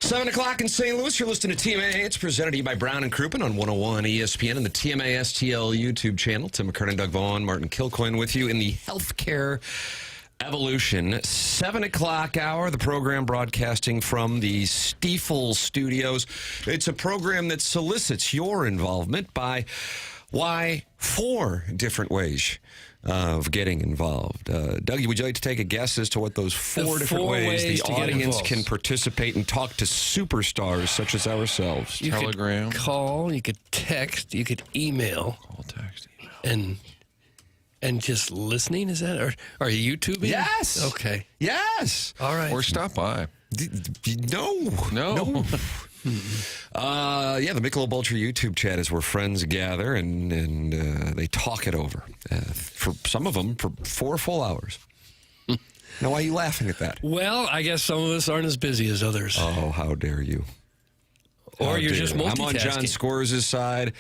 7 o'clock in St. Louis. You're listening to TMA. It's presented to you by Brown and Crouppen on 101 ESPN and the TMA STL YouTube channel. Tim McKernan, Doug Vaughn, Martin Kilcoyne with you in the healthcare evolution 7 o'clock hour. The program broadcasting from the Stifel studios. It's a program that solicits your involvement by four different ways of getting involved. Dougie, would you like to take a guess as to what those four different ways the audience can participate and talk to superstars such as ourselves? You Telegram. Could call, you could text, you could email. Call, text, email. And just listening, is that? Or are you YouTubing? Yes. Okay. Yes. All right. Or stop by. No. The Michelob Ultra YouTube chat is where friends gather and they talk it over. For some of them, for 4 full hours. Now, why are you laughing at that? Well, I guess some of us aren't as busy as others. Oh, how dare you. Or you're just multitasking. I'm on John Scores' side.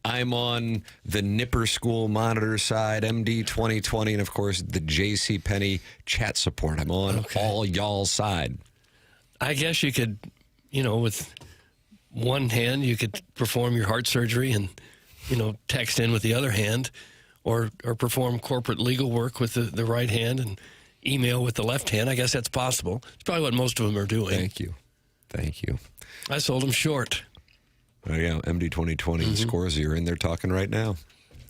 I'm on the Nipper School Monitor side, MD 2020, and, of course, the J.C. Penney chat support. I'm on all y'all's side. I guess you could, with one hand, you could perform your heart surgery and, text in with the other hand, or perform corporate legal work with the right hand and email with the left hand. I guess that's possible. It's probably what most of them are doing. Thank you. I sold them short. Yeah, MD 2020 Scores, you're in there talking right now.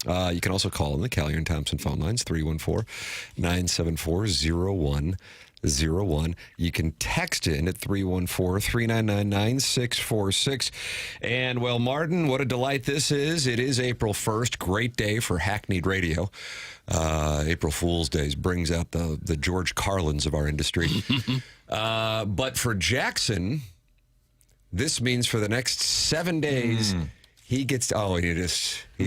You can also call in the Callier and Thompson phone lines, 314-974-0101. You can text in at 314-399-9646. And, well, Martin, what a delight this is. It is April 1st. Great day for hackneyed radio. April Fool's Days brings out the George Carlins of our industry. But for Jackson, this means for the next 7 days, he gets. He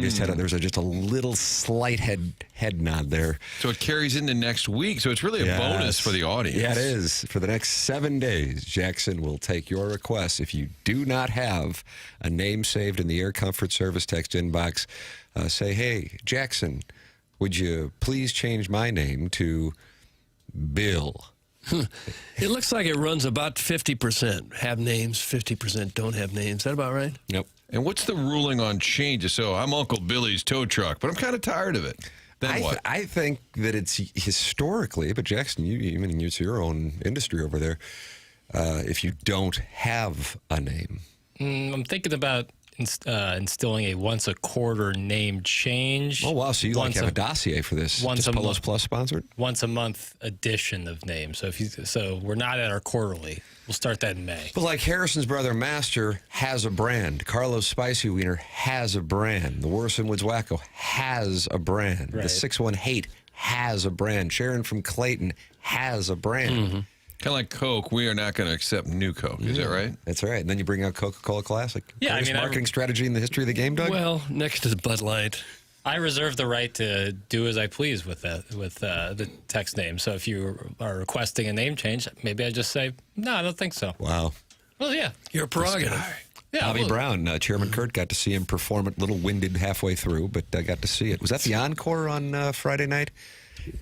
just had. There's just a little slight head nod there. So it carries into next week. So it's really a bonus for the audience. Yeah, it is. For the next 7 days, Jackson will take your requests. If you do not have a name saved in the Air Comfort Service text inbox, say, "Hey, Jackson, would you please change my name to Bill?" It looks like it runs about 50%. Have names, 50% don't have names. Is that about right? Yep. And what's the ruling on changes? So I'm Uncle Billy's tow truck, but I'm kind of tired of it. Then what? I think that it's historically, but Jackson, it's your own industry over there. If you don't have a name. I'm thinking about instilling a once-a-quarter name change. Oh, wow. So you have a dossier for this. Just Polos Plus sponsored? Once-a-month edition of names. So we're not at our quarterly. We'll start that in May. But like Harrison's brother Master has a brand. Carlos Spicy Wiener has a brand. The Worson Woods Wacko has a brand. Right. The 6-1 Hate has a brand. Sharon from Clayton has a brand. Kind of like Coke, we are not going to accept new Coke. Is that right? That's right. And then you bring out Coca-Cola Classic. Yeah, Greatest marketing strategy in the history of the game, Doug? Well, next to the Bud Light. I reserve the right to do as I please with the text name. So if you are requesting a name change, maybe I just say, no, I don't think so. Wow. Well, yeah. Your prerogative. Yeah, Bobby Brown, Chairman Kurt got to see him perform it, a little winded halfway through, but I got to see it. Was that the encore on Friday night?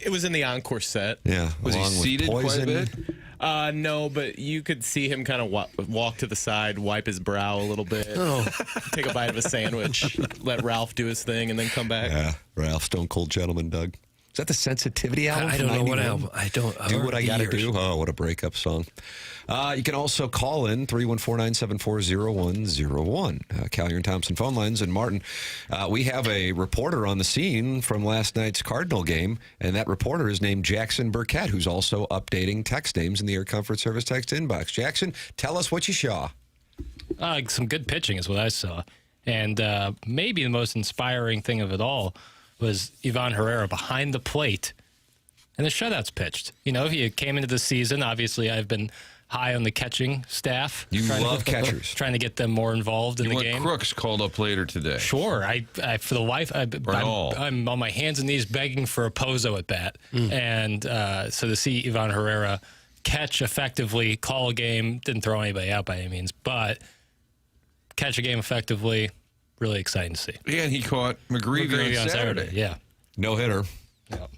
It was in the encore set. Yeah. Was he seated quite a bit? No, but you could see him kind of walk to the side, wipe his brow a little bit, take a bite of a sandwich, let Ralph do his thing, and then come back. Yeah, Ralph, Stone Cold Gentleman, Doug. Is that the Sensitivity album? I don't know what album. I don't. Do What I Gotta Do. Oh, what a breakup song. You can also call in 314-974-0101. Callier and Thompson phone lines. And Martin, we have a reporter on the scene from last night's Cardinal game, and that reporter is named Jackson Burkett, who's also updating text names in the Air Comfort Service text inbox. Jackson, tell us what you saw. Some good pitching is what I saw. And maybe the most inspiring thing of it all was Ivan Herrera behind the plate, and the shutouts pitched. He came into the season. Obviously, I've been high on the catching staff. You love catchers. Trying to get them more involved in the game. Crooks called up later today. Sure. I for the life, I'm on my hands and knees begging for a Pozo at bat. And so to see Ivan Herrera catch effectively, call a game, didn't throw anybody out by any means, but catch a game effectively, really exciting to see. Yeah, and he caught McGreevy on Saturday. Yeah. No hitter. Yeah.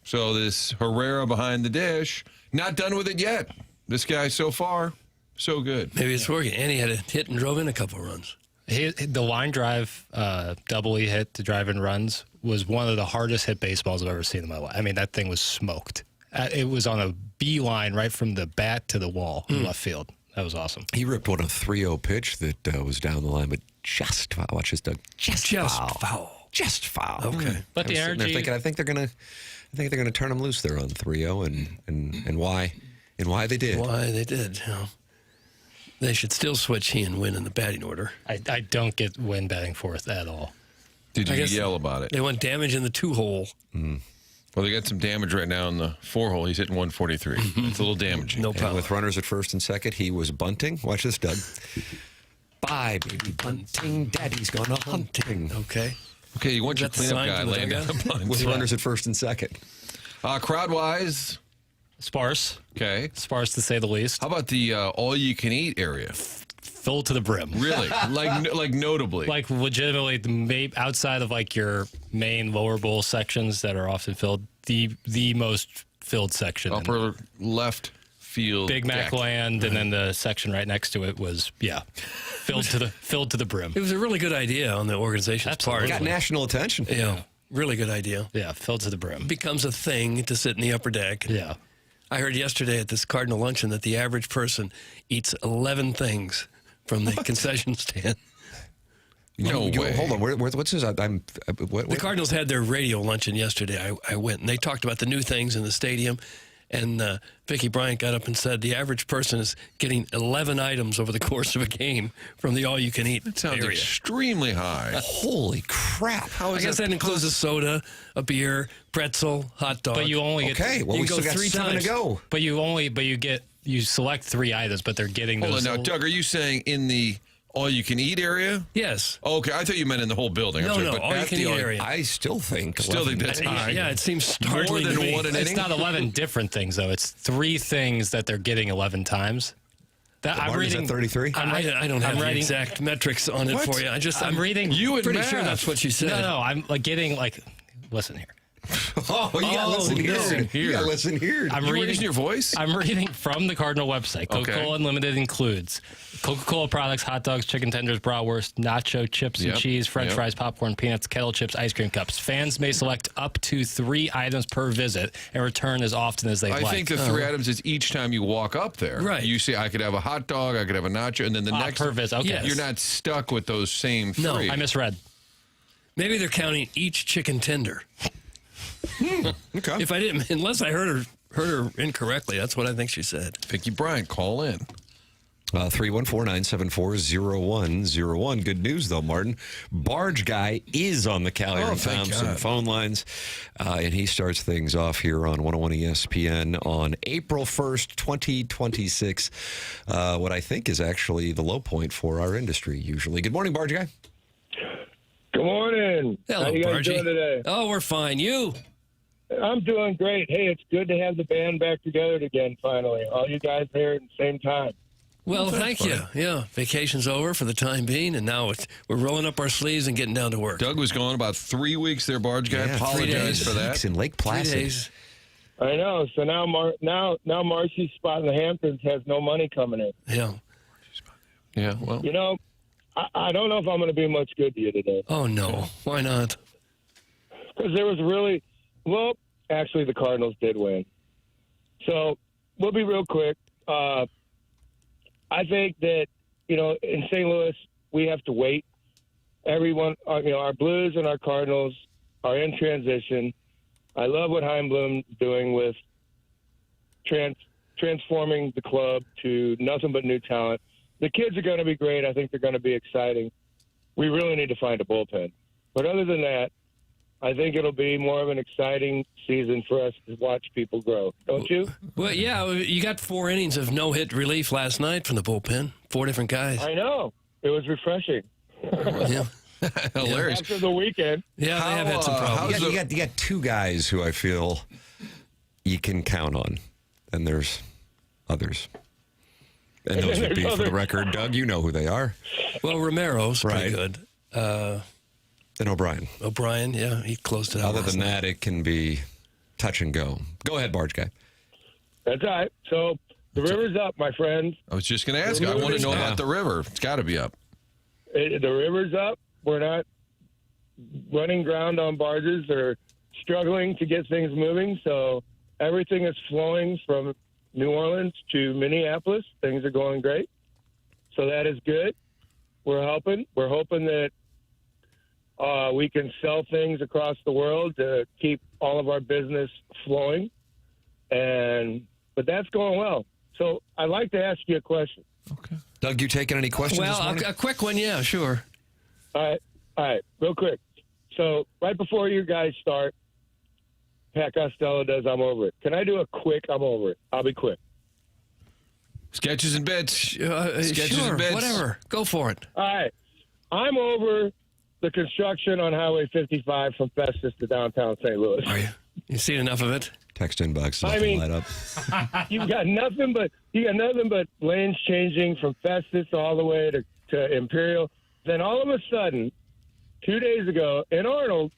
So this Herrera behind the dish, not done with it yet. This guy so far So good. Maybe it's working. And he had a hit and drove in a couple of runs. The line drive double he hit to drive in runs was one of the hardest hit baseballs I've ever seen in my life. I mean, that thing was smoked. It was on a beeline right from the bat to the wall in left field. That was awesome. He ripped one a 3-0 pitch that was down the line, but just foul. Watch this, Doug. Just foul. Just foul. Okay. But the energy. Thinking, I think they're gonna turn him loose there on 3-0, and why they did. Why they did. You know. They should still switch he and Wynn in the batting order. I don't get Wynn batting fourth at all. Did I you guess yell about it? They want damage in the 2-hole. Well, they got some damage right now in the 4-hole. He's hitting 143. It's a little damaging. No And problem. with runners at first and second, he was bunting. Watch this, Doug. Bye, baby bunting. Daddy's gone hunting. Okay. Okay, you want your Is that the cleanup sign guy from the laying down dugout? a bunch. With runners at first and second. Crowd-wise, Sparse. okay. Sparse to say the least. How about the all-you-can-eat area? Filled to the brim. Really? like notably? Like legitimately, outside of like your main lower bowl sections that are often filled, the most filled section. upper left field Big Mac deck. land, and then the section right next to it was filled to the brim. It was a really good idea on the organization's Absolutely. part. Got national attention. Yeah, really good idea. Yeah, filled to the brim. Becomes a thing to sit in the upper deck. Yeah. I heard yesterday at this Cardinal luncheon that the average person eats 11 things from the concession stand. No way. Hold on. What's his? The Cardinals had their radio luncheon yesterday. I went, and they talked about the new things in the stadium. And Vicki Bryant got up and said the average person is getting 11 items over the course of a game from the all-you-can-eat That sounds area. extremely high. Holy crap! How I is guess that includes a soda, a beer, pretzel, hot dog. But you only get Okay, well, You we go still got 3 7 times. to go. But you select 3 items, but they're getting Hold those. on now, Doug, are you saying in the all-you-can-eat area? Yes. Okay, I thought you meant in the whole building. I'm No, sorry, no, but all you at can the eat all- area. I still think. Still think that's high. Yeah, it seems startling More to than me. one an It's inning? not 11 different things though. It's 3 things that they're getting 11 times. That I'm Martin's reading at 33. I don't have the exact metrics on it What? for you. I'm reading. You and pretty math. sure that's what you said. No, I'm like getting like. Listen here. Oh, you got to listen no. here. Listen You got to listen here. I'm You reading raising your voice? I'm reading from the Cardinal website. Coca-Cola Unlimited includes Coca-Cola products, hot dogs, chicken tenders, bratwurst, nacho chips and Yep, cheese, French yep. fries, popcorn, peanuts, kettle chips, ice cream cups. Fans may select up to 3 items per visit and return as often as they I like. think the 3 items is each time you walk up there. Right. You say, I could have a hot dog, I could have a nacho, and then the next per visit. Okay. Yes. You're not stuck with those same 3. No, I misread. Maybe they're counting each chicken tender. Okay. If I didn't, unless I heard her incorrectly, that's what I think she said. Vicki Bryant, call in. 314-974-0101. Good news, though, Martin. Barge Guy is on the Callier Oh, and thank Thompson God. phone lines, and he starts things off here on 101 ESPN on April 1st, 2026, what I think is actually the low point for our industry usually. Good morning, Barge Guy. Good morning. Hello, How you guys Bargy. doing today? Oh, we're fine. You? I'm doing great. Hey, it's good to have the band back together again, finally. All you guys there at the same time. Well, thank you. Yeah, vacation's over for the time being, and now we're rolling up our sleeves and getting down to work. Doug was gone about 3 weeks there, Barge Guy. Yeah, 3 Apologize days. for that. Weeks in Lake 3 Placid. days. I know. So now Marcy's spot in the Hamptons has no money coming in. Yeah. Yeah, well, You know, I don't know if I'm going to be much good to you today. Oh, no. Why not? Because there was really, well, actually the Cardinals did win. So we'll be real quick. I think that, in St. Louis, we have to wait. Everyone, our Blues and our Cardinals are in transition. I love what Heimblum's doing with transforming the club to nothing but new talent. The kids are going to be great. I think they're going to be exciting. We really need to find a bullpen. But other than that, I think it'll be more of an exciting season for us to watch people grow. Don't you? Well, yeah, you got 4 innings of no-hit relief last night from the bullpen. 4 different guys. I know. It was refreshing. Yeah, hilarious. After the weekend. yeah, they have had some problems. You got 2 guys who I feel you can count on, and there's others. And those would be, for the record, Doug, you know who they are. Well, Romero's pretty Right. good. And O'Brien. O'Brien, yeah, he closed it out. Other last than night. that, it can be touch and go. Go ahead, Barge Guy. That's all right. So The river's up, my friends. I was just going to ask. I want to know about the river. It's got to be up. The river's up. We're not running ground on barges. They're struggling to get things moving. So everything is flowing from New Orleans to Minneapolis. Things are going great. So that is good. We're helping. We're hoping that we can sell things across the world to keep all of our business flowing. But that's going well. So I'd like to ask you a question. Okay. Doug, you taking any questions this Well, morning? a quick one, yeah, sure. All right, real quick. So right before you guys start, Pat Costello does I'm over it. Can I do a quick I'm over it? I'll be quick. Sketches and bits. Sketches Sure, and bits. whatever. Go for it. All right. I'm over the construction on Highway 55 from Festus to downtown St. Louis. Are you? You seen enough of it? Text inbox is I mean- light up. You got nothing but lanes changing from Festus all the way to Imperial. Then all of a sudden, 2 days ago in Arnold,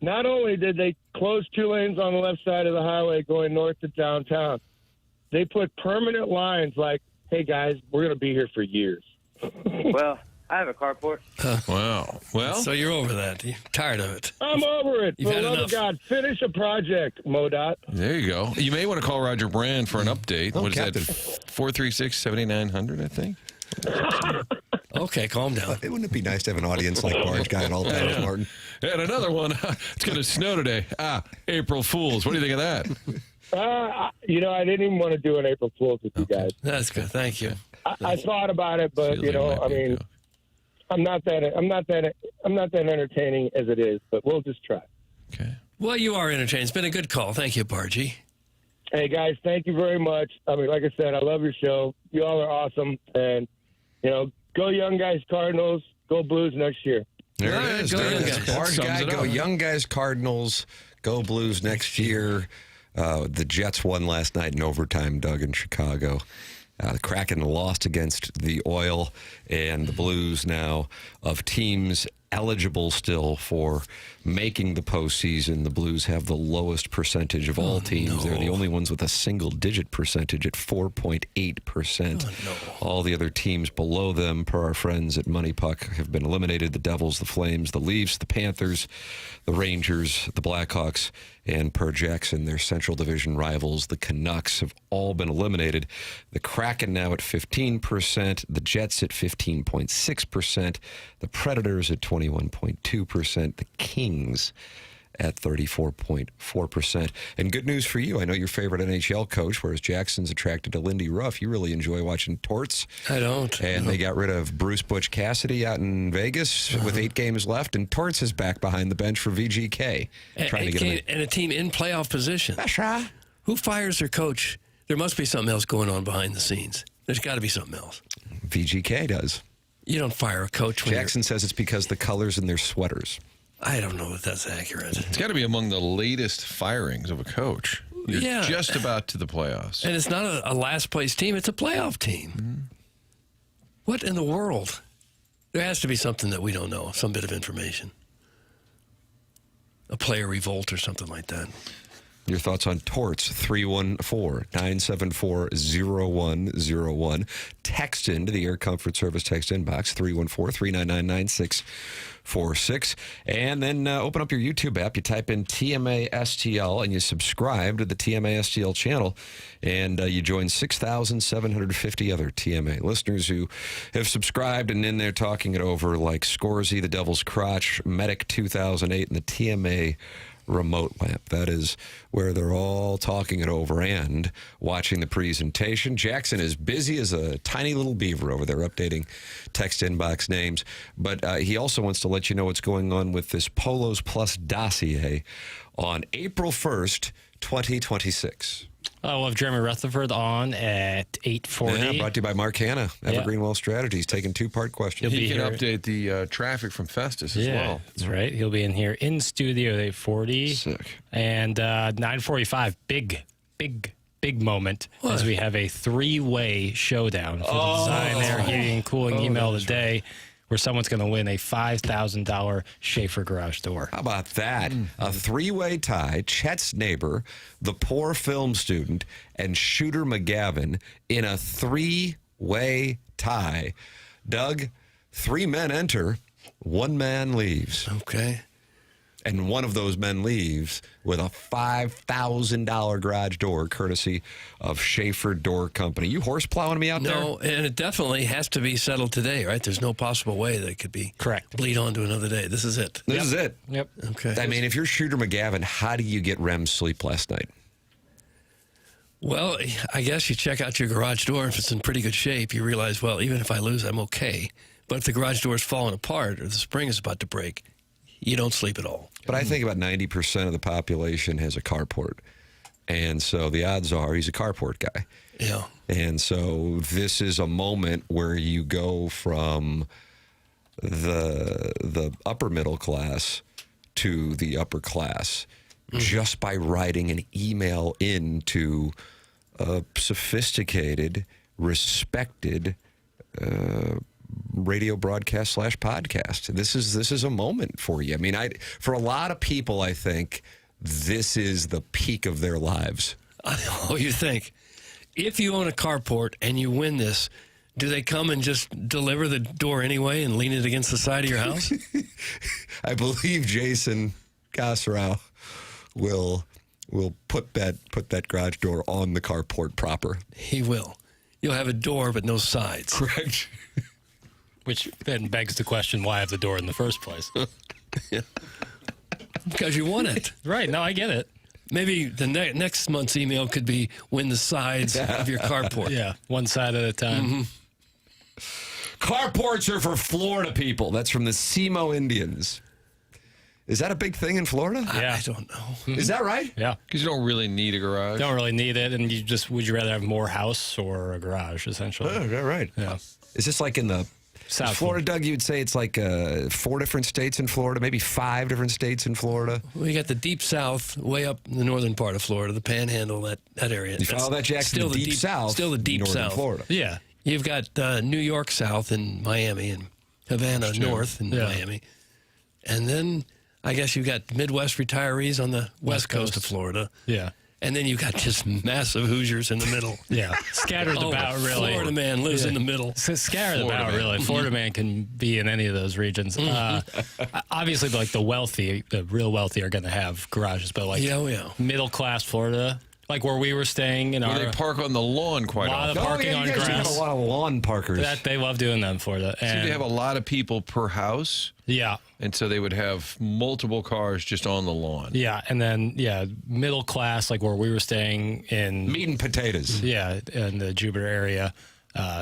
not only did they close 2 lanes on the left side of the highway going north to downtown, they put permanent lines like, hey guys, we're going to be here for years. Well, I have a carport. Wow. Well, So you're over that. You're tired of it. I'm over it. You've For had the love enough. of God, finish a project, MoDOT. there you go. You may want to call Roger Brand for an update. Oh, What is Captain. that? 436-7900, I think. Okay, calm down. Wouldn't it be nice to have an audience like Barge Guy at all times, Martin? And another one. It's going to snow today. April Fools. What do you think of that? I didn't even want to do an April Fool's with you guys. That's good. Thank you. I thought about it, but Feels like it might be a go. I'm not that entertaining as it is. But we'll just try. Okay. Well, you are entertained. It's been a good call. Thank you, Bargy. Hey guys, thank you very much. I mean, like I said, I love your show. You all are awesome, and go Young Guys Cardinals, go Blues next year. There All right, it is. go There it Young is. Guys. Barge Sums Guy, it go up. Young Guys Cardinals, go Blues next year. The Jets won last night in overtime, Doug, in Chicago. The Kraken lost against the Oil, and the Blues now of teams eligible still for making the postseason. The Blues have the lowest percentage of all teams. They're the only ones with a single-digit percentage at 4.8%. All the other teams below them, per our friends at Money Puck, have been eliminated. The Devils, the Flames, the Leafs, the Panthers, the Rangers, the Blackhawks, and per Jackson, their Central Division rivals, the Canucks, have all been eliminated. The Kraken now at 15%, the Jets at 15.6%, the Predators at 21.2%, the Kings at 34.4%. And good news for you, I know your favorite NHL coach, whereas Jackson's attracted to Lindy Ruff. You really enjoy watching Torts. I don't. And they got rid of Bruce Butch Cassidy out in Vegas with 8 games left, and Torts is back behind the bench for VGK. Trying to get him And a team in playoff position. That's right. Who fires their coach? There must be something else going on behind the scenes. There's got to be something else. VGK does. You don't fire a coach when Jackson says it's because the colors in their sweaters. I don't know if that's accurate. It's got to be among the latest firings of a coach. You're Yeah. just about to the playoffs. And it's not a last place team, it's a playoff team. Mm-hmm. What in the world? There has to be something that we don't know, some bit of information. A player revolt or something like that. Your thoughts on Torts, 314-974-0101. Text into the Air Comfort Service text inbox, 314-399-9646. And then open up your YouTube app. You type in TMA-STL and you subscribe to the TMA-STL channel. And you join 6,750 other TMA listeners who have subscribed and in there talking it over, like Scorsy, the Devil's Crotch, Medic 2008, and the TMA remote lamp. That is where they're all talking it over and watching the presentation. Jackson is busy as a tiny little beaver over there updating text inbox names, but he also wants to let you know what's going on with this Polos Plus dossier on April 1st, 2026. We'll have Jeremy Rutherford on at 8:40. Yeah, brought to you by Mark Hanna, Evergreen Wealth Strategies, taking 2-part questions. He can here. update the traffic from Festus as well. That's right. He'll be in here in studio at 8:40. Sick. And 9:45, big moment as we have a 3-way showdown for the design, air, heating, and cooling email of the day. where someone's going to win a $5,000 Schaefer garage door. How about that? A three-way tie, Chet's neighbor, the poor film student, and Shooter McGavin in a three-way tie. Doug, 3 men enter, 1 man leaves. Okay. And one of those men leaves with a $5,000 garage door, courtesy of Schaefer Door Company. You horse plowing me out there? No, and it definitely has to be settled today, right? There's no possible way that it could be bleed on to another day. This is it. This is it. Yep. Okay. I mean, if you're Shooter McGavin, how do you get REM sleep last night? Well, I guess you check out your garage door. If it's in pretty good shape, you realize, well, even if I lose, I'm okay. But if the garage door is falling apart or the spring is about to break, you don't sleep at all. But I think about 90% of the population has a carport. And so the odds are he's a carport guy. Yeah. And so this is a moment where you go from the upper middle class to the upper class just by writing an email into a sophisticated, respected radio broadcast / podcast. This is a moment for you. I mean, for a lot of people, I think this is the peak of their lives. Oh, you think? If you own a carport and you win this, do they come and just deliver the door anyway and lean it against the side of your house? I believe Jason Gosrow will put that garage door on the carport proper. He will. You'll have a door but no sides. Correct. Which then begs the question, why have the door in the first place? Because you won it. Right. No, I get it. Maybe the next month's email could be win the sides of your carport. Yeah. One side at a time. Carports are for Florida people. That's from the Semo Indians. Is that a big thing in Florida? Yeah. I don't know. Is that right? Yeah. Because you don't really need a garage. Don't really need it. And would you rather have more house or a garage, essentially? Oh, yeah, right. Yeah. Is this like in the South Florida, Doug? You'd say it's like 4 different states in Florida, maybe 5 different states in Florida. We got the deep south, way up in the northern part of Florida, the Panhandle, that area. You follow that, Jackson? Still the deep south, still the deep northern south. Florida. Yeah. You've got New York south and Miami, and Havana north and Miami, and then I guess you've got Midwest retirees on the west coast of Florida. Yeah. And then you've got just massive Hoosiers in the middle. Yeah. Scattered about, really. Florida man lives in the middle. Scattered about, really. Florida man can be in any of those regions. Obviously, like the wealthy, the real wealthy are going to have garages, but like middle class Florida, like where we were staying in Where they park on the lawn quite a lot often. of parking on you guys grass. have a lot of lawn parkers. That they love doing that in Florida. So And they have a lot of people per house, yeah. and so they would have multiple cars just on the lawn. Yeah. And then, middle class, like where we were staying in. Meat and potatoes. Yeah, in the Jupiter area.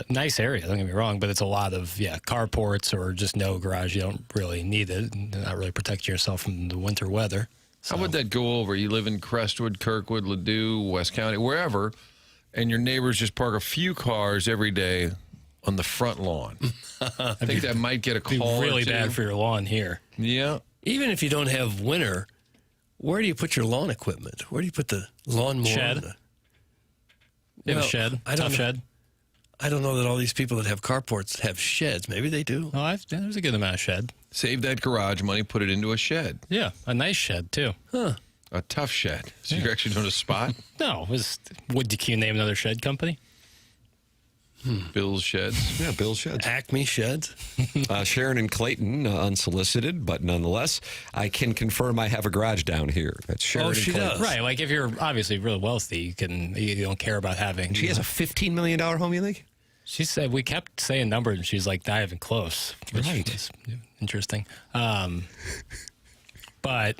Nice area, don't get me wrong, but it's a lot of, carports or just no garage. You don't really need it. Not really protect yourself from the winter weather. So. How would that go over? You live in Crestwood, Kirkwood, Ladue, West County, wherever, and your neighbors just park a few cars every day on the front lawn. I think that might get a call. Be really or two. bad for your lawn here. Yeah. Even if you don't have winter, where do you put your lawn equipment? Where do you put the lawnmower? Shed. You have a shed? Tough shed? I don't know that all these people that have carports have sheds. Maybe they do. Oh, there's a good amount of shed. Save that garage money, put it into a shed. Yeah, a nice shed, too. Huh. A tough shed. So you're actually doing a spot? No, can you name another shed company? Bill's Sheds. Yeah, Bill's Sheds. Acme Sheds. Sharon and Clayton, unsolicited, but nonetheless, I can confirm I have a garage down here. That's Sharon and she Clayton. does. Right, like if you're obviously really wealthy, you don't care about having. She has a $15 million home, you think? She said, we kept saying numbers, and she's like, not even close. Which Right. was interesting. But,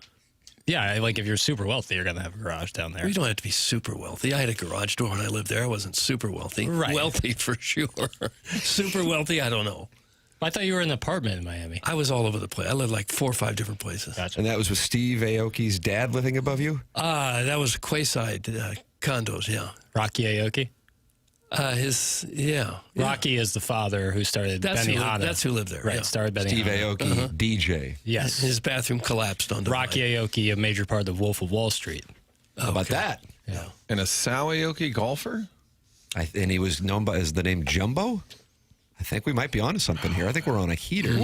yeah, like if you're super wealthy, you're going to have a garage down there. You don't have to be super wealthy. I had a garage door when I lived there. I wasn't super wealthy. Right. Wealthy for sure. Super wealthy, I don't know. I thought you were in an apartment in Miami. I was all over the place. I lived like 4 or 5 different places. Gotcha. And that was with Steve Aoki's dad living above you? That was Quayside condos, yeah. Rocky Aoki? Rocky is the father who started Benihana. That's who lived there. Right, yeah. started Benihana. Steve Aoki, DJ. Yes. His bathroom collapsed onto Rocky Aoki, a major part of Wolf of Wall Street. How about that? Yeah. And a Sal Aoki golfer? And he was known by as the name Jumbo? I think we might be onto something here. I think we're on a heater.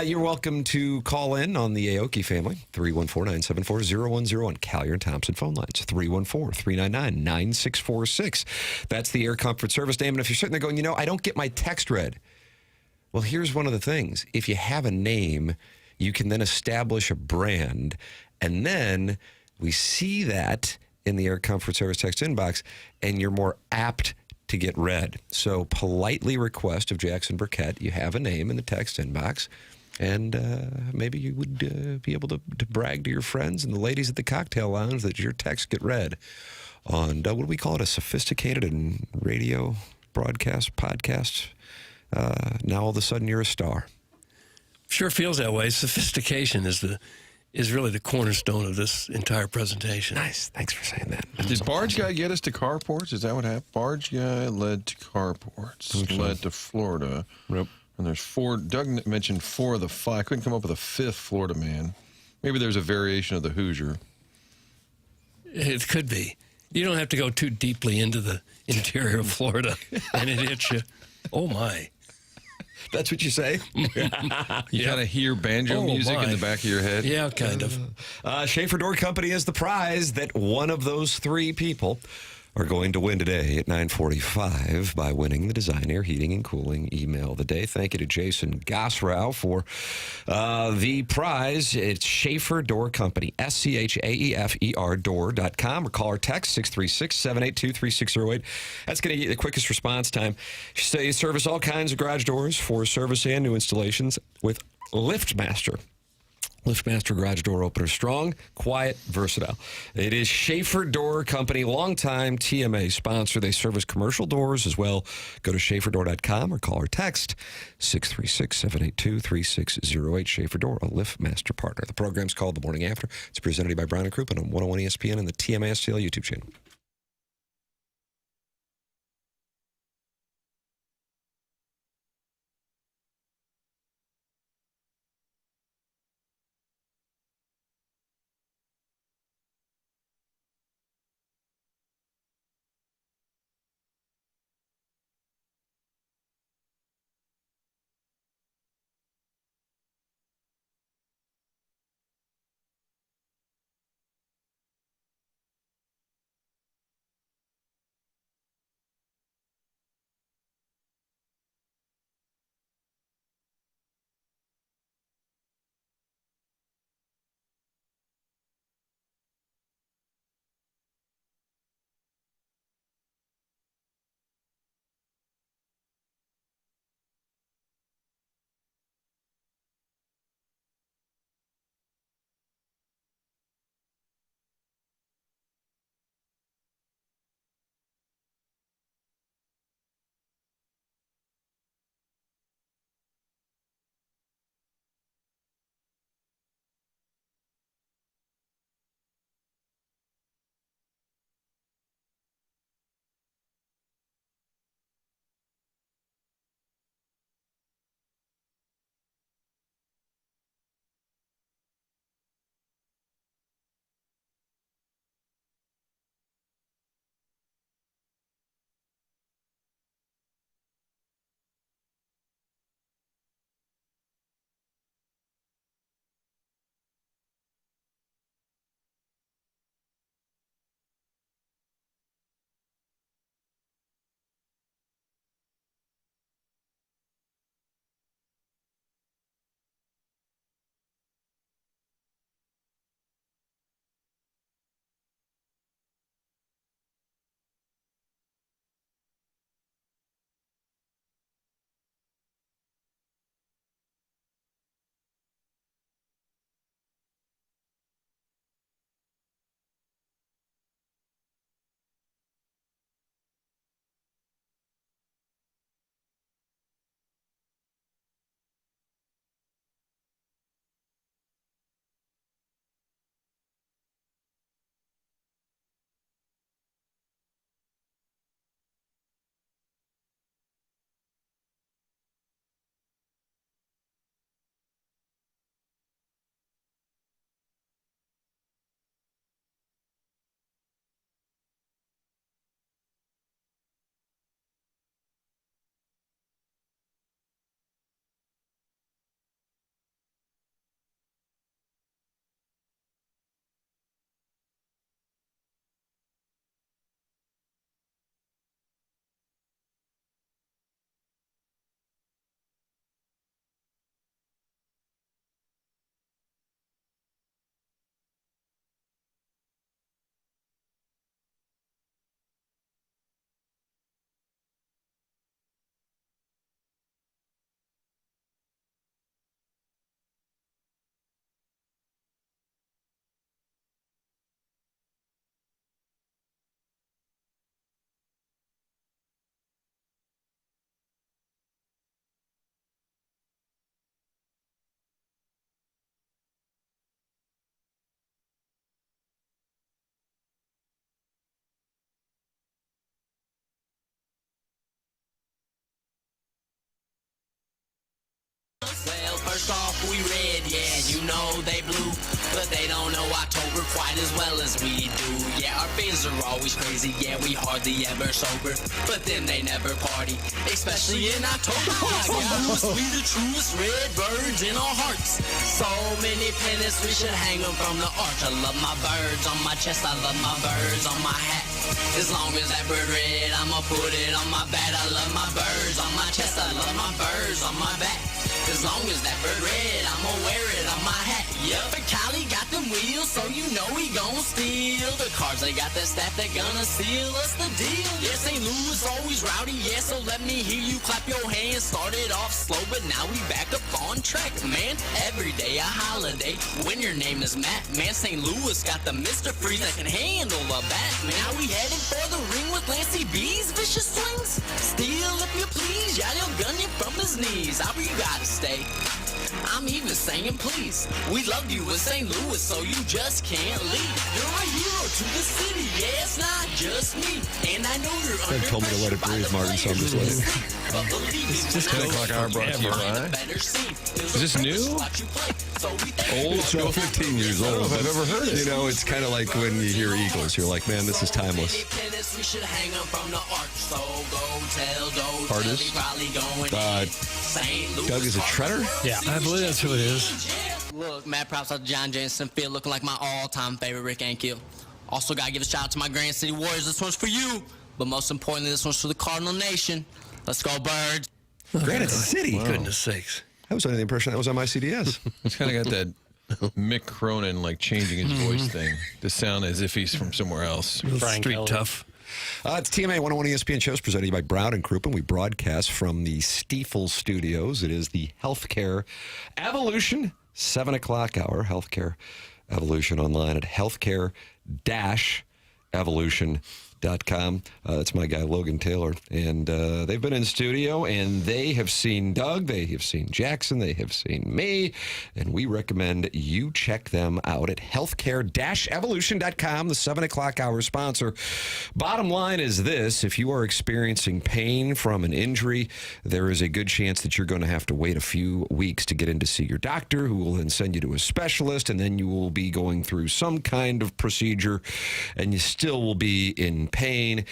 You're welcome to call in on the Aoki family, 314-974-0101. Collier and Thompson phone lines, 314-399-9646. That's the Air Comfort Service name. And if you're sitting there going, I don't get my text read. Well, here's one of the things. If you have a name, you can then establish a brand. And then we see that in the Air Comfort Service text inbox, and you're more apt to get read. So politely request of Jackson Burkett, you have a name in the text inbox, and maybe you would be able to brag to your friends and the ladies at the cocktail lounge that your texts get read on, what do we call it, a sophisticated and radio broadcast podcast. Now all of a sudden you're a star. Sure feels that way. Sophistication is really the cornerstone of this entire presentation. Nice. Thanks for saying that. Did Barge Guy get us to carports? Is that what happened? Barge Guy led to carports, led to Florida. Yep. And there's 4. Doug mentioned 4 of the 5. I couldn't come up with a 5th Florida man. Maybe there's a variation of the Hoosier. It could be. You don't have to go too deeply into the interior of Florida, and it hits you. Oh, my. That's what you say? You kind of hear banjo music in the back of your head? Yeah, kind of. Schaefer Door Company is the prize that one of those 3 people are going to win today at 9:45 by winning the Design Air Heating and Cooling email of the day. Thank you to Jason Gosrow for the prize. It's Schaefer Door Company, SCHAEFER door.com, or call or text 636-782-3608. That's going to get the quickest response time. They service all kinds of garage doors for service and new installations with LiftMaster. LiftMaster garage door opener. Strong, quiet, versatile. It is Schaefer Door Company, longtime TMA sponsor. They service commercial doors as well. Go to schaeferdoor.com or call or text 636-782-3608. Schaefer Door, a LiftMaster partner. The program's called The Morning After. It's presented by Brown & Crouppen on 101 ESPN and the TMA STL YouTube channel. First off, we red, yeah, you know they blue, but they don't know October quite as well as we do. Yeah, our fans are always crazy, yeah, we hardly ever sober, but then they never party, especially in October. We the truest red birds in our hearts. So many pennants, we should hang them from the arch. I love my birds on my chest, I love my birds on my hat. As long as that bird red, I'ma put it on my bat. I love my birds on my chest, I love my birds on my back. As long as that bird red, I'ma wear it on my hat. Yep, and Cali got them wheels, so you know he gon' steal. The Cards, they got that staff, they gonna seal us the deal. Yeah, St. Louis always rowdy, yeah, so let me hear you clap your hands. Started off slow, but now we back up on track, man. Every day a holiday, when your name is Matt. Man, St. Louis got the Mr. Freeze that can handle a bat. Man, now we headed for the ring with Lancey B's vicious swings. Steal if you please, yeah, he'll gun you from his knees. However you gotta stay. I'm even saying please. We love you in St. Louis, so you just can't leave. You're a hero to the city, yeah, it's not just me. And I know you're under told me to let it breathe, Martin, so I'm just letting it. It's just 10 o'clock hour brought to you by. Is this new? Old Show 15 years old. I've ever heard it. You know, it's kind of like when you hear Eagles. You're like, man, this is timeless. Artist? Doug is a treader? Yeah. I believe that's who it is. Look, mad props out to John Jansen Field, looking like my all-time favorite Rick Ankiel. Also got to give a shout out to my Grand City Warriors. This one's for you, but most importantly, this one's for the Cardinal Nation. Let's go, Birds. Granite City. Goodness sakes. I was under the impression that was on my CDS. It's kind of got that McKernan, like, changing his voice thing to sound as if he's from somewhere else. Frank Street Elliott. tough. It's TMA 101 ESPN shows presented to you by Brown and Crouppen. We broadcast from the Stifel studios. It is the Healthcare Evolution 7 o'clock hour. Healthcare Evolution online at healthcare-evolution.com. That's my guy, Logan Taylor. And they've been in studio, and they have seen Doug, they have seen Jackson, they have seen me, and we recommend you check them out at healthcare-evolution.com, the 7 o'clock hour sponsor. Bottom line is this: if you are experiencing pain from an injury, there is a good chance that you're going to have to wait a few weeks to get in to see your doctor, who will then send you to a specialist, and then you will be going through some kind of procedure, and you still will be in pain,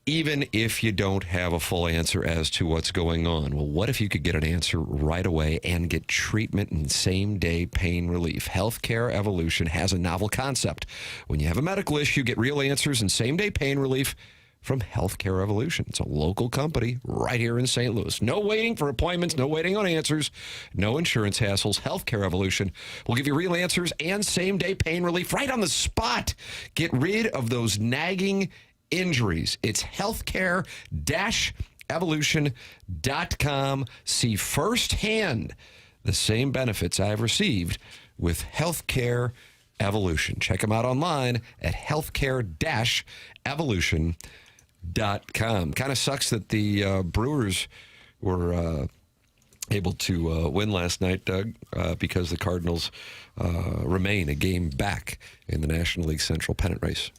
even if you don't have a full answer as to what's going on. Well, what if you could get an answer right away and get treatment and same-day pain relief? Healthcare Evolution has a novel concept. When you have a medical issue, get real answers and same-day pain relief from Healthcare Evolution. It's a local company right here in St. Louis. No waiting for appointments, no waiting on answers, no insurance hassles. Healthcare Evolution will give you real answers and same-day pain relief right on the spot. Get rid of those nagging injuries. It's healthcare-evolution.com. See firsthand the same benefits I've received with Healthcare Evolution. Check them out online at healthcare-evolution.com. Kind of sucks that the Brewers were able to win last night, Doug, because the Cardinals remain a game back in the National League Central pennant race.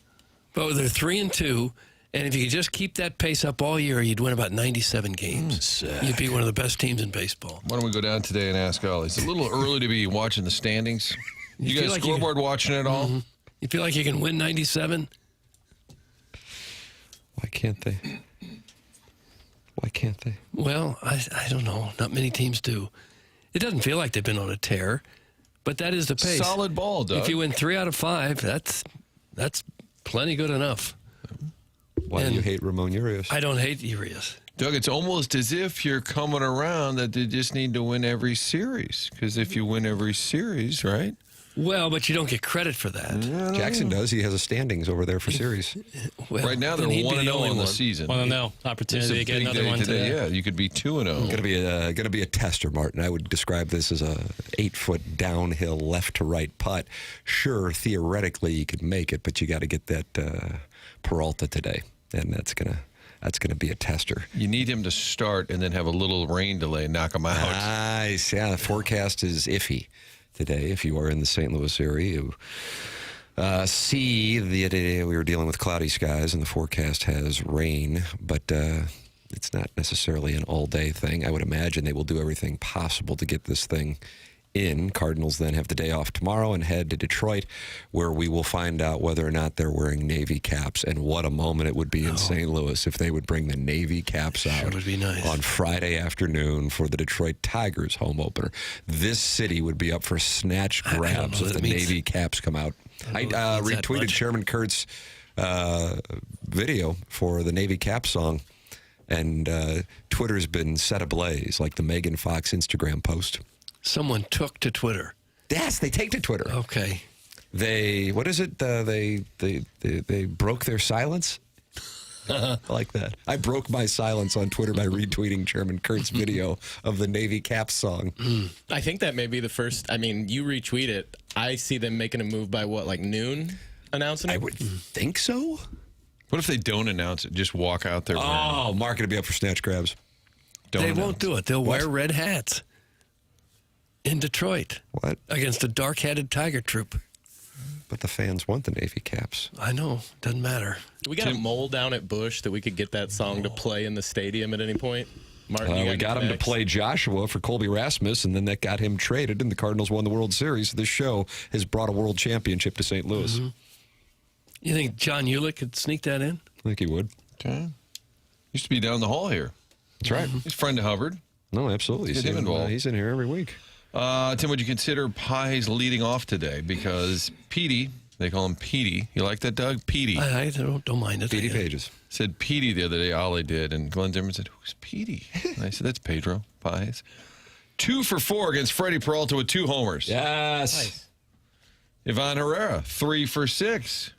But they're 3-2, and if you could just keep that pace up all year, you'd win about 97 games. You'd be one of the best teams in baseball. Why don't we go down today and ask Ollie? It's a little early to be watching the standings. You guys like scoreboard watching it all? Mm-hmm. You feel like you can win 97? Why can't they? Why can't they? Well, I don't know. Not many teams do. It doesn't feel like they've been on a tear, but that is the pace. Solid ball, Doug. If you win 3 out of 5, that's plenty good enough. Why do you hate Ramon Urias? I don't hate Urias. Doug, it's almost as if you're coming around that they just need to win every series. Because if you win every series, right? Well, but you don't get credit for that. Jackson does. He has a standings over there for series. Well, right now, they're then he'd be 1-0 in the one. season. 1-0. Opportunity to get another one today. Yeah, you could be 2-0. Going to be a tester, Martin. I would describe this as a 8-foot downhill left to right putt. Sure, theoretically you could make it, but you got to get that Peralta today, and that's gonna be a tester. You need him to start and then have a little rain delay and knock him out. Nice. Yeah, the forecast is iffy today. If you are in the St. Louis area, you see the other day we were dealing with cloudy skies, and the forecast has rain, but it's not necessarily an all-day thing. I would imagine they will do everything possible to get this thing in. Cardinals then have the day off tomorrow and head to Detroit, where we will find out whether or not they're wearing Navy caps. And what a moment it would be in St. Louis if they would bring the Navy caps out Sure would be nice. on Friday afternoon for the Detroit Tigers home opener. This city would be up for snatch I don't grabs know if what the it means. Navy caps come out. I don't know if it means that retweeted much. Chairman Kurt's video for the Navy cap song, and Twitter's been set ablaze like the Megan Fox Instagram post. Someone took to Twitter. Yes, they take to Twitter. Okay. They, what is it? They broke their silence. I like that. I broke my silence on Twitter by retweeting Chairman Kurt's video of the Navy Caps song. I think that may be the first. I mean, you retweet it. I see them making a move by what, like noon, announcing it. I would think so. What if they don't announce it? Just walk out there. Oh, Mark going to be up for snatch grabs. Don't They announce won't do it. They'll wear red hats in Detroit What? against a dark-headed Tiger troop. But the fans want the Navy Caps. I know. Doesn't matter. Do we got a mole down at Busch that we could get that song to play in the stadium at any point? Martin, you We got him to next? play Joshua for Colby Rasmus, and then that got him traded, and the Cardinals won the World Series. This show has brought a world championship to St. Louis. You think John Hewlett could sneak that in? I think he would. Okay. Used to be down the hall here. That's right. He's a friend of Hubbard. No, absolutely. Get him involved. He's in here every week. Tim, would you consider Pies leading off today? Because Petey, they call him Petey. You like that, Doug? Petey. I don't mind it. Petey Pages. Said Petey the other day, Ollie did, and Glenn Zimmerman said, who's Petey? And I said, that's Pedro Pies. 2 for 4 against Freddie Peralta with 2 homers. Yes. Ivan Herrera, 3 for 6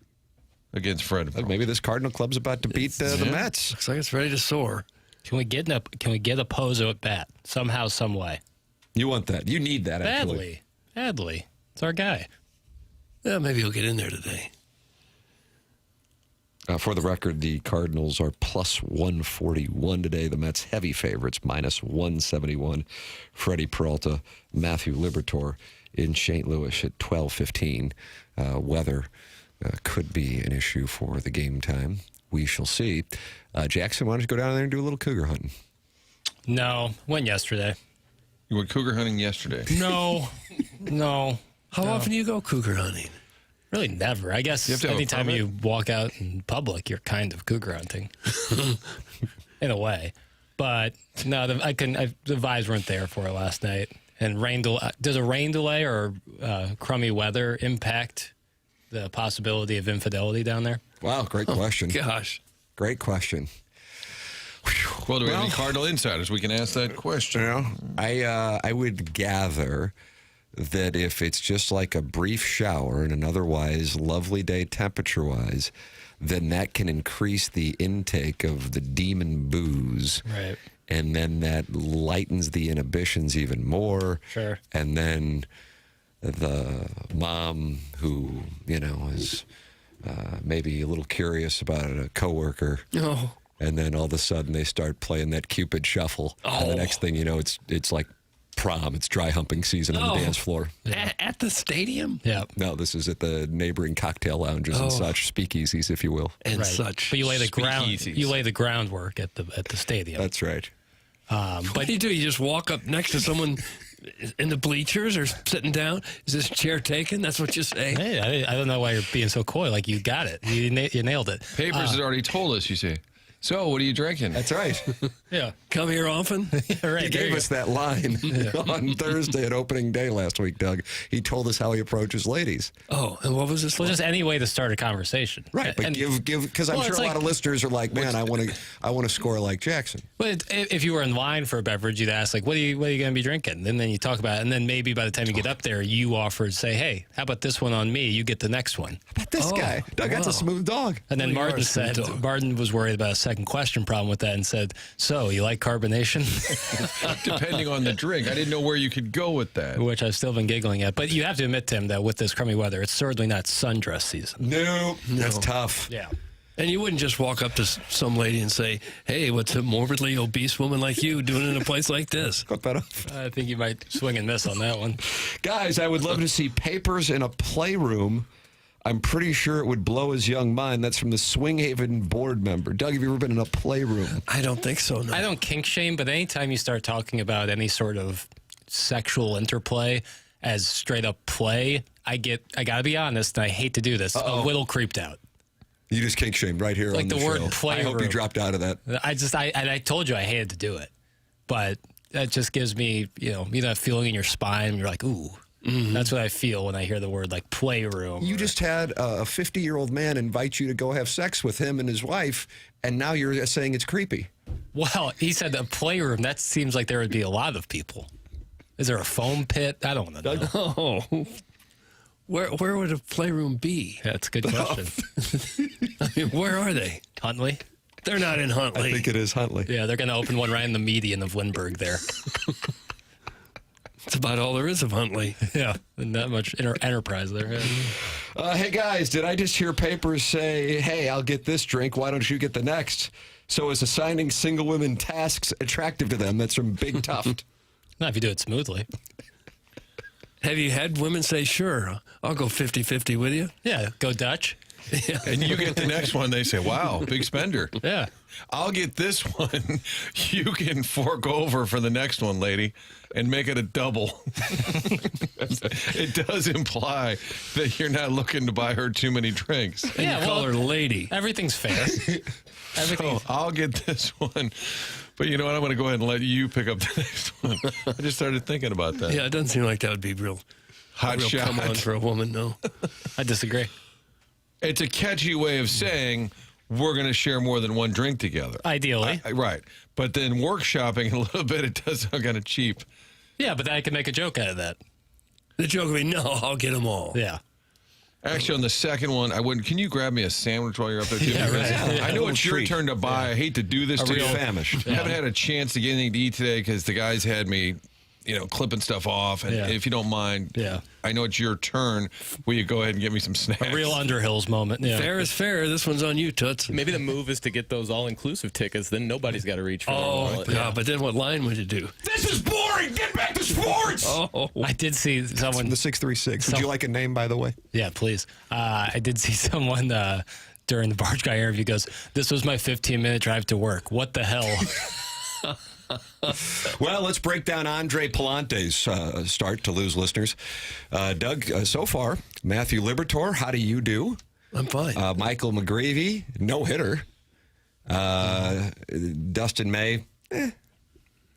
against Fred. Maybe this Cardinal club's about to beat the Mets. Looks like it's ready to soar. Can we get a Pozo at bat somehow, some way? You want that. You need that, actually. Badly. It's our guy. Yeah, maybe he'll get in there today. For the record, the Cardinals are plus 141 today. The Mets heavy favorites, minus 171. Freddie Peralta, Matthew Liberatore in St. Louis at 12:15. Weather could be an issue for the game time. We shall see. Jackson, why don't you go down there and do a little cougar hunting? No, went yesterday. You went cougar hunting yesterday. No. How often do you go cougar hunting? Really never. I guess You have to have a anytime permit? you walk out in public, you're kind of cougar hunting. In a way. But no, the vibes weren't there for it last night. And does a rain delay or crummy weather impact the possibility of infidelity down there? Wow, great question. Gosh. Great question. Well, do we have any Cardinal insiders? We can ask that question. You know, I would gather that if it's just like a brief shower and an otherwise lovely day temperature-wise, then that can increase the intake of the demon booze. Right. And then that lightens the inhibitions even more. Sure. And then the mom who, is maybe a little curious about a coworker. Oh. And then all of a sudden they start playing that Cupid shuffle. And the next thing you know, it's like prom. It's dry humping season on the dance floor. At the stadium? Yeah. No, this is at the neighboring cocktail lounges and such, speakeasies, if you will. And Right. such. But you lay the Speakeasies. groundwork at the stadium. That's right. What do you do? You just walk up next to someone in the bleachers or sitting down? Is this chair taken? That's what you say? Hey, I don't know why you're being so coy. Like, you got it. You nailed it. Papers has already told us, you say. So, what are you drinking? That's right. Yeah. Come here often? Right. He there gave you us that line on Thursday at opening day last week, Doug. He told us how he approaches ladies. Oh, and what was this? Well, just any way to start a conversation. Right, but And- give because I'm Well, sure it's a lot like- of listeners are like, man, I want to score like Jackson. But if you were in line for a beverage, you'd ask, like, what are you going to be drinking? And then you talk about it. And then maybe by the time you get up there, you offer to say, hey, how about this one on me? You get the next one. How about this guy? Doug, that's a smooth dog. And then Well, you are Martin a smooth said, dog. Martin was worried about a second question problem with that and said, so you like carbonation? Depending on the drink. I didn't know where you could go with that. Which I've still been giggling at. But you have to admit, Tim, that with this crummy weather, it's certainly not sundress season. No, that's tough. Yeah. And you wouldn't just walk up to some lady and say, hey, what's a morbidly obese woman like you doing in a place like this? Cut that off. I think you might swing and miss on that one. Guys, I would love to see papers in a playroom I'm pretty sure it would blow his young mind. That's from the Swinghaven board member. Doug, have you ever been in a playroom? I don't think so, no. I don't kink shame, but anytime you start talking about any sort of sexual interplay as straight up play, I gotta be honest, and I hate to do this, a little creeped out. You just kink shamed right here Like on the the show. word playroom. I hope you dropped out of that. I told you I hated to do it, but that just gives me, that feeling in your spine. You're like, ooh. Mm-hmm. That's what I feel when I hear the word like playroom. You just had a 50-year-old man invite you to go have sex with him and his wife, and now you're saying it's creepy. Well, he said a playroom. That seems like there would be a lot of people. Is there a foam pit? I don't want to know. Oh, where would a playroom be? That's a good question. I mean, where are they? Huntley? They're not in Huntley. I think it is Huntley. Yeah, they're going to open one right in the median of Lindbergh there. That's about all there is of Huntley. Yeah, and that much enterprise there. Yeah. Hey, guys, did I just hear papers say, hey, I'll get this drink, why don't you get the next? So is assigning single women tasks attractive to them? That's from Big Tuft. Not if you do it smoothly. Have you had women say, sure, I'll go 50-50 with you? Yeah, go Dutch. Yeah. And you get the next one, they say, wow, big spender. Yeah. I'll get this one. You can fork over for the next one, lady, and make it a double. It does imply that you're not looking to buy her too many drinks. And you call her lady. Everything's fair. So I'll get this one. But you know what? I'm going to go ahead and let you pick up the next one. I just started thinking about that. Yeah, it doesn't seem like that would be real Hot shot. come on for a woman, no. I disagree. It's a catchy way of saying we're going to share more than one drink together. Ideally. Right. But then workshopping a little bit, it does sound kind of cheap. Yeah, but then I can make a joke out of that. The joke would be, no, I'll get them all. Yeah. Actually, on the second one, I wouldn't. Can you grab me a sandwich while you're up there, too? Yeah, Because right. I know it's your turn to buy. I hate to do this to you. famished. I haven't had a chance to get anything to eat today because the guys had me, clipping stuff off. And if you don't mind, I know it's your turn. Will you go ahead and get me some snacks? A real Underhills moment. Yeah. Fair is fair. This one's on you, Toots. Maybe the move is to get those all-inclusive tickets. Then nobody's got to reach for their wallet. Yeah, but then what line would you do? This is boring! Get back to sports! I did see someone. The 636. Would you like a name, by the way? Yeah, please. I did see someone during the Barge Guy interview goes, this was my 15-minute drive to work. What the hell? Well, let's break down Andre Palante's start to lose listeners. Doug, so far, Matthew Liberatore, how do you do? I'm fine. Michael McGreevy, no-hitter. Dustin May, Had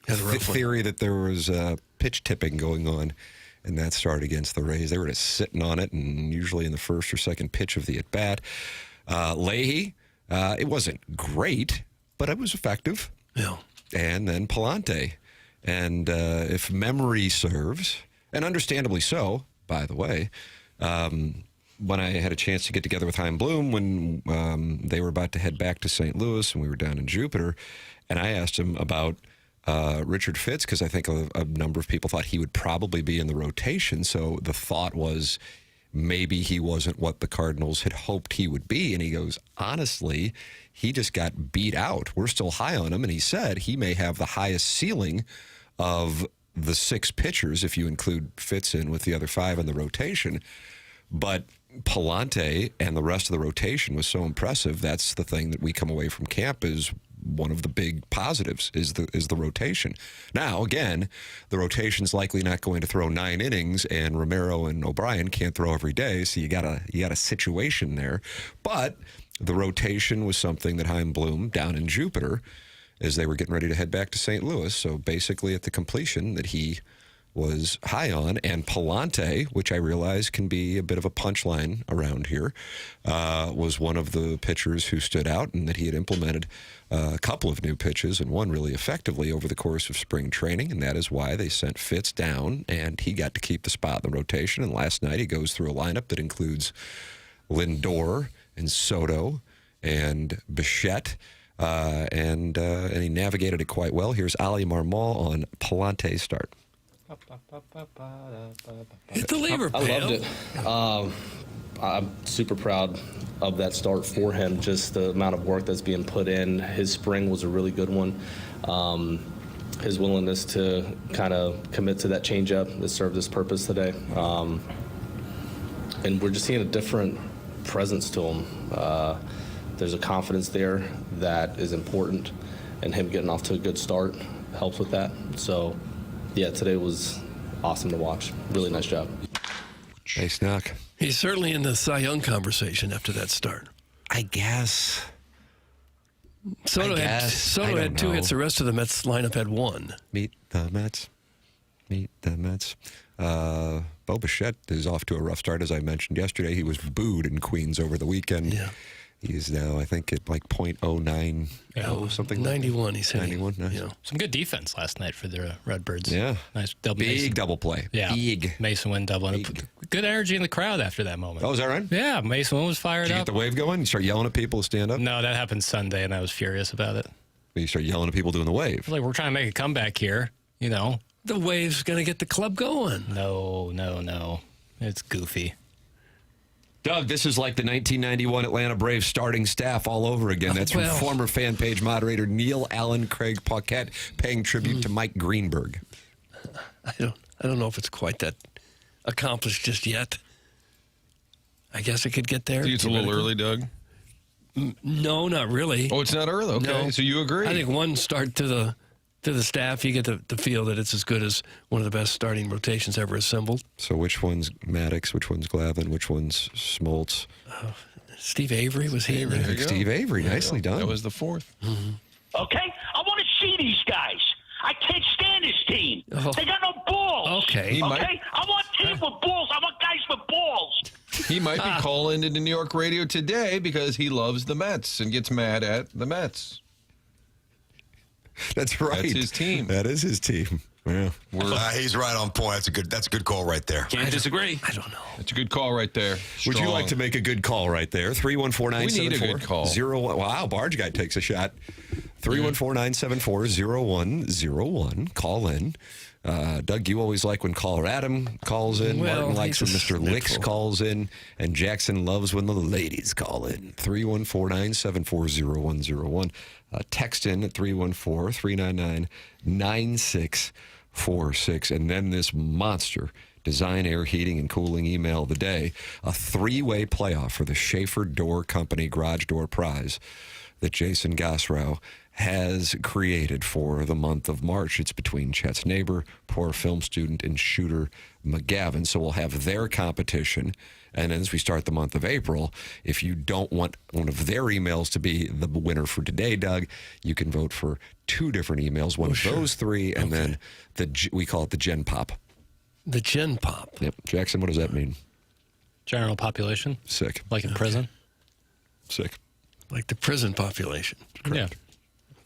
a rough one. theory that there was pitch tipping going on in that start against the Rays. They were just sitting on it, and usually in the first or second pitch of the at-bat. Leahy, it wasn't great, but it was effective. Yeah. And then Palante. And if memory serves, and understandably so, by the way, when I had a chance to get together with Chaim Bloom when they were about to head back to St. Louis and we were down in Jupiter, and I asked him about Richard Fitz because I think a number of people thought he would probably be in the rotation. So the thought was maybe he wasn't what the Cardinals had hoped he would be. And he goes, honestly, he just got beat out. We're still high on him. And he said he may have the highest ceiling of the 6 pitchers, if you include Fitz in with the other 5 in the rotation. But Palante and the rest of the rotation was so impressive. That's the thing that we come away from camp is one of the big positives is the rotation. Now, again, the rotation's likely not going to throw 9 innings, and Romero and O'Brien can't throw every day, so you got a situation there. But the rotation was something that Chaim Bloom down in Jupiter, as they were getting ready to head back to St. Louis, so basically at the completion that he was high on, and Palante, which I realize can be a bit of a punchline around here, was one of the pitchers who stood out and that he had implemented a couple of new pitches and one really effectively over the course of spring training, and that is why they sent Fitz down, and he got to keep the spot in the rotation. And last night he goes through a lineup that includes Lindor and Soto and Bichette, and he navigated it quite well. Here's Ali Marmol on Palante's start. Hit the lever, I loved it. I'm super proud of that start for him, just the amount of work that's being put in. His spring was a really good one. His willingness to kind of commit to that changeup that served his purpose today. And we're just seeing a different presence to him. There's a confidence there that is important, and him getting off to a good start helps with that. So, yeah, today was awesome to watch. Really nice job. Nice knock. He's certainly in the Cy Young conversation after that start. I guess. Soto had 2 hits. The rest of the Mets lineup had 1. Meet the Mets. Meet the Mets. Bo Bichette is off to a rough start, as I mentioned yesterday. He was booed in Queens over the weekend. Yeah. He's now, I think, at like .09, something 91, he's hitting. 91, nice. Yeah. Some good defense last night for the Redbirds. Yeah. Nice double. Big double play. Yeah. Big. Mason Wynn double. And good energy in the crowd after that moment. Oh, is that right? Yeah, Mason Wynn was fired Did you up. get the wave going? You start yelling at people to stand up? No, that happened Sunday, and I was furious about it. You start yelling at people doing the wave. Like, we're trying to make a comeback here, you know. The wave's going to get the club going. No. It's goofy. Doug, this is like the 1991 Atlanta Braves starting staff all over again. That's from former fan page moderator Neil Allen Craig Paquette paying tribute to Mike Greenberg. I don't know if it's quite that accomplished just yet. I guess it could get there. Do you think it's a little early, Doug? No, not really. Oh, it's not early. Okay, No. so you agree? I think one start to the staff, you get the feel that it's as good as one of the best starting rotations ever assembled. So which one's Maddox, which one's Glavine, which one's Smoltz? Steve Avery was here. There you go. Steve Avery, nicely done. That was the 4th. Okay? I want to see these guys. I can't stand this team. Oh. They got no balls. Okay. Okay? I want team with balls. I want guys with balls. He might be calling into New York radio today because he loves the Mets and gets mad at the Mets. That's right. That's his team. That is his team. Yeah. He's right on point. That's a good call right there. Can't disagree. I don't know. That's a good call right there. Would you Strong. like to make a good call right there? 314-974. We need a good call. 01. Wow, Barge Guy takes a shot. 314-974-0101. Call in. Doug, you always like when caller Adam calls in. Well, Martin likes when he's a Mr. Licks sniffle. calls in. And Jackson loves when the ladies call in. 314-974-0101. Text in at 314-399-9646. And then this monster Design, Air, Heating, and Cooling email of the day. A 3-way playoff for the Schaefer Door Company Garage Door Prize that Jason Gosrow has created for the month of March. It's between Chet's neighbor, poor film student, and Shooter McGavin. So we'll have their competition. And as we start the month of April, if you don't want one of their emails to be the winner for today, Doug, you can vote for 2 different emails, one of those 3, and then we call it the Gen Pop. The Gen Pop. Yep. Jackson, what does that mean? General population, Sick. like in prison. Sick. Like the prison population. Correct.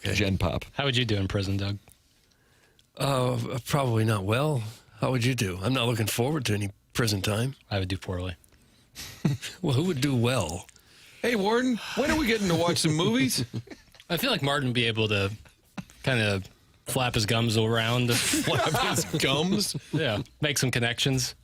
Okay. Gen Pop. How would you do in prison, Doug? Probably not well. How would you do? I'm not looking forward to any prison time. I would do poorly. Well, who would do well? Hey, Warden, when are we getting to watch some movies? I feel like Martin would be able to kind of flap his gums around. Flap his gums? Yeah, make some connections.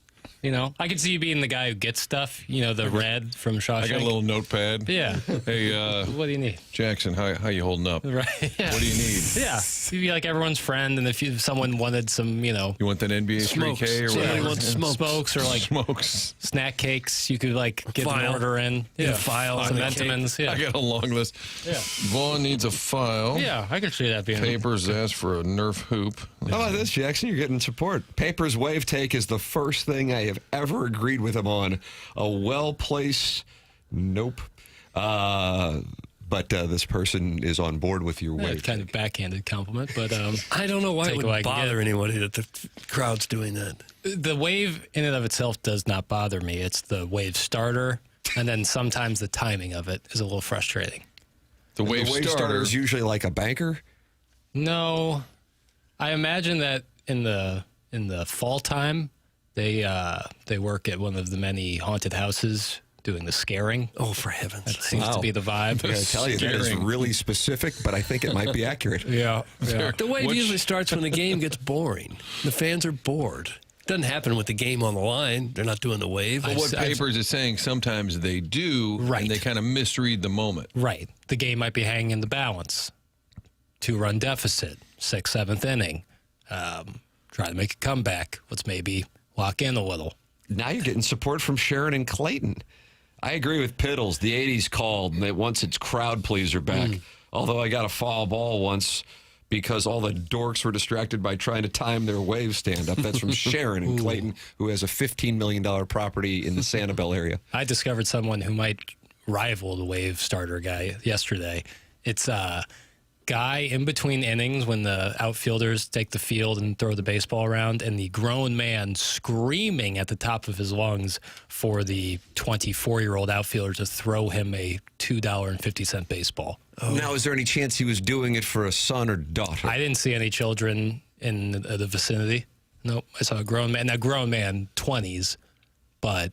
You know, I could see you being the guy who gets stuff. You know, the red from Shawshank. I got a little notepad. Yeah. Hey, What do you need? Jackson, how you holding up? Right. Yeah. What do you need? Yeah. You'd be like everyone's friend, and if someone wanted some, You want that NBA Smokes. 3K or Somebody whatever? wants smokes. or like Smokes. snack cakes, you could like get an File. order in. Get a file Some and a cake. Entenmann's. I Yeah. got a long list. Yeah. Vaughn needs a file. Yeah, I could see that being Papers asked for a Nerf hoop. How about this, Jackson? You're getting support. Papers wave take is the first thing I have ever agreed with him on. A well-placed nope. But this person is on board with your wave. kind of backhanded compliment, but I don't know why it Take what I would can bother get. anybody that the crowd's doing that. the wave in and of itself does not bother me. It's the wave starter, and then sometimes the timing of it is a little frustrating. The wave, The wave starter is usually like a banker. No, I imagine that in the fall time, they work at one of the many haunted houses doing the scaring. Oh, for heaven's That sake. seems to be the vibe. I gotta tell you, that is Scaring. really specific, but I think it might be accurate. Yeah. The wave usually starts when the game gets boring. The fans are bored. It doesn't happen with the game on the line. They're not doing the wave. But what Papers is saying, sometimes they do, Right. and they kind of misread the moment. Right. The game might be hanging in the balance. 2-run deficit, 6th, 7th inning. Try to make a comeback. Let's maybe lock in a little. Now you're getting support from Sharon and Clayton. I agree with Piddles. The 80s called, and once it's crowd pleaser back. Although I got a foul ball once because all the dorks were distracted by trying to time their wave stand-up. That's from Sharon in Clayton, who has a $15 million property in the Sanibel area. I discovered someone who might rival the wave starter guy yesterday. It's a guy in between innings when the outfielders take the field and throw the baseball around, and the grown man screaming at the top of his lungs for the 24-year-old outfielder to throw him a $2.50 baseball. Now, is there any chance he was doing it for a son or daughter? I didn't see any children in the vicinity. Nope. I saw a grown man. Now, grown man, 20s, but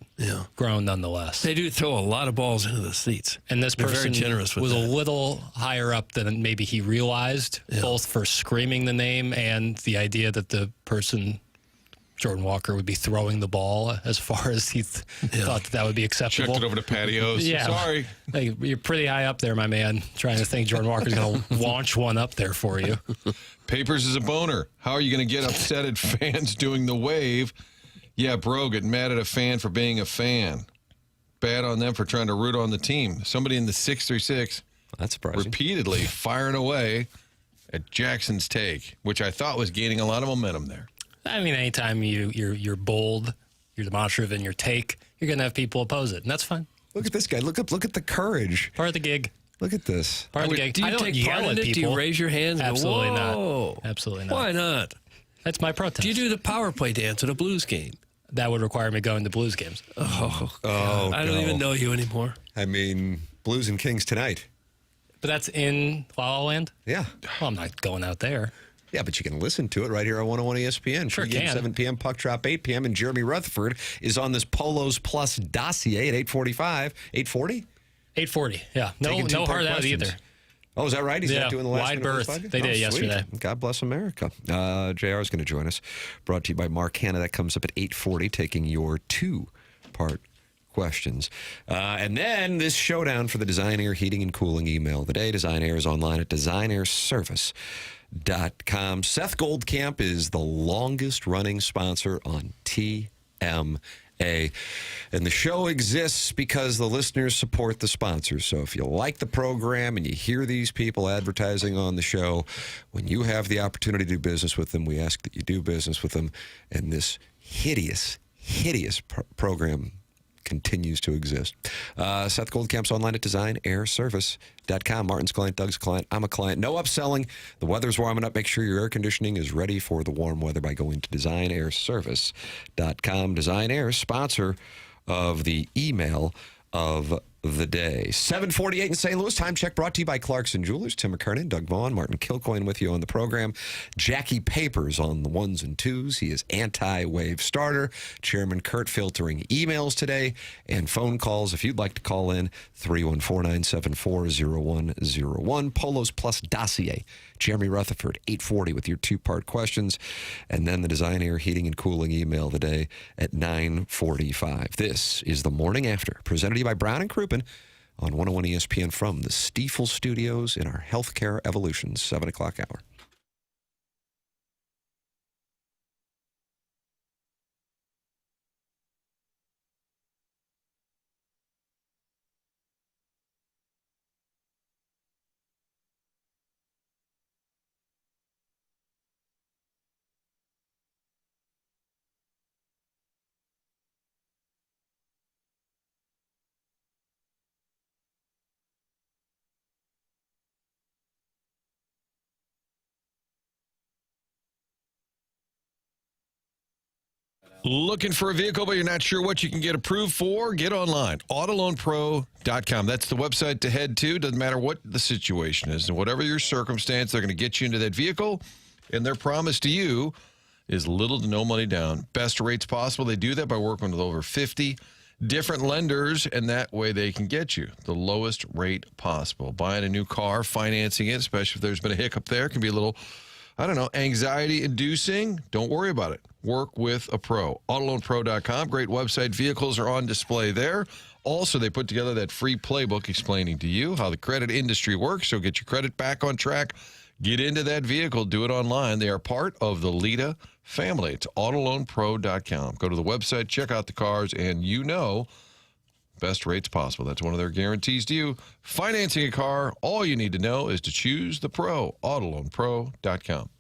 grown nonetheless. They do throw a lot of balls into the seats. And this They're person very generous with was that. a little higher up than maybe he realized, both for screaming the name and the idea that the person, Jordan Walker, would be throwing the ball as far as he thought that would be acceptable. Checked it over to patios. Yeah. Sorry. Hey, you're pretty high up there, my man, trying to think Jordan Walker's going to launch one up there for you. Papers is a boner. How are you going to get upset at fans doing the wave? Yeah, bro, getting mad at a fan for being a fan. Bad on them for trying to root on the team. Somebody in the 636 That's surprising. repeatedly firing away at Jackson's take, which I thought was gaining a lot of momentum there. I mean, anytime you're bold, you're demonstrative in your take, you're going to have people oppose it, and that's fine. Look at this guy. Look at the courage. Part of the gig. Look at this. Part of the gig. Do you I don't take yell part in at it? people. Do you raise your hands? And Absolutely go, not. Whoa. Absolutely not. Why not? That's my protest. Do you do the power play dance at a Blues game? That would require me going to Blues games. Oh, I don't even know you anymore. I mean, Blues and Kings tonight. But that's in La La Land? Yeah. Well, I'm not going out there. Yeah, but you can listen to it right here on 101 ESPN. Sure Pre-game can. 7 p.m., puck drop 8 p.m., and Jeremy Rutherford is on this Polos Plus dossier at 8:45. 8:40? 8:40, yeah. Taking No two-part hard out questions. either. Oh, is that right? He's Yeah, not doing the last wide minute of this berth. podcast? They did sweet. yesterday. God bless America. JR is going to join us. Brought to you by Mark Hanna. That comes up at 8:40, taking your two-part questions. And then this showdown for the Design Air Heating and Cooling email of the day. Design Air is online at designairservice.com. Seth Goldcamp is the longest-running sponsor on TMA. And the show exists because the listeners support the sponsors. So if you like the program and you hear these people advertising on the show, when you have the opportunity to do business with them, we ask that you do business with them. And this hideous program continues to exist. Seth Goldcamp's online at designairservice.com. Martin's client, Doug's client, I'm a client. No upselling. The weather's warming up. Make sure your air conditioning is ready for the warm weather by going to designairservice.com. Design Air, sponsor of the email of the day. 7:48 in St. Louis. Time check brought to you by Clarkson Jewelers. Tim McKernan, Doug Vaughn, Martin Kilcoyne with you on the program. Jackie Papers on the ones and twos. He is anti-wave starter. Chairman Kurt filtering emails today and phone calls. If you'd like to call in, 314-974-0101. Polos Plus dossier. Jeremy Rutherford, 8:40 with your two-part questions. And then the Design Air Heating and Cooling email of the day at 9:45. This is the Morning After, presented to you by Brown and Crouppen on 101 ESPN from the Stifel Studios in our Healthcare Evolution 7 o'clock hour. Looking for a vehicle, but you're not sure what you can get approved for? Get online. Autoloanpro.com. That's the website to head to. Doesn't matter what the situation is. And whatever your circumstance, they're going to get you into that vehicle. And their promise to you is little to no money down. Best rates possible. They do that by working with over 50 different lenders, and that way they can get you the lowest rate possible. Buying a new car, financing it, especially if there's been a hiccup there, can be a little, anxiety-inducing. Don't worry about it. Work with a pro. Autoloanpro.com. Great website. Vehicles are on display there. Also, they put together that free playbook explaining to you how the credit industry works. So get your credit back on track. Get into that vehicle. Do it online. They are part of the Lita family. It's Autoloanpro.com. Go to the website, check out the cars, and best rates possible. That's one of their guarantees to you. Financing a car, all you need to know is to choose the pro. AutoLoanPro.com.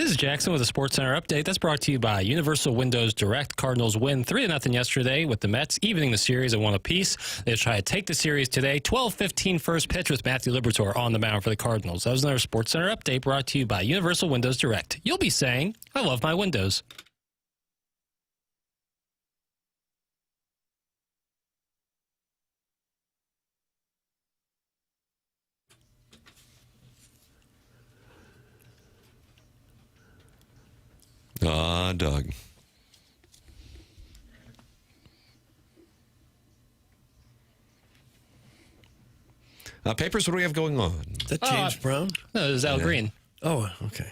This is Jackson with a SportsCenter update. That's brought to you by Universal Windows Direct. Cardinals win 3-0 yesterday with the Mets evening the series at 1 apiece. They'll try to take the series today. 12:15 first pitch with Matthew Liberatore on the mound for the Cardinals. That was another SportsCenter update brought to you by Universal Windows Direct. You'll be saying, I love my windows. Doug. Papers, what do we have going on? Is that James Brown? No, it was Al Green. Oh, okay.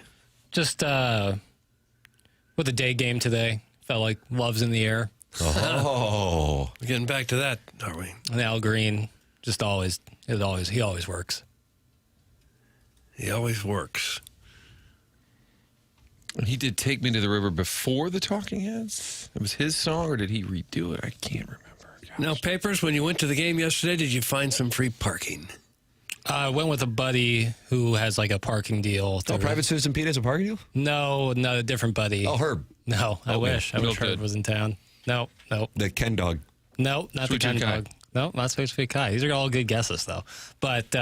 Just with the day game today, felt like love's in the air. Oh. We're getting back to that, are we? And Al Green just he always works. He always works. He did Take Me to the River before the Talking Heads? It was his song, or did he redo it? I can't remember. Gosh. Now, Papers, when you went to the game yesterday, did you find some free parking? I went with a buddy who has like a parking deal. Oh, Private Citizen Pete has a parking deal? No, a different buddy. Oh, Herb. No, I wish. I wish Good. Herb was in town. No. The Ken Dog. No, not Sweet the Ken Sweet Kai. Dog. No, not Sweet Sweet Kai. These are all good guesses, though. But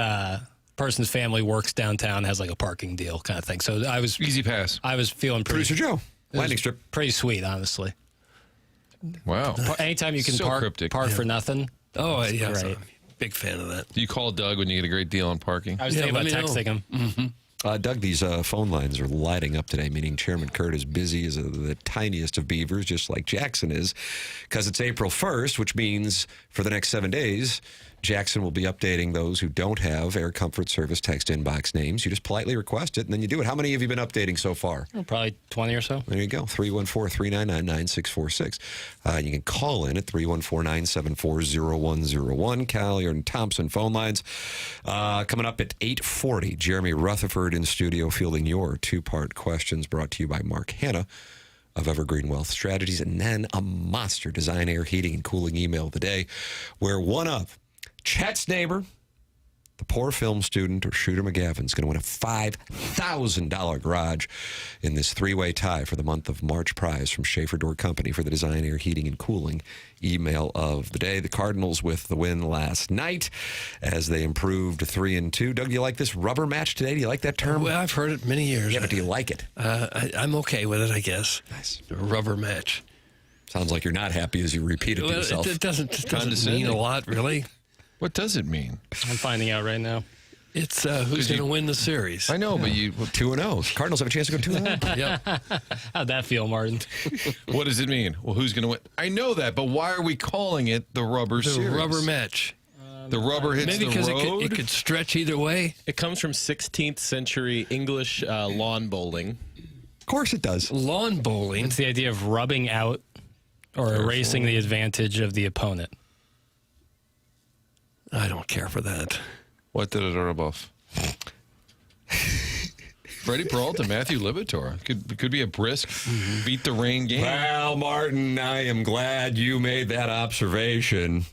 person's family works downtown, has like a parking deal kind of thing. So Easy pass. I was feeling pretty. Producer Joe. Landing strip. Pretty sweet, honestly. Wow. Anytime you can So cryptic. park for nothing. Oh, that's yeah. great. Big fan of that. Do you call Doug when you get a great deal on parking? I was thinking about let me texting him. Mm-hmm. Doug, these phone lines are lighting up today, meaning Chairman Kurt is busy as the tiniest of beavers, just like Jackson is, because it's April 1st, which means for the next 7 days, Jackson will be updating those who don't have Air Comfort Service text inbox names. You just politely request it, and then you do it. How many have you been updating so far? Probably 20 or so. There you go, 314-399-9646. You can call in at 314-974-0101. Cal, you're in Thompson phone lines. Coming up at 8:40, Jeremy Rutherford in studio fielding your two-part questions brought to you by Mark Hanna of Evergreen Wealth Strategies, and then a monster design, air, heating, and cooling email of the day, where one of Chet's neighbor, the poor film student, or Shooter McGavin, is going to win a $5,000 garage in this three-way tie for the month of March prize from Schaefer Door Company for the design, air, heating, and cooling email of the day. The Cardinals with the win last night as they improved to 3-2. Doug, do you like this rubber match today? Do you like that term? Well, I've heard it many years. Yeah, but do you like it? I'm okay with it, I guess. Nice. A rubber match. Sounds like you're not happy as you repeat it to yourself. It doesn't mean a lot, really. What does it mean? I'm finding out right now. It's who's going to win the series. I know, but you... 2-0. Cardinals have a chance to go 2-0. Yeah. How'd that feel, Martin? What does it mean? Well, who's going to win? I know that, but why are we calling it the rubber The series? rubber match. The rubber hits Maybe the because road? it could stretch either way. It comes from 16th century English lawn bowling. Of course it does. Lawn bowling. It's the idea of rubbing out or erasing the advantage of the opponent. I don't care for that. What did it rub off? Freddie Peralta, Matthew Liberatore. Could be a brisk, beat the rain game. Well, Martin, I am glad you made that observation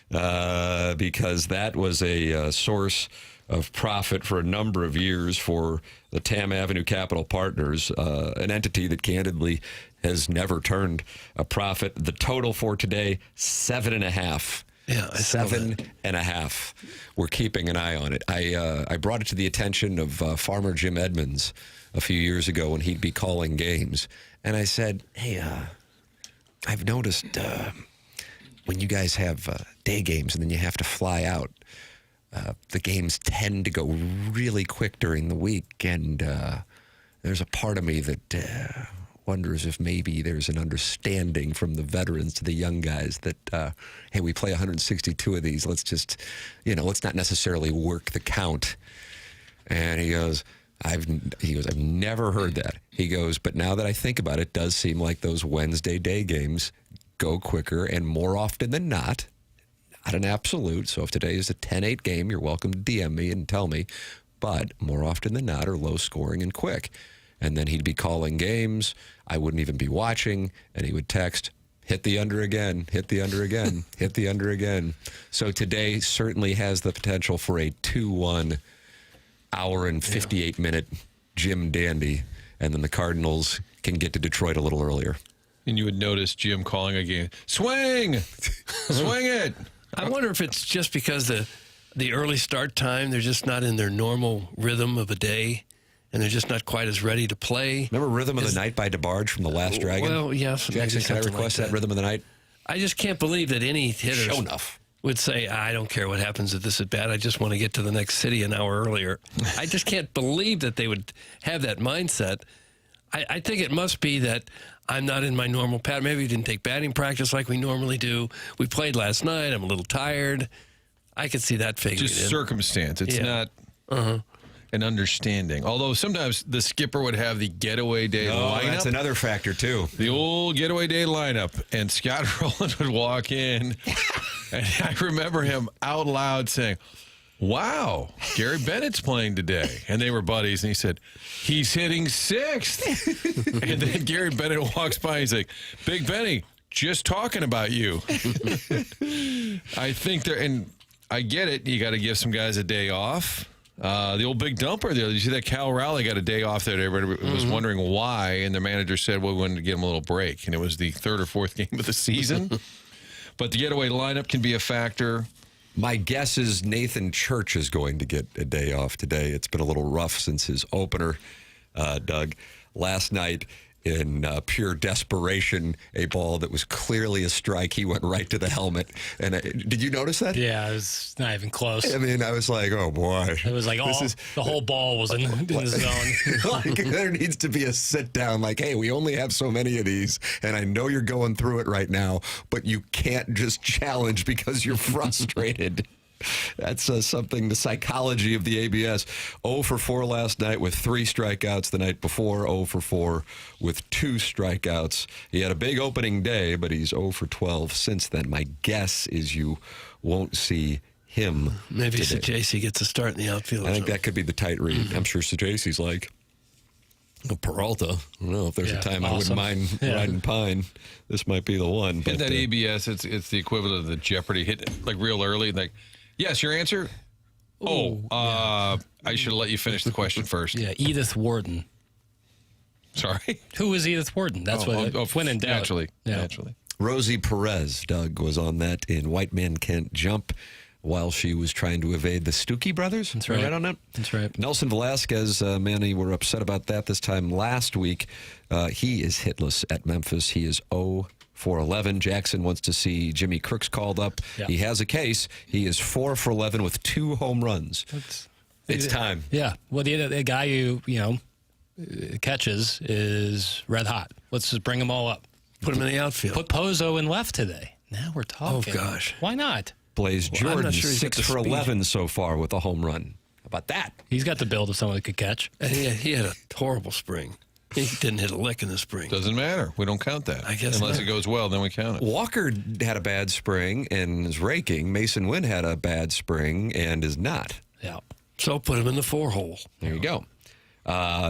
because that was a source of profit for a number of years for the Tam Avenue Capital Partners, an entity that candidly has never turned a profit. The total for today, 7.5. Yeah, I saw that. 7.5. We're keeping an eye on it. I brought it to the attention of Farmer Jim Edmonds a few years ago when he'd be calling games. And I said, hey, I've noticed when you guys have day games and then you have to fly out, the games tend to go really quick during the week. And there's a part of me that wonders if maybe there's an understanding from the veterans to the young guys that, hey, we play 162 of these. Let's just, let's not necessarily work the count. And he goes, I've never heard that. He goes, but now that I think about it, it does seem like those Wednesday day games go quicker, and more often than not an absolute. So if today is a 10-8 game, you're welcome to DM me and tell me. But more often than not are low scoring and quick. And then he'd be calling games. I wouldn't even be watching. And he would text, hit the under again, hit the under again, hit the under again. So today certainly has the potential for a 2-1 hour and 58-minute Jim Dandy and then the Cardinals can get to Detroit a little earlier. And you would notice Jim calling a game, swing! Swing it! I wonder if it's just because the early start time, they're just not in their normal rhythm of a day, and they're just not quite as ready to play. Remember Rhythm of the Night by DeBarge from The Last Dragon? Well, yeah. Jackson, can I request that Rhythm of the Night? I just can't believe that any hitters Show enough. would say, I don't care what happens at this at bat. I just want to get to the next city an hour earlier. I just can't believe that they would have that mindset. I think it must be that I'm not in my normal pattern. Maybe we didn't take batting practice like we normally do. We played last night. I'm a little tired. I could see that figuring Just in. circumstance. It's not an understanding. Although sometimes the skipper would have the getaway day lineup. That's another factor, too. The old getaway day lineup. And Scott Rowland would walk in, and I remember him out loud saying, wow, Gary Bennett's playing today. And they were buddies, and he said, he's hitting sixth. And then Gary Bennett walks by, and he's like, Big Benny, just talking about you. I think and I get it, you got to give some guys a day off. The old big dumper there, you see that Cal Raleigh got a day off there. Everybody was wondering why, and the manager said, well, we wanted to give him a little break. And it was the third or fourth game of the season. But the getaway lineup can be a factor. My guess is Nathan Church is going to get a day off today. It's been a little rough since his opener, Doug. Last night, in pure desperation, a ball that was clearly a strike, he went right to the helmet. And did you notice that? Yeah, it was not even close. I mean, I was like, oh, boy. It was like the whole ball was in the zone. Like, there needs to be a sit down like, hey, we only have so many of these, and I know you're going through it right now, but you can't just challenge because you're frustrated. That's something, the psychology of the ABS. 0 for 4 last night with 3 strikeouts the night before, 0 for 4 with 2 strikeouts. He had a big opening day, but he's 0 for 12 since then. My guess is you won't see him Maybe today. Sajacy gets a start in the outfield. I think that could be the tight read. I'm sure Sajacy's like, Peralta, I don't know if there's a time I wouldn't mind riding Pine. This might be the one. In that ABS, it's the equivalent of the Jeopardy hit, like real early, like, yes, your answer? I should have let you finish the question first. Yeah, Edith Worden. Sorry? Who is Edith Worden? That's when in doubt. Naturally. Rosie Perez, Doug, was on that in White Man Can't Jump while she was trying to evade the Stuckey brothers. That's right. Right on that? That's right. Nelson Velasquez, Manny, were upset about that this time last week. He is hitless at Memphis. He is 0 for 11. Jackson wants to see Jimmy Crooks called up. Yeah. He has a case. He is 4 for 11 with 2 home runs. It's time. Yeah. Well, the guy who, catches is red hot. Let's just bring them all up. Put him in the outfield. Put Pozo in left today. Now we're talking. Oh, gosh. Why not? Blaze Jordan, I'm not sure 6 for 11 so far with a home run. How about that? He's got the build of someone that could catch. He had a horrible spring. He didn't hit a lick in the spring. Doesn't matter. We don't count that. I guess Unless not. it goes well, then we count it. Walker had a bad spring and is raking. Mason Wynn had a bad spring and is not. Yeah. So put him in the 4-hole. There you go.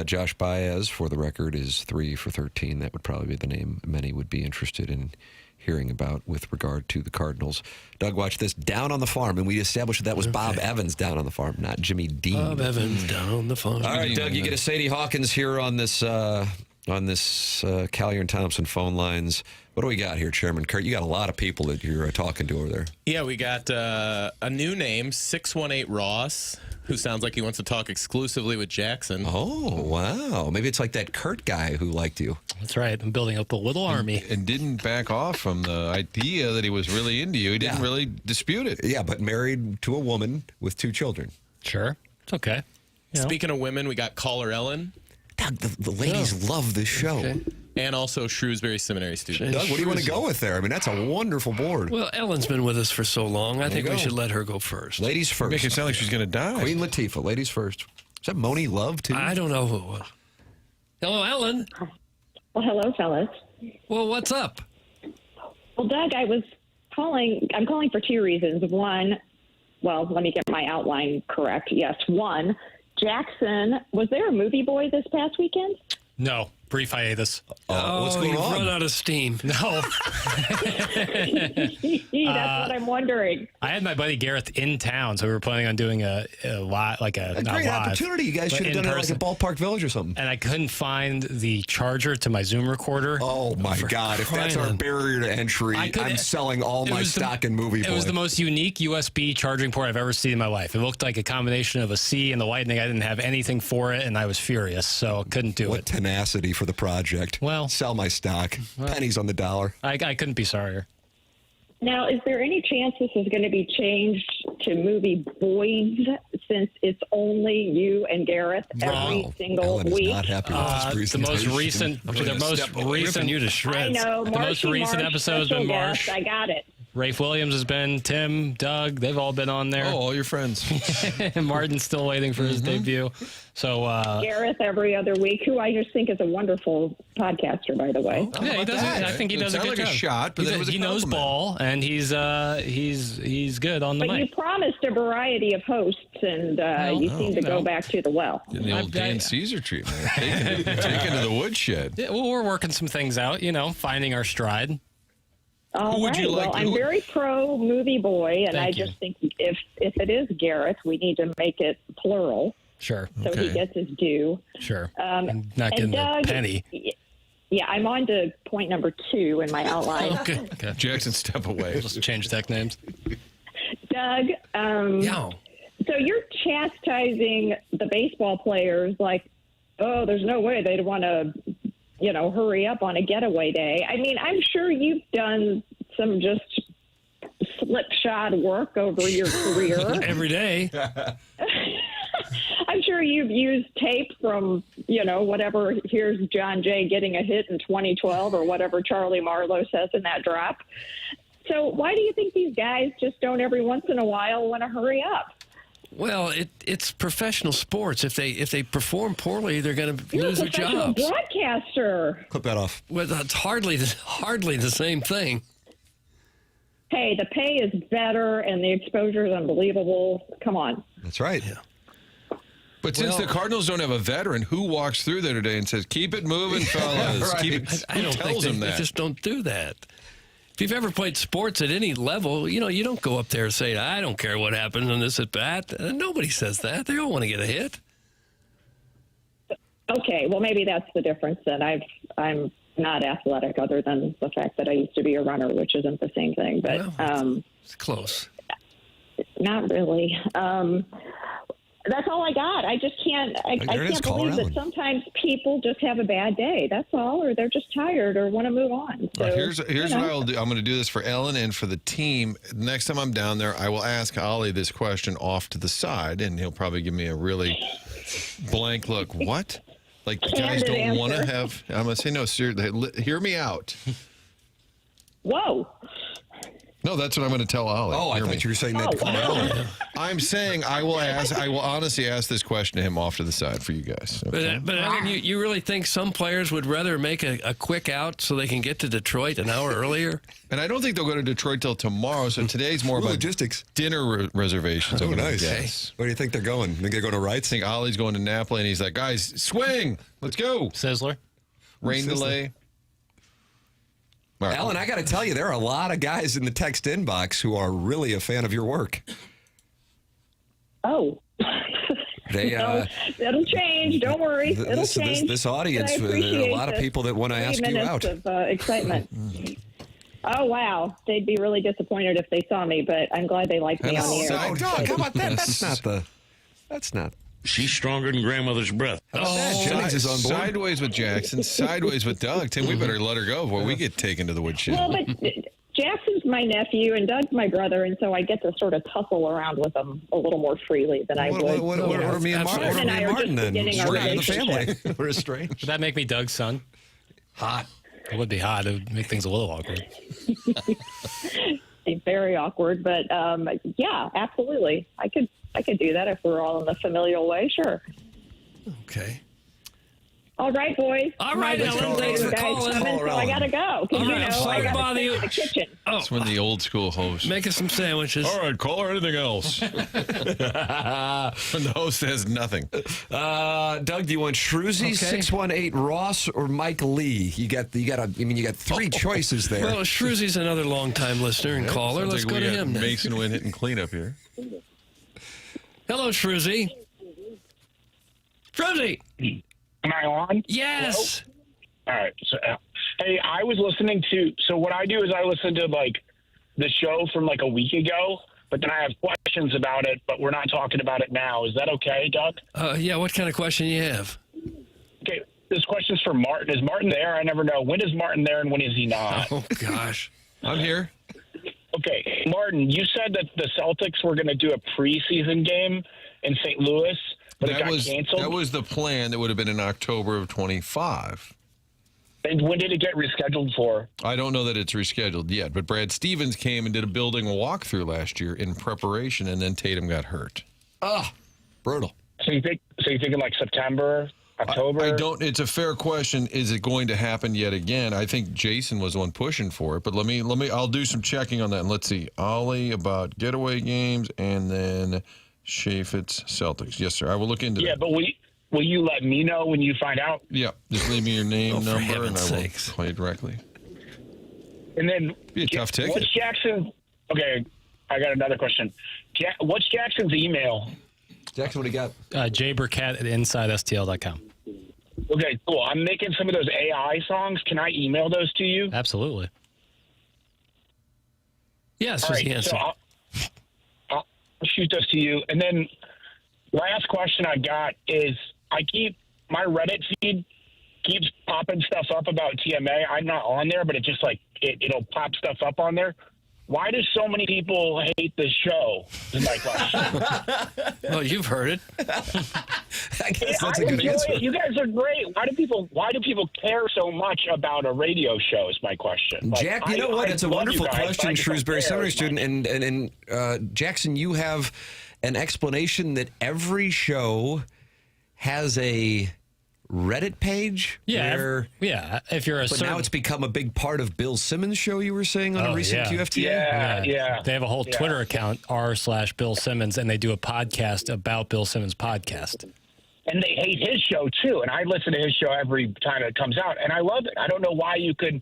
Josh Baez, for the record, is 3 for 13. That would probably be the name many would be interested in hearing about with regard to the Cardinals. Doug, watch this. Down on the farm, and we established that was Bob Evans down on the farm, not Jimmy Dean. Bob Evans down on the farm. All right, Doug, you get a Sadie Hawkins here on this Collier and Thompson phone lines. What do we got here, Chairman Kurt? You got a lot of people that you're talking to over there. Yeah, we got a new name, 618 Ross, who sounds like he wants to talk exclusively with Jackson. Oh, wow. Maybe it's like that Kurt guy who liked you. That's right. I'm building up a little army. And didn't back off from the idea that he was really into you. He didn't really dispute it. Yeah, but married to a woman with 2 children. Sure. It's okay. Speaking of women, we got caller Ellen. Doug, the ladies love this show. Okay. And also Shrewsbury Seminary student. Doug, what do you want to go with there? I mean, that's a wonderful board. Well, Ellen's been with us for so long. I think we should let her go first. Ladies first. Make it sound like she's going to die. Queen Latifah, ladies first. Is that Moni Love, too? I don't know who it was. Hello, Ellen. Well, hello, fellas. Well, what's up? Well, Doug, I'm calling for 2 reasons. One, well, let me get my outline correct. Yes, one, Jackson, was there a movie boy this past weekend? No, Brief hiatus. What's going you've on? run out of steam. No. That's what I'm wondering. I had my buddy Gareth in town, so we were planning on doing a lot, like a not great live, opportunity. You guys but should have in done it like person. at Ballpark Village or something. And I couldn't find the charger to my Zoom recorder. Oh, my God. If that's our barrier to entry, I'm selling all my stock in Movie Boy. It was the most unique USB charging port I've ever seen in my life. It looked like a combination of a C and the Lightning. I didn't have anything for it, and I was furious, so couldn't do it. What tenacity for the project. Well, sell my stock. Pennies on the dollar. I couldn't be sorrier. Now, is there any chance this is going to be changed to Movie Boys since it's only you and Gareth every single Ellen week? is not happy with this The most presentation. recent, you to shreds. I know. The most recent episode has been Marsh. I got it. Rafe Williams has been, Tim, Doug, they've all been on there. Oh, all your friends. Martin's still waiting for his debut. So Gareth every other week, who I just think is a wonderful podcaster, by the way. yeah, he does. I think he does a good like job. a shot, but he knows ball, and he's good on the But mic. you promised a variety of hosts, and you seem to go back to the well. The old Dan Caesar treatment. Taking it to the woodshed. Yeah, well, we're working some things out, finding our stride. All would right. you like well, to- I'm very pro Movie Boy, and Thank I you. just think if it is Gareth, we need to make it plural Sure. so he gets his due. Sure. I'm not getting Doug, the penny. Yeah, I'm on to point number 2 in my outline. Okay. Jackson, step away. Just change tech names. Doug, Yeah. so you're chastising the baseball players like, oh, there's no way they'd want to, hurry up on a getaway day. I mean, I'm sure you've done some just slipshod work over your career. Every day. I'm sure you've used tape from, whatever, here's John Jay getting a hit in 2012 or whatever Charlie Marlowe says in that drop. So why do you think these guys just don't every once in a while want to hurry up? Well, it's professional sports. If they perform poorly, they're going to You're lose a their professional jobs. broadcaster. Clip that off. Well, that's hardly the same thing. Hey, the pay is better and the exposure is unbelievable. Come on. That's right. Yeah. But since the Cardinals don't have a veteran, who walks through there today and says, keep it moving, fellas? Right. Keep it, I who don't tells think them they that? just don't do that. If you've ever played sports at any level, you don't go up there and say, I don't care what happens on this at bat. Nobody says that. They all want to get a hit. Okay, well, maybe that's the difference then. I'm not athletic other than the fact that I used to be a runner, which isn't the same thing. But Well, it's close. not really. That's all I got. I just can't. I can't believe that sometimes people just have a bad day. That's all, or they're just tired or want to move on. So, Here's what I'll do. I'm going to do this for Ellen and for the team. Next time I'm down there, I will ask Ollie this question off to the side, and he'll probably give me a really blank look. What? Like, guys Candid don't want to answer. have. I'm going to say, no, sir, hear me out. Whoa. No, that's what I'm going to tell Ollie. Oh, I Hear thought me. you were saying that. wow. I'm saying I will honestly ask this question to him off to the side for you guys. Okay? But Ellen, you really think some players would rather make a quick out so they can get to Detroit an hour earlier? And I don't think they'll go to Detroit till tomorrow, so today's more about logistics. Dinner reservations. Oh, I'm gonna nice. guess. Where do you think they're going? Think they're going to Wrights? I think Ollie's going to Napoli, and he's like, guys, swing. Let's go. Sizzler. Rain Sizzler. delay. All right. Alan, I got to tell you, there are a lot of guys in the text inbox who are really a fan of your work. Oh. They, it'll change. Don't worry. It'll change. This audience, But I there are a appreciate lot of the people that want to 3 ask you minutes out. of excitement. Oh, wow. They'd be really disappointed if they saw me, but I'm glad they liked me on the air. Doug, how about that? That's not. She's stronger than grandmother's breath. Jennings is on board. Sideways with Jackson, sideways with Doug. Tim, we better let her go before we get taken to the woodshed. Well, but Jackson's my nephew and Doug's my brother, and so I get to sort of tussle around with them a little more freely than I would. What are me and Martin? Ellen and I are just then? beginning our We're in the family. relationship. We're estranged. Would that make me Doug's son? Hot. It would be hot. It would make things a little awkward. Very awkward, but yeah, absolutely. I could do that if we're all in the familial way. Sure. Okay. All right, boys. All right, My Ellen, thanks for guys calling. coming, so I gotta go. 'Cause, All right, sorry I to gotta bother clean you. the kitchen. That's when the old school host. Make us some sandwiches. All right, call or anything else. When the host says nothing. Doug, do you want Shrewsy, Okay. 618 Ross, or Mike Lee? You got three choices there. Well, Shrewsy's another long-time listener and caller. Sounds Let's like go we to got him now. Mason Wynn hitting cleanup here. Hello, Shrewsy. Shrewsy. Am I on? Yes. All right. So, hey, I was listening to. So what I do is I listen to like the show from like a week ago, but then I have questions about it. But we're not talking about it now. Is that okay, Doug? Yeah. What kind of question you have? Okay. This question's for Martin. Is Martin there? I never know. When is Martin there and when is he not? Oh gosh. I'm here. Okay, Martin, you said that the Celtics were going to do a preseason game in St. Louis, but it got canceled. That was the plan that would have been in October of 25. And when did it get rescheduled for? I don't know that it's rescheduled yet, but Brad Stevens came and did a building walkthrough last year in preparation, and then Tatum got hurt. Brutal. So you're thinking like September, October? I don't. It's a fair question. Is it going to happen yet again? I think Jason was the one pushing for it, but let me. I'll do some checking on that. And let's see. Ollie about getaway games, and then Chaffetz Celtics. Yes, sir. I will look into that. Yeah, but will you let me know when you find out? Yeah, just leave me your name, for number, and heaven's I will sakes. play directly. And then Be a tough ticket. What's Jackson? Okay, I got another question. What's Jackson's email? Jackson, what do you got? jburkett at InsideSTL.com. Okay, cool. I'm making some of those AI songs. Can I email those to you? Absolutely. Yes, All is right, the answer. so I'll shoot those to you. And then last question I got is my Reddit feed keeps popping stuff up about TMA. I'm not on there, but it just like it'll pop stuff up on there. Why do so many people hate this show? Is my question. Well, you've heard it. I guess that's a good enjoy answer. it. You guys are great. Why do people care so much about a radio show? Is my question. Like, Jack, you know what? It's a love you wonderful guys, but I question, just don't Shrewsbury care Seminary as much. student. And Jackson, you have an explanation that every show has a Reddit page. Yeah. where- If you're a But certain, now it's become a big part of Bill Simmons' show, you were saying, on a recent QFTA? Yeah. They have a whole Twitter account, r/Bill Simmons, and they do a podcast about Bill Simmons' podcast. And they hate his show too. And I listen to his show every time it comes out, and I love it. I don't know why you could.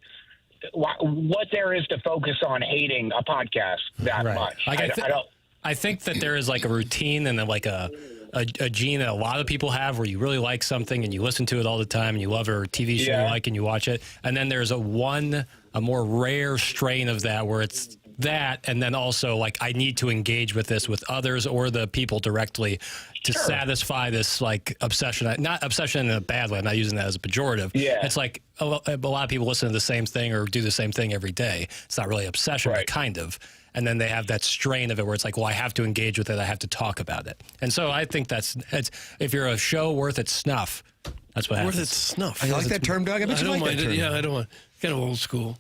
What there is to focus on hating a podcast that much. Like, I don't. I think that there is like a routine and then like a gene that a lot of people have where you really like something and you listen to it all the time and you love it, or a TV show you like and you watch it. And then there's a more rare strain of that where it's that, and then also like I need to engage with this with others or the people directly to satisfy this like obsession. Not obsession in a bad way. I'm not using that as a pejorative. Yeah. It's like a lot of people listen to the same thing or do the same thing every day. It's not really obsession, but kind of. And then they have that strain of it where it's like, well, I have to engage with it. I have to talk about it. And so I think it's if you're a show worth its snuff, that's what happens. Worth its snuff. I like that term, Doug. I bet you don't like mind that it. term. Yeah, I don't want. Kind of old school.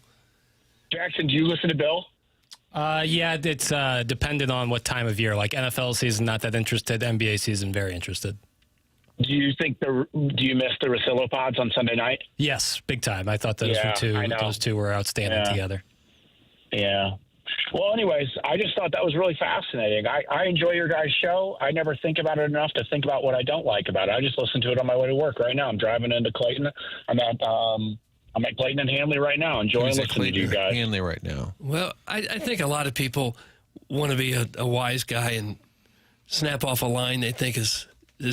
Jackson, do you listen to Bill? Yeah, it's dependent on what time of year. Like NFL season, not that interested. NBA season, very interested. Do you miss the Rosillo pods on Sunday night? Yes, big time. I thought those two were outstanding together. Yeah. Well, anyways, I just thought that was really fascinating. I enjoy your guys' show. I never think about it enough to think about what I don't like about it. I just listen to it on my way to work right now. I'm driving into Clayton. I'm at Clayton and Hanley right now, enjoying listening to you guys. Hanley right now. Well, I think a lot of people want to be a wise guy and snap off a line they think is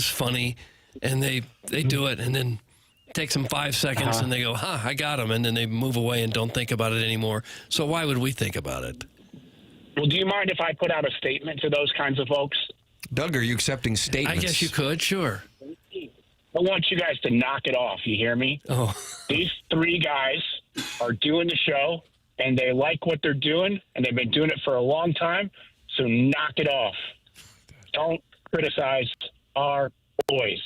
funny, and they do it, and then it takes them 5 seconds, and they go, I got him, and then they move away and don't think about it anymore. So why would we think about it? Well, do you mind if I put out a statement to those kinds of folks? Doug, are you accepting statements? I guess you could, sure. I want you guys to knock it off. You hear me? Oh. These three guys are doing the show, and they like what they're doing, and they've been doing it for a long time, so knock it off. Don't criticize our boys.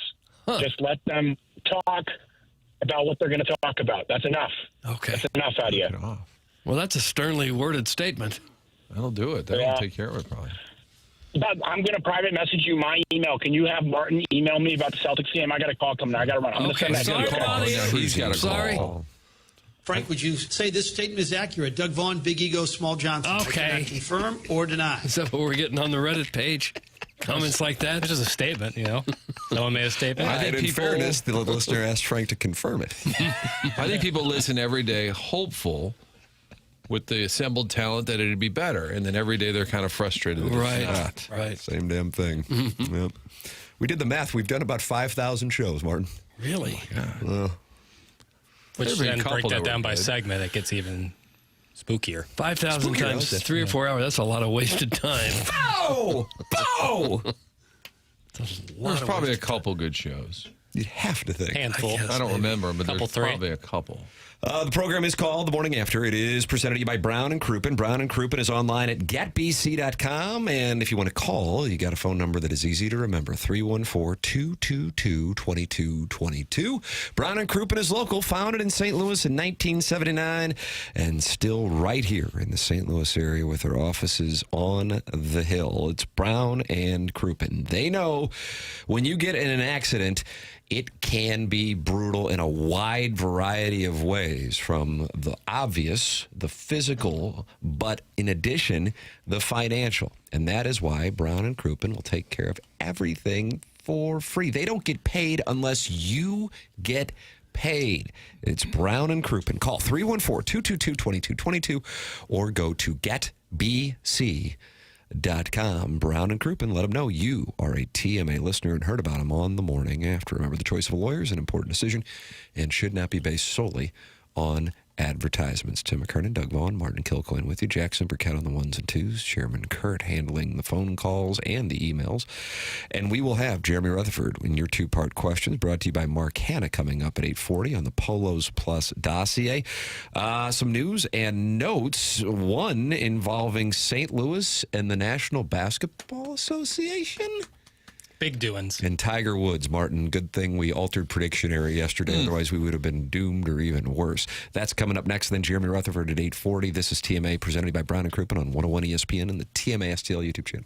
Just let them talk about what they're going to talk about. That's enough. Okay. That's enough out of you. Well, that's a sternly worded statement. That'll do it. That'll take care of it, probably. I'm going to private message you my email. Can you have Martin email me about the Celtics game? I got a call coming. I got to run. I'm going to send that sorry to you. about it. He's got a Sorry. call. Frank, would you say this statement is accurate? Doug Vaughn, Big Ego, Small Johnson. Okay. I cannot confirm or deny. Is that what we're getting on the Reddit page? Comments like that? It's just a statement, you know. Someone made a statement. I think in people- fairness, the listener asked Frank to confirm it. I think people listen every day hopeful with the assembled talent that it'd be better, and then every day they're kind of frustrated that it's not. Right. Same damn thing. Yep. We did the math. We've done about 5,000 shows, Martin. Really? Which There'd be a then couple break that that down were by good. segment, it gets even spookier. 5,000 Spooky times house. 3 or 4 hours. That's a lot of wasted time. Oh! Oh! There's probably a couple good shows. You'd have to think. Handful. I don't remember, but Couple, there's three. probably a couple. The program is called The Morning After. It is presented to you by Brown and Crouppen. Brown and Crouppen is online at getbc.com. And if you want to call, you got a phone number that is easy to remember, 314-222-2222. Brown and Crouppen is local, founded in St. Louis in 1979, and still right here in the St. Louis area with their offices on the hill. It's Brown and Crouppen. They know when you get in an accident, it can be brutal in a wide variety of ways, from the obvious, the physical, but in addition, the financial. And that is why Brown and Crouppen will take care of everything for free. They don't get paid unless you get paid. It's Brown and Crouppen. Call 314-222-2222 or go to getbc.com. Brown and Crouppen, let them know you are a TMA listener and heard about them on The Morning After. Remember, the choice of a lawyer is an important decision and should not be based solely on advertisements. Tim McKernan, Doug Vaughn, Martin Kilcoyne with you. Jackson Burkett on the ones and twos. Chairman Kurt handling the phone calls and the emails. And we will have Jeremy Rutherford in your two-part questions, brought to you by Mark Hanna, coming up at 8:40 on the Polos Plus dossier. Some news and notes, one involving St. Louis and the National Basketball Association. Big doings. And Tiger Woods, Martin. Good thing we altered prediction area yesterday. Otherwise, we would have been doomed or even worse. That's coming up next. Then Jeremy Rutherford at 8:40. This is TMA, presented by Brown and Crouppen on 101 ESPN and the TMA STL YouTube channel.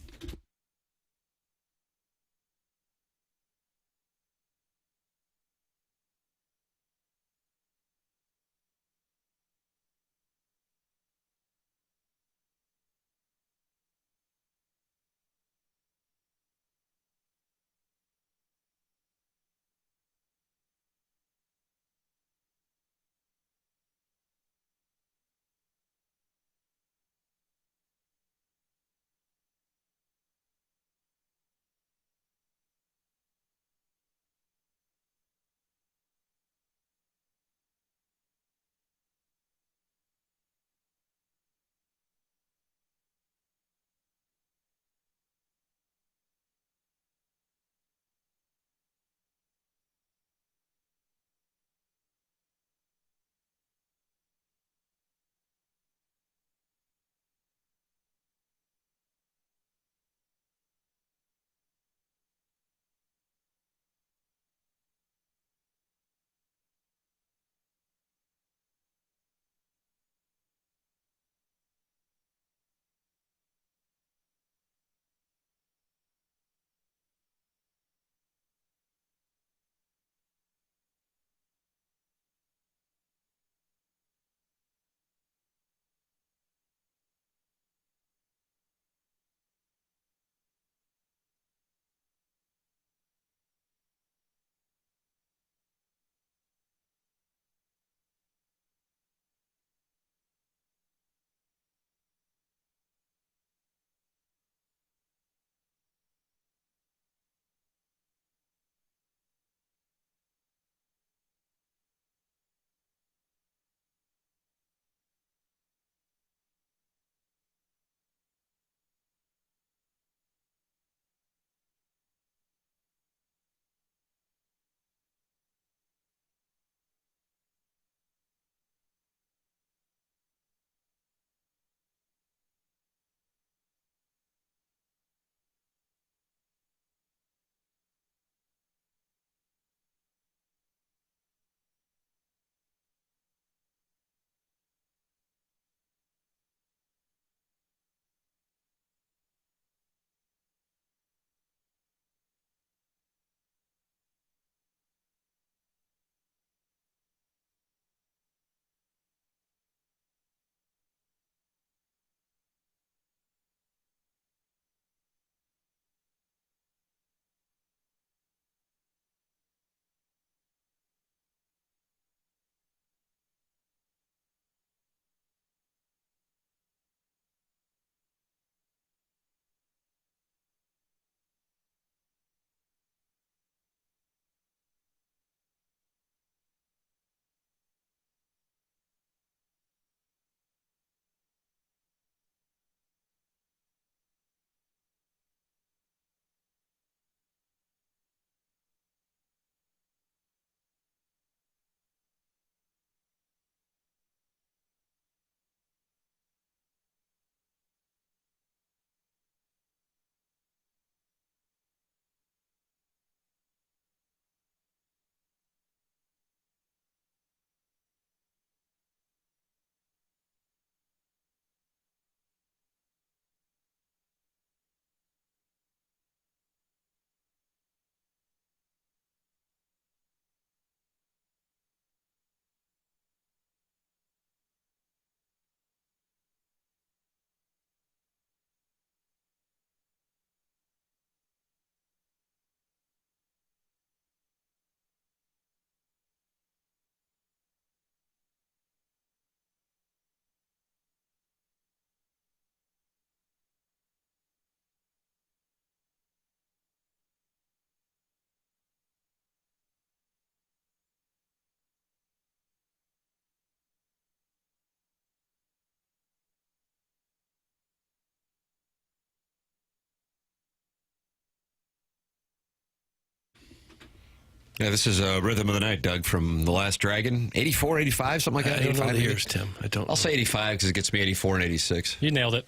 Yeah, this is a Rhythm of the Night, Doug, from The Last Dragon. 84, 85, something like that? I don't know 85 the maybe? years, Tim. I don't I'll say 85 because it gets me 84 and 86. You nailed it.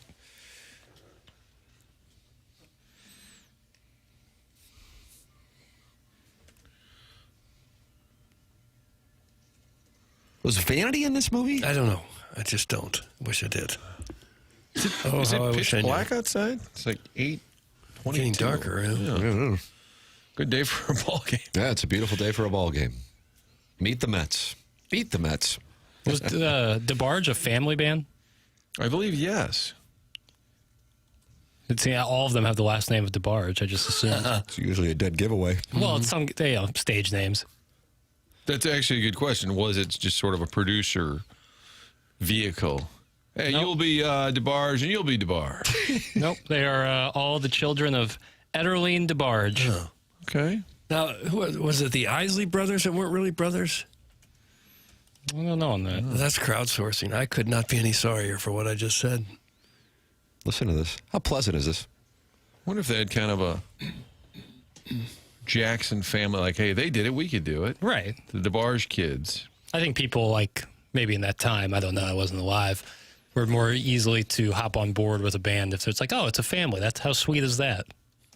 Was Vanity in this movie? I don't know. I just don't. Wish I did. Is how I it wish pitch I knew. black outside? It's like 8:22. Getting darker. Yeah. I don't know. Good day for a ball game. Yeah, it's a beautiful day for a ball game. Meet the Mets. Beat the Mets. Was DeBarge a family band? I believe yes. It's, yeah, all of them have the last name of DeBarge. I just assumed. It's usually a dead giveaway. Well, it's some stage names. That's actually a good question. Was it just sort of a producer vehicle? Hey, Nope. you'll be DeBarge and you'll be DeBarge. Nope. They are all the children of Ederline DeBarge. Oh. Okay. Now, who was it the Isley brothers that weren't really brothers? I don't know on that. That's crowdsourcing. I could not be any sorrier for what I just said. Listen to this. How pleasant is this? Wonder if they had kind of a Jackson family, like, hey, they did it, we could do it. Right. The DeBarge kids. I think people, like, maybe in that time, I don't know, I wasn't alive, were more easily to hop on board with a band if it's like, oh, it's a family. That's how sweet is that?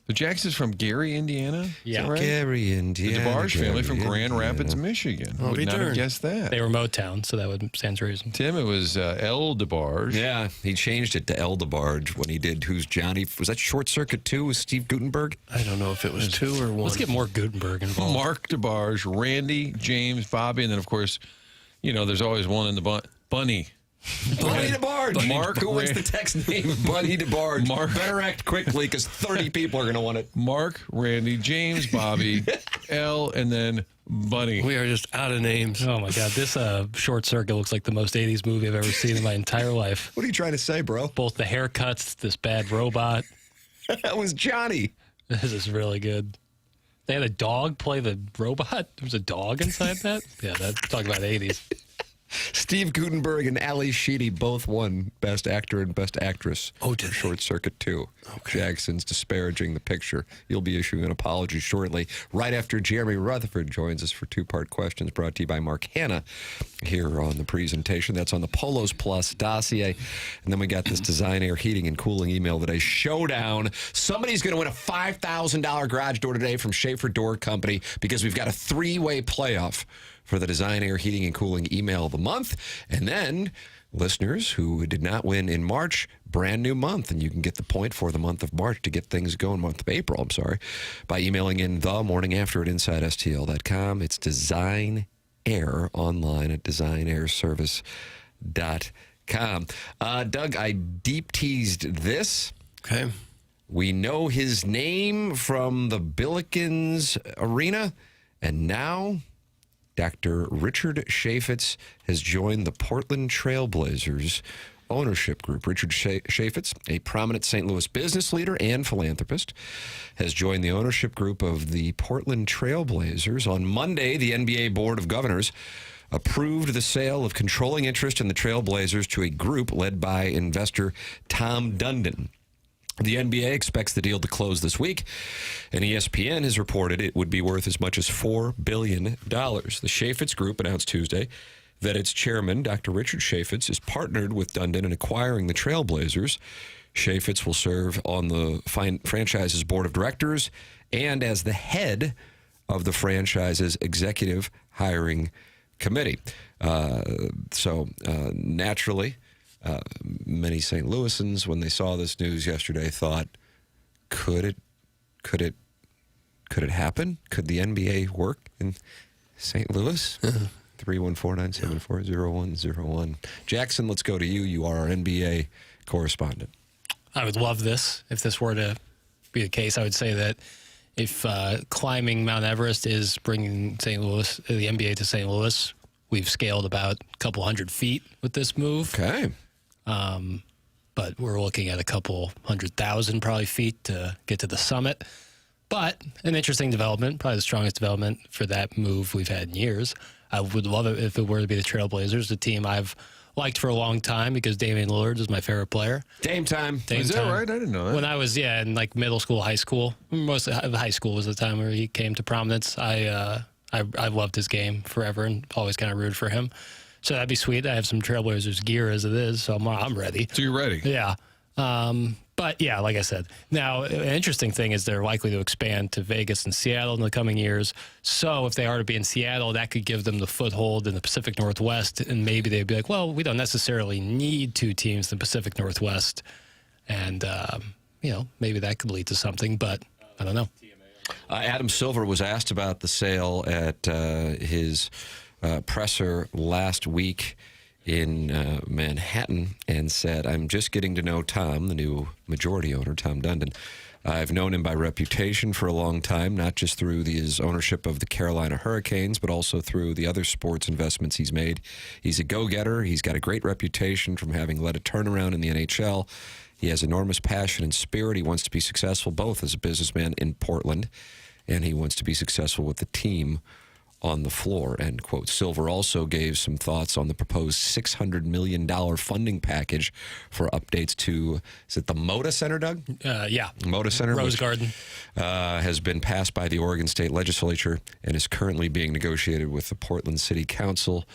The Jacksons from Gary, Indiana? Is Yeah. that right? Gary, Indiana. The DeBarge family from Gary, Grand Indiana. Rapids, Michigan. I'll Would be not have darned. guessed that. They were Motown, so that would stand to reason. Tim, it was L. DeBarge. Yeah, he changed it to El DeBarge when he did Who's Johnny? Was that Short Circuit 2 with Steve Gutenberg? I don't know if it was 2 or 1. Let's get more Gutenberg involved. Mark DeBarge, Randy, James, Bobby, and then, of course, there's always one in the Bunny. Bunny DeBarge. Mark Who wants the text name? Bunny DeBarge. Mark. Better act quickly because 30 people are going to want it. Mark, Randy, James, Bobby, L, and then Bunny. We are just out of names. Oh, my God. This Short Circuit looks like the most 80s movie I've ever seen in my entire life. What are you trying to say, bro? Both the haircuts, this bad robot. That was Johnny. This is really good. They had a dog play the robot? There was a dog inside that? Yeah, talk about 80s. Steve Gutenberg and Ali Sheedy both won Best Actor and Best Actress. Oh, did they? Short Circuit 2. Okay. Jackson's disparaging the picture. You'll be issuing an apology shortly, right after Jeremy Rutherford joins us for two-part questions brought to you by Mark Hanna here on the presentation. That's on the Polos Plus dossier. And then we got this Design Air Heating and Cooling email today. Showdown. Somebody's going to win a $5,000 garage door today from Schaefer Door Company because we've got a three-way playoff for the Design Air Heating and Cooling email of the month. And then listeners who did not win in March, brand new month. And you can get the point for the month of March to get things going, month of April, I'm sorry, by emailing in the morning after at InsideSTL.com. It's Design Air online at designairservice.com. Doug, I deep teased this. Okay. We know his name from the Billikens Arena, and now Dr. Richard Chaffetz has joined the Portland Trailblazers ownership group. Richard Chaffetz, a prominent St. Louis business leader and philanthropist, has joined the ownership group of the Portland Trailblazers. On Monday, the NBA Board of Governors approved the sale of controlling interest in the Trailblazers to a group led by investor Tom Dundon. The NBA expects the deal to close this week, and ESPN has reported it would be worth as much as $4 billion. The Chaffetz Group announced Tuesday that its chairman, Dr. Richard Chaffetz, is partnered with Dundon in acquiring the Trailblazers. Chaffetz will serve on the franchise's board of directors and as the head of the franchise's executive hiring committee. Naturally, many St. Louisans, when they saw this news yesterday, thought, could it happen? Could the NBA work in St. Louis? 314-974-0101. Jackson, let's go to you. You are our NBA correspondent. I would love this. If this were to be the case, I would say that if climbing Mount Everest is bringing St. Louis, the NBA to St. Louis, we've scaled about a couple 100 feet with this move. Okay. But we're looking at a couple 100,000 probably feet to get to the summit. But an interesting development, probably the strongest development for that move we've had in years. I would love it if it were to be the Trailblazers, the team I've liked for a long time because Damian Lillard is my favorite player. Dame time. Is that right? I didn't know that. When I was, in like middle school, high school, most of high school was the time where he came to prominence. I I've loved his game forever and always kind of rooted for him. So that'd be sweet. I have some Trailblazers gear as it is, so I'm ready. So you're ready? Yeah. But yeah, like I said, now an interesting thing is they're likely to expand to Vegas and Seattle in the coming years. So if they are to be in Seattle, that could give them the foothold in the Pacific Northwest, and maybe they'd be like, well, we don't necessarily need 2 teams in the Pacific Northwest, and maybe that could lead to something, but I don't know. Adam Silver was asked about the sale at his presser last week in Manhattan and said, I'm just getting to know Tom, the new majority owner, Tom Dundon. I've known him by reputation for a long time, not just through his ownership of the Carolina Hurricanes, but also through the other sports investments he's made. He's a go-getter. He's got a great reputation from having led a turnaround in the NHL. He has enormous passion and spirit. He wants to be successful both as a businessman in Portland, and he wants to be successful with the team on the floor, end quote. Silver also gave some thoughts on the proposed $600 million funding package for updates to, is it the Moda Center, Doug? Yeah. Moda Center. Rose Garden. Has been passed by the Oregon State Legislature and is currently being negotiated with the Portland City Council,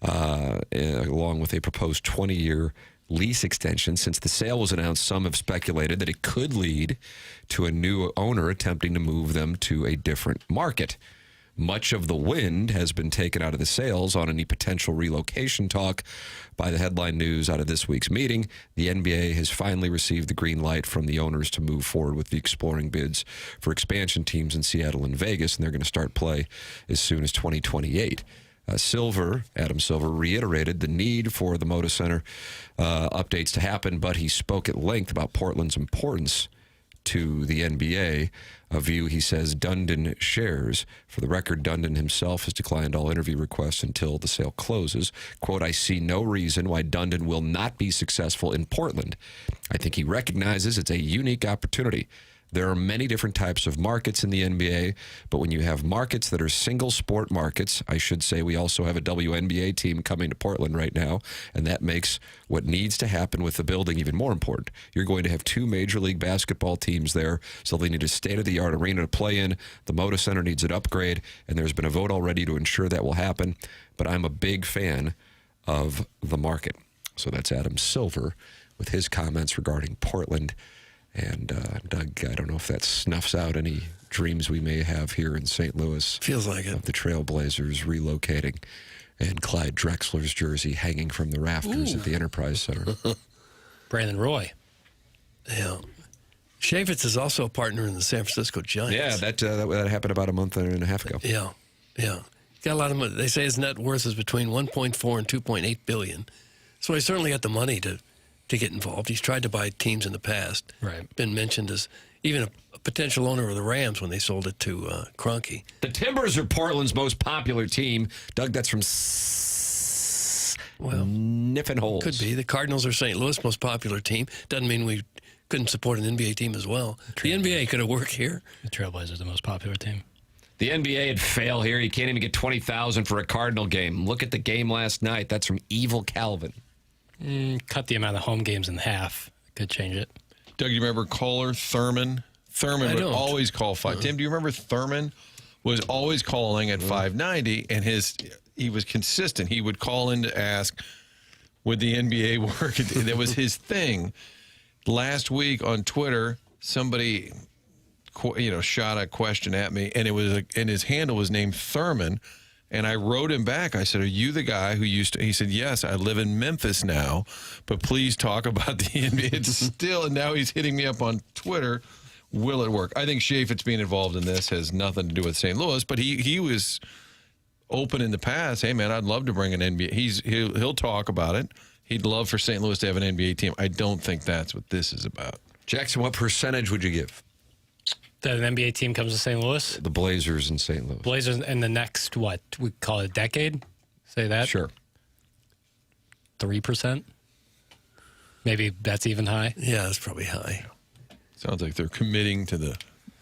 along with a proposed 20-year lease extension. Since the sale was announced, some have speculated that it could lead to a new owner attempting to move them to a different market. Much of the wind has been taken out of the sails on any potential relocation talk by the headline news out of this week's meeting. The NBA has finally received the green light from the owners to move forward with the exploring bids for expansion teams in Seattle and Vegas, and they're going to start play as soon as 2028. Adam Silver, reiterated the need for the Moda Center updates to happen, but he spoke at length about Portland's importance to the NBA, a view he says Dundon shares. For the record, Dundon himself has declined all interview requests until the sale closes. Quote, I see no reason why Dundon will not be successful in Portland. I think he recognizes it's a unique opportunity. There are many different types of markets in the NBA, but when you have markets that are single sport markets, I should say we also have a WNBA team coming to Portland right now, and that makes what needs to happen with the building even more important. You're going to have 2 Major League Basketball teams there, so they need a state-of-the-art arena to play in. The Moda Center needs an upgrade, and there's been a vote already to ensure that will happen, but I'm a big fan of the market. So that's Adam Silver with his comments regarding Portland. And Doug, I don't know if that snuffs out any dreams we may have here in St. Louis. Feels like it. Of the Trailblazers relocating and Clyde Drexler's jersey hanging from the rafters at the Enterprise Center. Brandon Roy. Yeah. Chaffetz is also a partner in the San Francisco Giants. Yeah, that happened about a month and a half ago. Yeah. Got a lot of money. They say his net worth is between 1.4 and 2.8 billion. So he certainly got the money to get involved. He's tried to buy teams in the past. Right. Been mentioned as even a potential owner of the Rams when they sold it to Kroenke. The Timbers are Portland's most popular team. Doug, that's from Niffin Holes. Could be. The Cardinals are St. Louis' most popular team. Doesn't mean we couldn't support an NBA team as well. The NBA could have worked here. The Trailblazers are the most popular team. The NBA would fail here. You can't even get $20,000 for a Cardinal game. Look at the game last night. That's from Evil Calvin. Cut the amount of home games in half. Could change it. Doug, you remember caller Thurman? Thurman would always call 5. Tim, do you remember Thurman was always calling at 590, and he was consistent. He would call in to ask, would the NBA work? That was his thing. Last week on Twitter, somebody shot a question at me, and and his handle was named Thurman. And I wrote him back. I said, are you the guy who used to? He said, yes, I live in Memphis now, but please talk about the NBA. It's still, and now he's hitting me up on Twitter. Will it work? I think Chaffetz being involved in this has nothing to do with St. Louis, but he was open in the past. Hey, man, I'd love to bring an NBA. He'll talk about it. He'd love for St. Louis to have an NBA team. I don't think that's what this is about. Jackson, what percentage would you give? That an NBA team comes to St. Louis? The Blazers in St. Louis. Blazers in the next, what, we call it a decade? Say that? Sure. 3%? Maybe that's even high? Yeah, that's probably high. Sounds like they're committing to the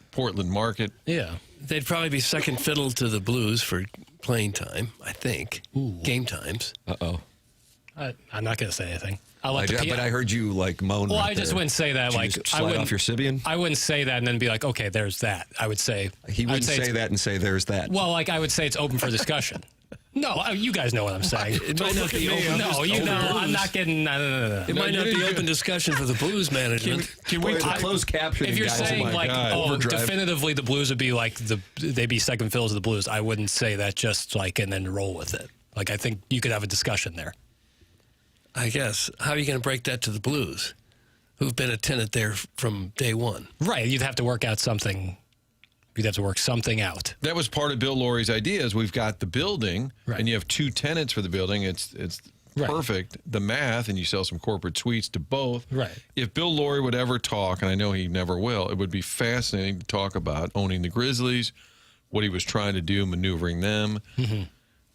Portland market. Yeah. They'd probably be second fiddle to the Blues for playing time, I think. Game times. Uh-oh. I'm not going to say anything. But I heard you moan. Well, right I just there. wouldn't say that. Did you just slide off your Sibian? I wouldn't say that and then be like, okay, there's that. I would say He wouldn't say that and say there's that. Well, I would say it's open for discussion. No, you guys know what I'm saying. It might not be open. No, I'm not getting. No. It might not be open discussion for the Blues management. Can we close caption? If you're guys, saying overdrive. definitively the Blues would be they'd be second fiddle to the Blues, I wouldn't say that just and then roll with it. I think you could have a discussion there. I guess. How are you going to break that to the Blues, who've been a tenant there from day one? Right. You'd have to work out something. You'd have to work something out. That was part of Bill Laurie's idea. Is we've got the building, right, and you have 2 tenants for the building. It's right, perfect. The math, and you sell some corporate suites to both. Right. If Bill Laurie would ever talk, and I know he never will, it would be fascinating to talk about owning the Grizzlies, what he was trying to do, maneuvering them,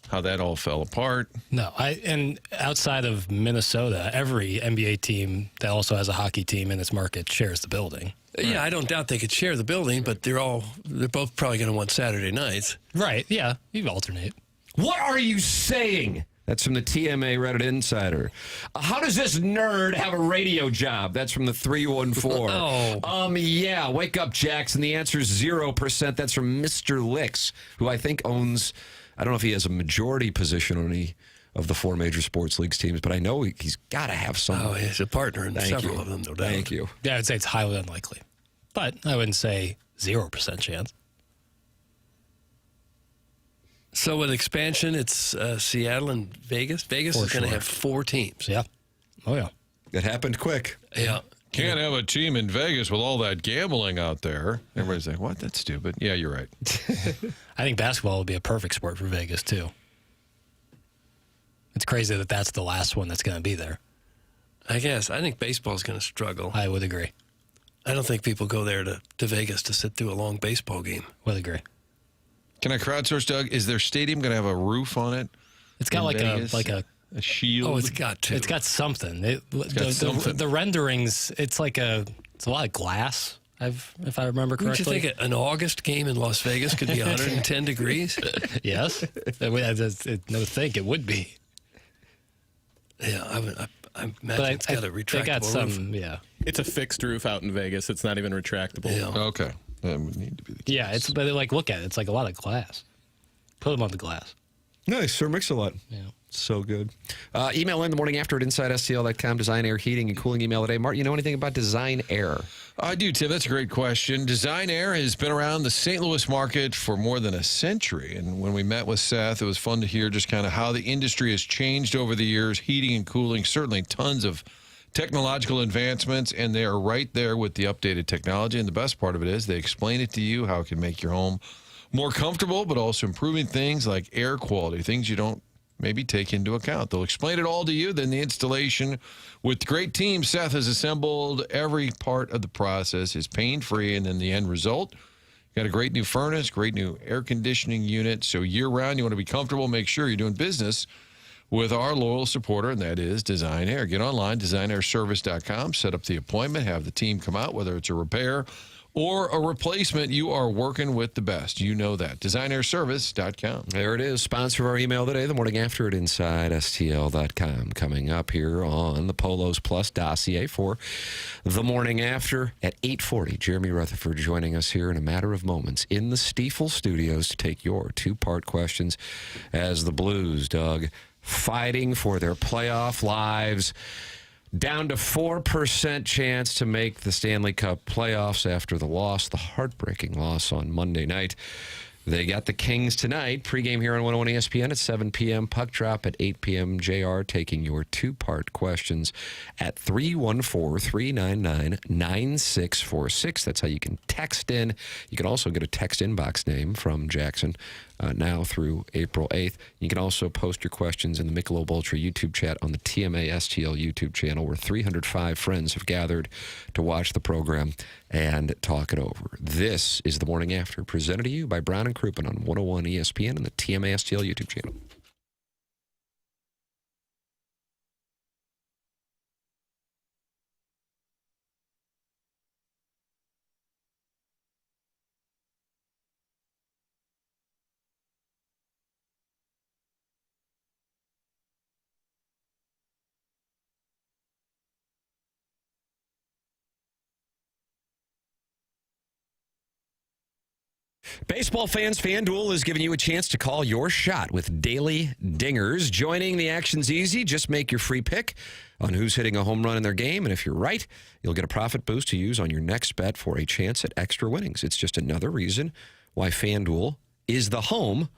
how that all fell apart. No, and outside of Minnesota, every NBA team that also has a hockey team in its market shares the building. Yeah, I don't doubt they could share the building, but they're both probably going to want Saturday nights. Right, yeah, you alternate. What are you saying? That's from the TMA Reddit Insider. How does this nerd have a radio job? That's from the 314. Yeah, wake up, Jackson. The answer is 0%. That's from Mr. Licks, who I think owns, I don't know if he has a majority position on any of the 4 major sports leagues teams, but I know he's got to have some. Oh, he's a partner in several of them, no doubt. Thank you. Yeah, I'd say it's highly unlikely, but I wouldn't say 0% chance. So with expansion, it's Seattle and Vegas. Vegas is going to have 4 teams. Yeah. Oh, yeah. It happened quick. Yeah. Can't have a team in Vegas with all that gambling out there. Everybody's like, what? That's stupid. Yeah, you're right. I think basketball would be a perfect sport for Vegas, too. It's crazy that that's the last one that's going to be there. I guess. I think baseball's going to struggle. I would agree. I don't think people go there to Vegas to sit through a long baseball game. Would agree. Can I crowdsource, Doug? Is their stadium going to have a roof on it? It's got a shield. Oh, it's got to. It's got something. The renderings. It's a lot of glass. If I remember correctly. Don't you think an August game in Las Vegas could be 110 degrees? Yes. I think it would be. Yeah, I imagine it's got a retractable roof. Yeah. It's a fixed roof out in Vegas. It's not even retractable. Yeah. Okay. That would need to be the case. Yeah, look at it. It's like a lot of glass. Put them on the glass. Nice. Sir Mix-a-Lot. Yeah. So good. Email in the morning after at InsideSTL.com. Design Air Heating and Cooling email today. Mark, you know anything about Design Air? I do, Tim. That's a great question. Design Air has been around the St. Louis market for more than a century. And when we met with Seth, it was fun to hear just kind of how the industry has changed over the years. Heating and cooling, certainly tons of technological advancements, and they are right there with the updated technology. And the best part of it is they explain it to you, how it can make your home more comfortable, but also improving things like air quality, things you don't maybe take into account. They'll explain it all to you. Then the installation with the great team Seth has assembled, every part of the process is pain-free, and then the end result, got a great new furnace, great new air conditioning unit. So year-round, you want to be comfortable, make sure you're doing business with our loyal supporter, and that is Design Air. Get online, designairservice.com, set up the appointment, have the team come out, whether it's a repair or a replacement. You are working with the best. You know that. designairservice.com. There it is. Sponsor of our email today, the morning after at InsideSTL.com. Coming up here on the Polos Plus dossier for the morning after at 8:40. Jeremy Rutherford joining us here in a matter of moments in the Stifel studios to take your 2-part questions as the Blues, Doug, fighting for their playoff lives. Down to 4% chance to make the Stanley Cup playoffs after the heartbreaking loss on Monday night. They got the Kings tonight. Pregame here on 101 ESPN at 7 p.m. Puck drop at 8 p.m. JR taking your 2-part questions at 314-399-9646. That's how you can text in. You can also get a text inbox name from Jackson now through April 8th. You can also post your questions in the Michelob Ultra YouTube chat on the TMA STL YouTube channel, where 305 friends have gathered to watch the program and talk it over. This is The Morning After, presented to you by Brown and Crouppen on 101 ESPN and the TMA STL YouTube channel. Baseball fans, FanDuel is giving you a chance to call your shot with daily dingers. Joining the action's easy. Just make your free pick on who's hitting a home run in their game. And if you're right, you'll get a profit boost to use on your next bet for a chance at extra winnings. It's just another reason why FanDuel is the home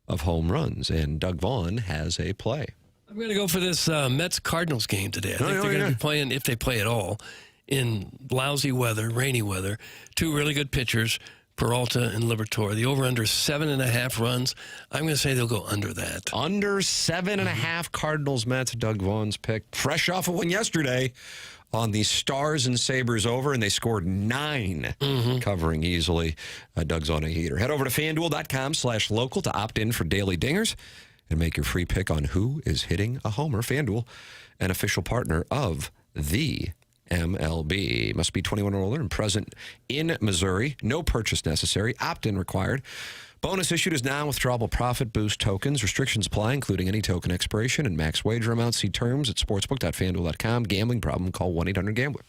of home runs. And Doug Vaughn has a play. I'm going to go for this Mets-Cardinals game today. I think they're going to be playing, if they play at all, in lousy weather, rainy weather. Two really good pitchers, Peralta and Liberatore. The over-under 7.5 runs. I'm going to say they'll go under that. Under 7.5 Cardinals Mets. Doug Vaughn's pick. Fresh off a win yesterday on the Stars and Sabres over, and they scored 9, covering easily. Doug's on a heater. Head over to FanDuel.com/local to opt in for daily dingers and make your free pick on who is hitting a homer. FanDuel, an official partner of the MLB. Must be 21 or older and present in Missouri. No purchase necessary. Opt-in required. Bonus issued is non-withdrawable profit boost tokens. Restrictions apply, including any token expiration and max wager amount. See terms at sportsbook.fanduel.com. Gambling problem? Call 1-800-GAMBLER.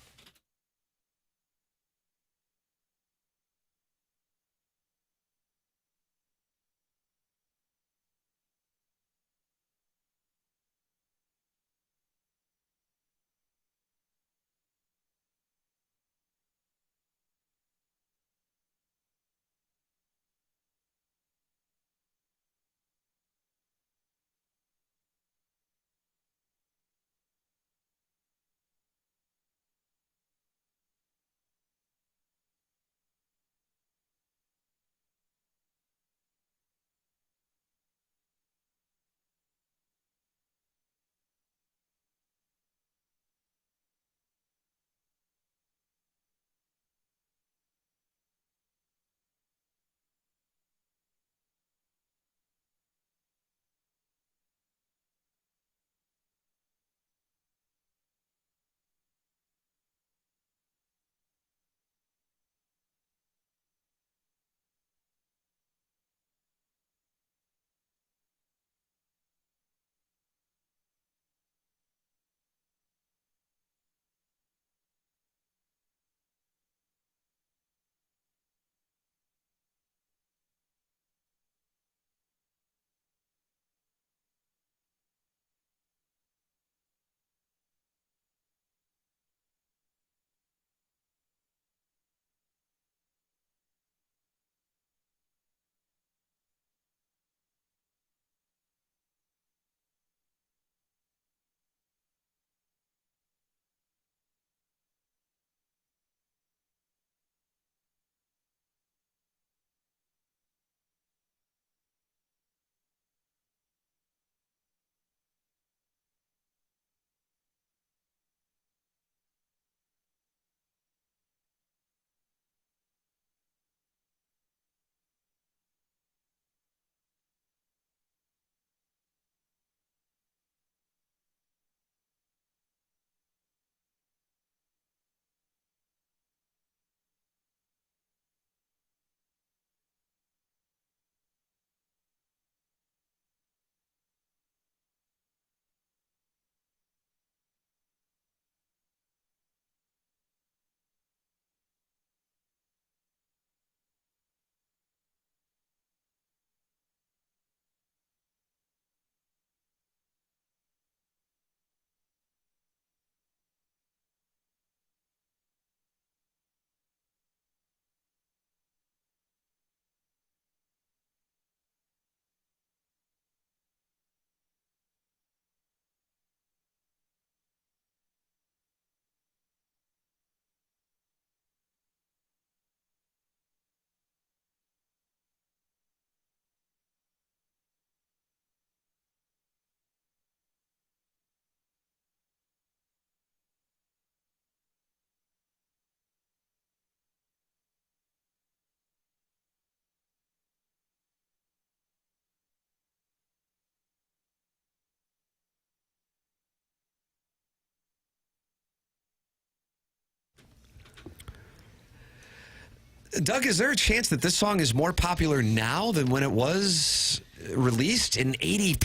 Doug, is there a chance that this song is more popular now than when it was released in 80?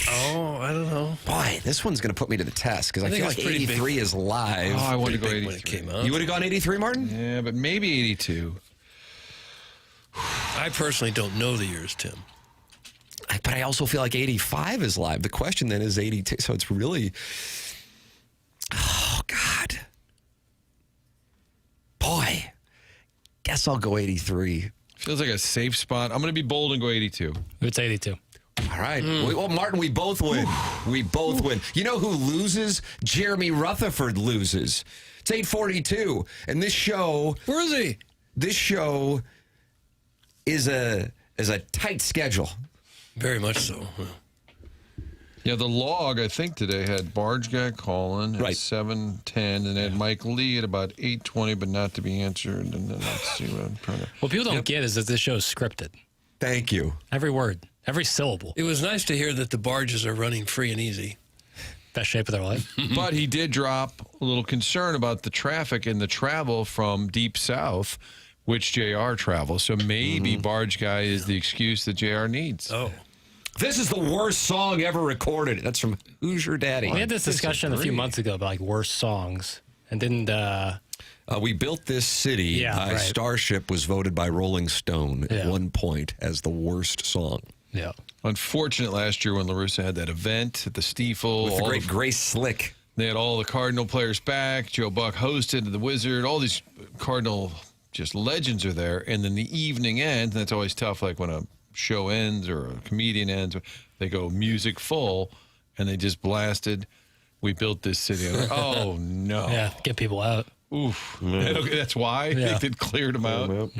Oh, I don't know. Boy, this one's going to put me to the test because I feel like 83 is live. Oh, I wanted to go 83. When it came out. You would have gone 83, Martin? Yeah, but maybe 82. I personally don't know the years, Tim. But I also feel like 85 is live. The question then is 82. So it's really, oh, God. Boy, guess I'll go 83. Feels like a safe spot. I'm going to be bold and go 82. It's 82. All right. Well, Martin, we both win. We both win. You know who loses? Jeremy Rutherford loses. It's 8:42. And this show... Where is he? This show is a tight schedule. Very much so. Yeah, the log, I think, today had Barge Guy calling at 7:10 and had Mike Lee at about 8:20, but not to be answered. And then let's see what I'm trying to... What people don't get is that this show is scripted. Thank you. Every word, every syllable. It was nice to hear that the barges are running free and easy. Best shape of their life. But he did drop a little concern about the traffic and the travel from deep south, which JR travels. So maybe Barge Guy is the excuse that JR needs. Oh. This is the worst song ever recorded. That's from Who's Your Daddy? We had this discussion a few months ago about like worst songs, and didn't. We Built This City by Starship was voted by Rolling Stone at one point as the worst song. Yeah. Unfortunate last year when LaRussa had that event at the Stifel. With the great Grace Slick. They had all the Cardinal players back. Joe Buck hosted the Wizard. All these Cardinal just legends are there. And then the evening ends, and that's always tough, like when a show ends or a comedian ends, they go music full, and they just blasted We Built This City. I'm like, oh, no. Yeah, get people out. Oof. Okay, that's why they did cleared them out.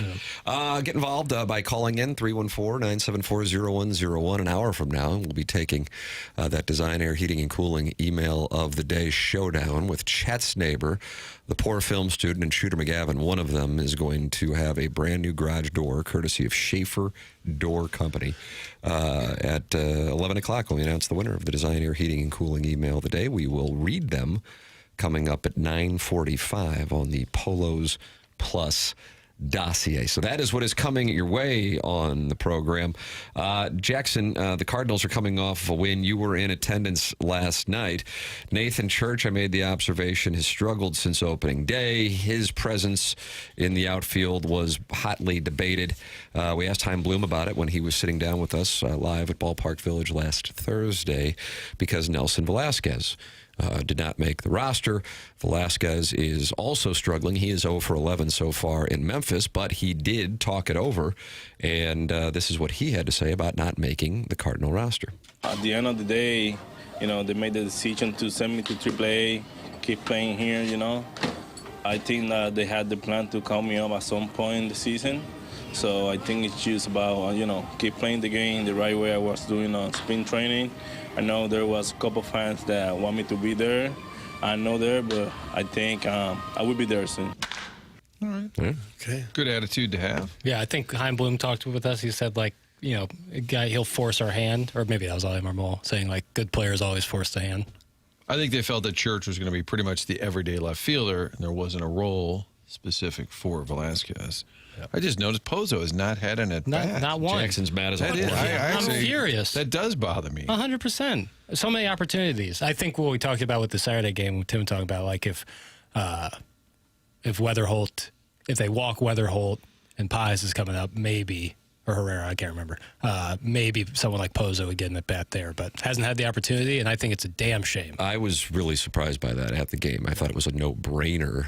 Get involved by calling in 314-974-0101. An hour from now, we'll be taking that Design, Air, Heating, and Cooling email of the day showdown with Chet's neighbor, the poor film student, and Shooter McGavin. One of them is going to have a brand new garage door, courtesy of Schaefer Door Company. At 11 o'clock, when we announce the winner of the Design, Air, Heating, and Cooling email of the day, we will read them coming up at 9:45 on the Polos Plus dossier. So that is what is coming your way on the program. Jackson, the Cardinals are coming off of a win. You were in attendance last night. Nathan Church, I made the observation, has struggled since opening day. His presence in the outfield was hotly debated. We asked Chaim Bloom about it when he was sitting down with us live at Ballpark Village last Thursday, because Nelson Velasquez did not make the roster. Velasquez is also struggling. He is 0 for 11 so far in Memphis, but he did talk it over, and this is what he had to say about not making the Cardinal roster. At the end of the day, they made the decision to send me to AAA, keep playing here, I think that they had the plan to call me up at some point in the season. So I think it's just about, keep playing the game the right way I was doing on spring training. I know there was a couple fans that want me to be there. I'm not there, but I think I will be there soon. All right. Okay. Good attitude to have. Yeah, I think Chaim Bloom talked with us. He said, a guy, he'll force our hand. Or maybe that was Ali Marmol saying, good players always force the hand. I think they felt that Church was going to be pretty much the everyday left fielder, and there wasn't a role specific for Velasquez. Yep. I just noticed Pozo has not had an at-bat. Not one. Jackson's mad as I'm furious. That does bother me. 100%. So many opportunities. I think what we talked about with the Saturday game, Tim talked about, if Weatherholt, if they walk Weatherholt and Pies is coming up, maybe, or Herrera, I can't remember, maybe someone like Pozo would get an at-bat there, but hasn't had the opportunity, and I think it's a damn shame. I was really surprised by that at the game. I thought it was a no-brainer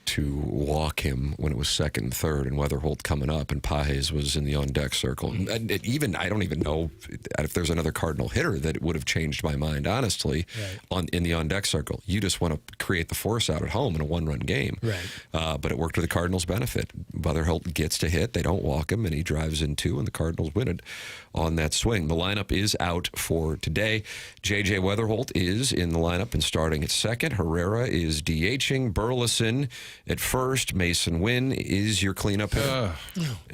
to walk him when it was second and third, and Weatherholt coming up, and Pages was in the on-deck circle. And I don't even know if there's another Cardinal hitter that would have changed my mind, honestly, in the on-deck circle. You just want to create the force out at home in a one-run game. Right. But it worked to the Cardinals' benefit. Weatherholt gets to hit, they don't walk him, and he drives in two, and the Cardinals win it on that swing. The lineup is out for today. J.J. Weatherholt is in the lineup and starting at second. Herrera is DHing. Burleson at first. Mason Wynn is your cleanup hitter.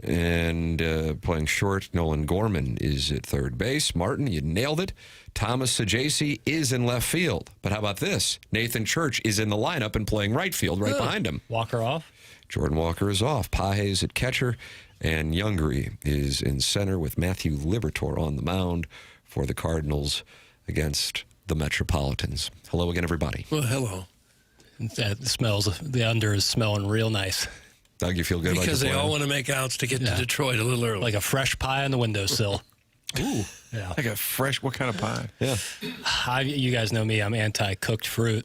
And playing short, Nolan Gorman is at third base. Martin, you nailed it. Thomas Sajaci is in left field. But how about this? Nathan Church is in the lineup and playing right field right behind him. Walker off? Jordan Walker is off. Pages at catcher. And Youngry is in center with Matthew Liberatore on the mound for the Cardinals against the Metropolitans. Hello again, everybody. Well, hello. That smells, the under is smelling real nice. Doug, you feel good about Because your they plan? all want to make outs to get to Detroit a little early. Like a fresh pie on the windowsill. Ooh. Yeah. Like a fresh, what kind of pie? Yeah. You guys know me. I'm anti-cooked fruit.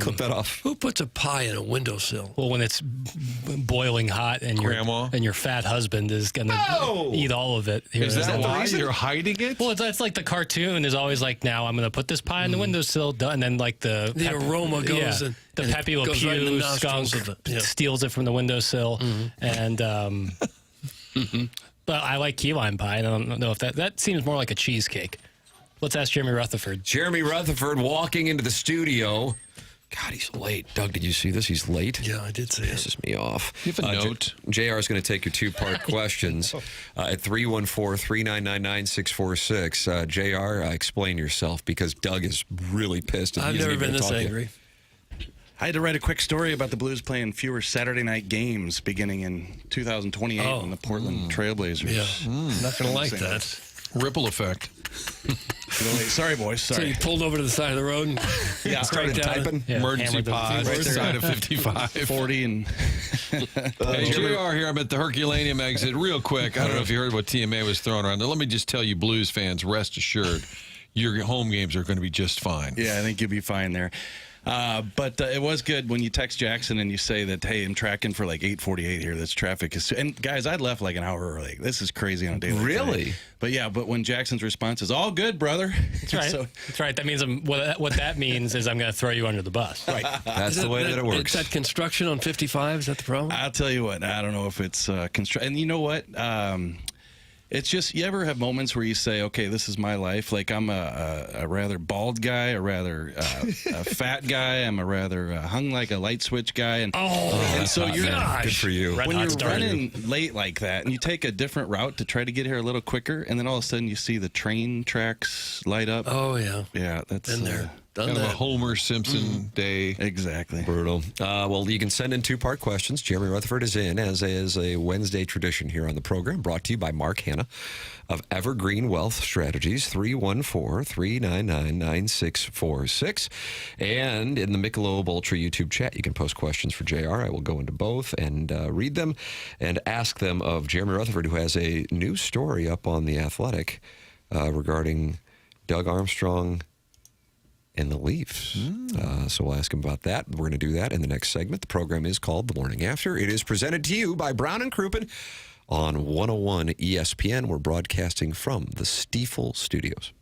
Cook that off. Who puts a pie in a windowsill? Well, when it's boiling hot and your fat husband is going to eat all of it. Is that why you're hiding it? Well, that's like the cartoon is always like, now I'm going to put this pie in the windowsill, and then like the aroma goes and the and Pepe it Le goes right in the Pew nostrils skunk of the- steals it from the windowsill, and but I like key lime pie. And I don't know if that seems more like a cheesecake. Let's ask Jeremy Rutherford. Jeremy Rutherford walking into the studio. God, he's late. Doug, did you see this? He's late. Yeah, I did see it. Pisses me off. You have a note. JR is going to take your two-part questions at 314-399-9646. JR, explain yourself because Doug is really pissed. And I've he isn't never even been gonna this talk to you. angry. I had to write a quick story about the Blues playing fewer Saturday night games beginning in 2028 when the Portland Trailblazers. Yeah, not going to like that. Ripple effect. Sorry, boys. So Sorry. you pulled over to the side of the road and started typing. Emergency pause side of 55. 40 and Hey, JR here. I'm at the Herculaneum exit. Real quick, I don't know if you heard what TMA was throwing around there. Let me just tell you, Blues fans, rest assured, your home games are going to be just fine. Yeah, I think you'll be fine there. But it was good when you text Jackson and you say that, hey, I'm tracking for like 8:48 here. This traffic is... And guys, I left like an hour early. This is crazy on a day like Really? today. But yeah, but when Jackson's response is, all good, brother. That's right. That's right. That means what that means is I'm going to throw you under the bus. Right. That's the way that it works. Is that construction on 55? Is that the problem? I'll tell you what. I don't know if it's And you know what? It's just, you ever have moments where you say, okay, this is my life. Like I'm a rather bald guy, a rather a fat guy. I'm a rather hung like a light switch guy. And so you're good for you. when you're running late like that and you take a different route to try to get here a little quicker, and then all of a sudden you see the train tracks light up. Oh, yeah. Yeah, that's Been there. Done Kind of a that. Homer Simpson day. Exactly. Brutal. Well, you can send in two-part questions. Jeremy Rutherford is in, as is a Wednesday tradition here on the program, brought to you by Mark Hanna of Evergreen Wealth Strategies, 314-399-9646. And in the Michelob Ultra YouTube chat, you can post questions for JR. I will go into both and read them and ask them of Jeremy Rutherford, who has a new story up on The Athletic regarding Doug Armstrong and the Leafs. So we'll ask him about that. We're going to do that in the next segment. The program is called The Morning After. It is presented to you by Brown and Crouppen on 101 ESPN. We're broadcasting from the Stifel Studios.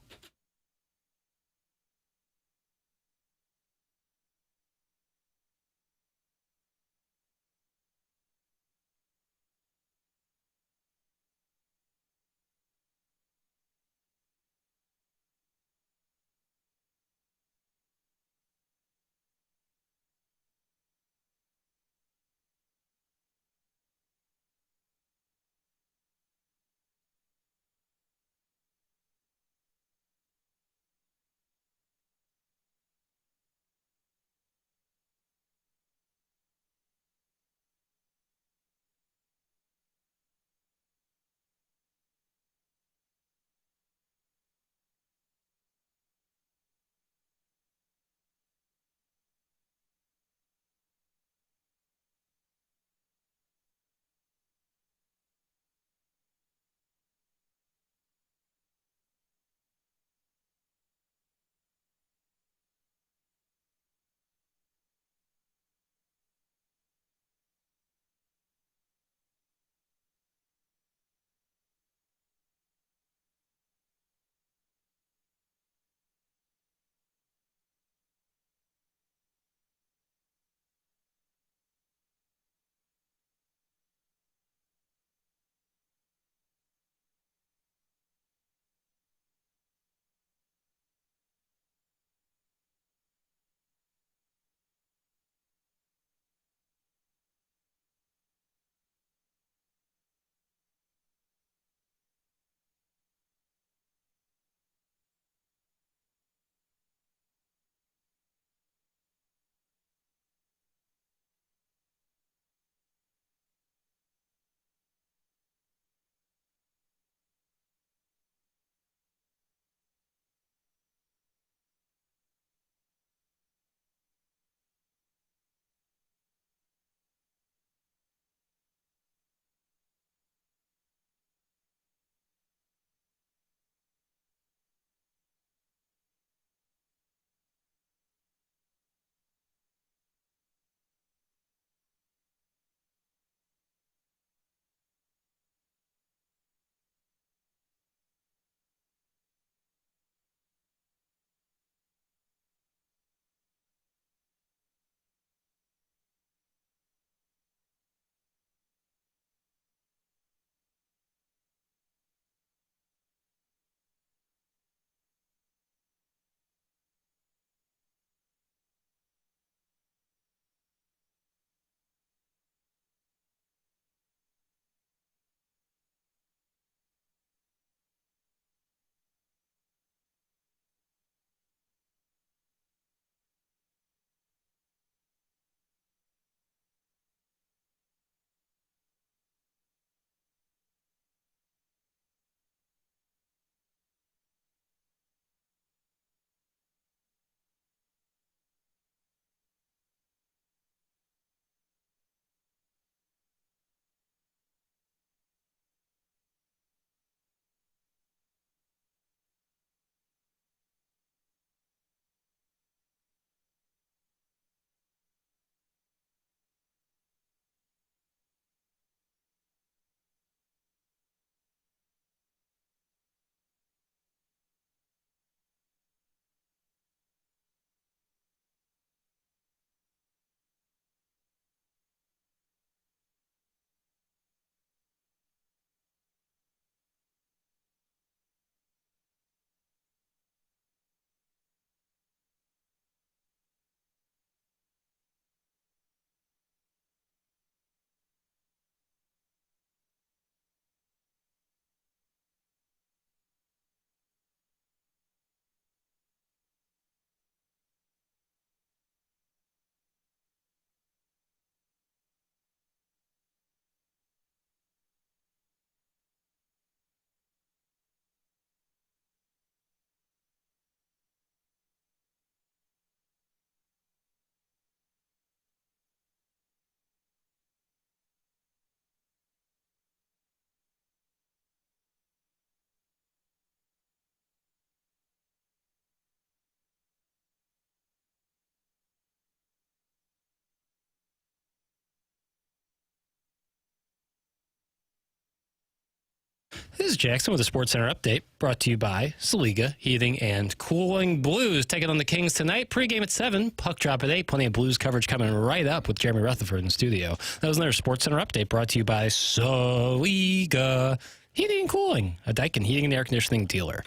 This is Jackson with a Sports Center update brought to you by Saliga Heating and Cooling. Blues taking on the Kings tonight. Pre-game at 7, puck drop at 8. Plenty of Blues coverage coming right up with Jeremy Rutherford in the studio. That was another Sports Center update brought to you by Saliga Heating and Cooling, a Daikin heating and air conditioning dealer.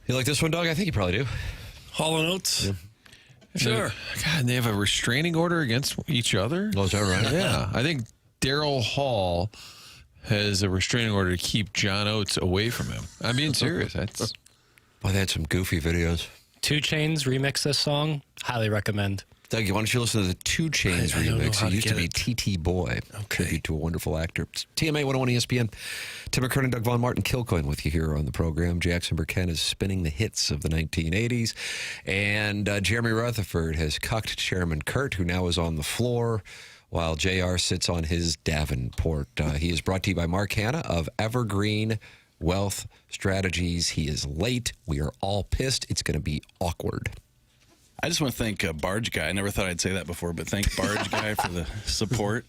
You like this one, Doug? I think you probably do. Hall & Oates? Yeah. Sure. God, and they have a restraining order against each other? Oh, is that right? Yeah. I think Daryl Hall has a restraining order to keep John Oates away from him. I'm being serious. That's. Well, they had some goofy videos. 2 Chainz remix this song. Highly recommend. Doug, why don't you listen to the 2 Chainz I don't know remix? how It to used to get be TT Boy. Tribute to a wonderful actor. It's TMA 101 ESPN. Tim McKernan, Doug Vaughn, Martin Kilcoyne with you here on the program. Jackson Burkett is spinning the hits of the 1980s. And Jeremy Rutherford has cucked Chairman Kurt, who now is on the floor, while JR sits on his Davenport. He is brought to you by Mark Hanna of Evergreen Wealth Strategies. He is late. We are all pissed. It's going to be awkward. I just want to thank Barge Guy. I never thought I'd say that before, but thank Barge Guy for the support.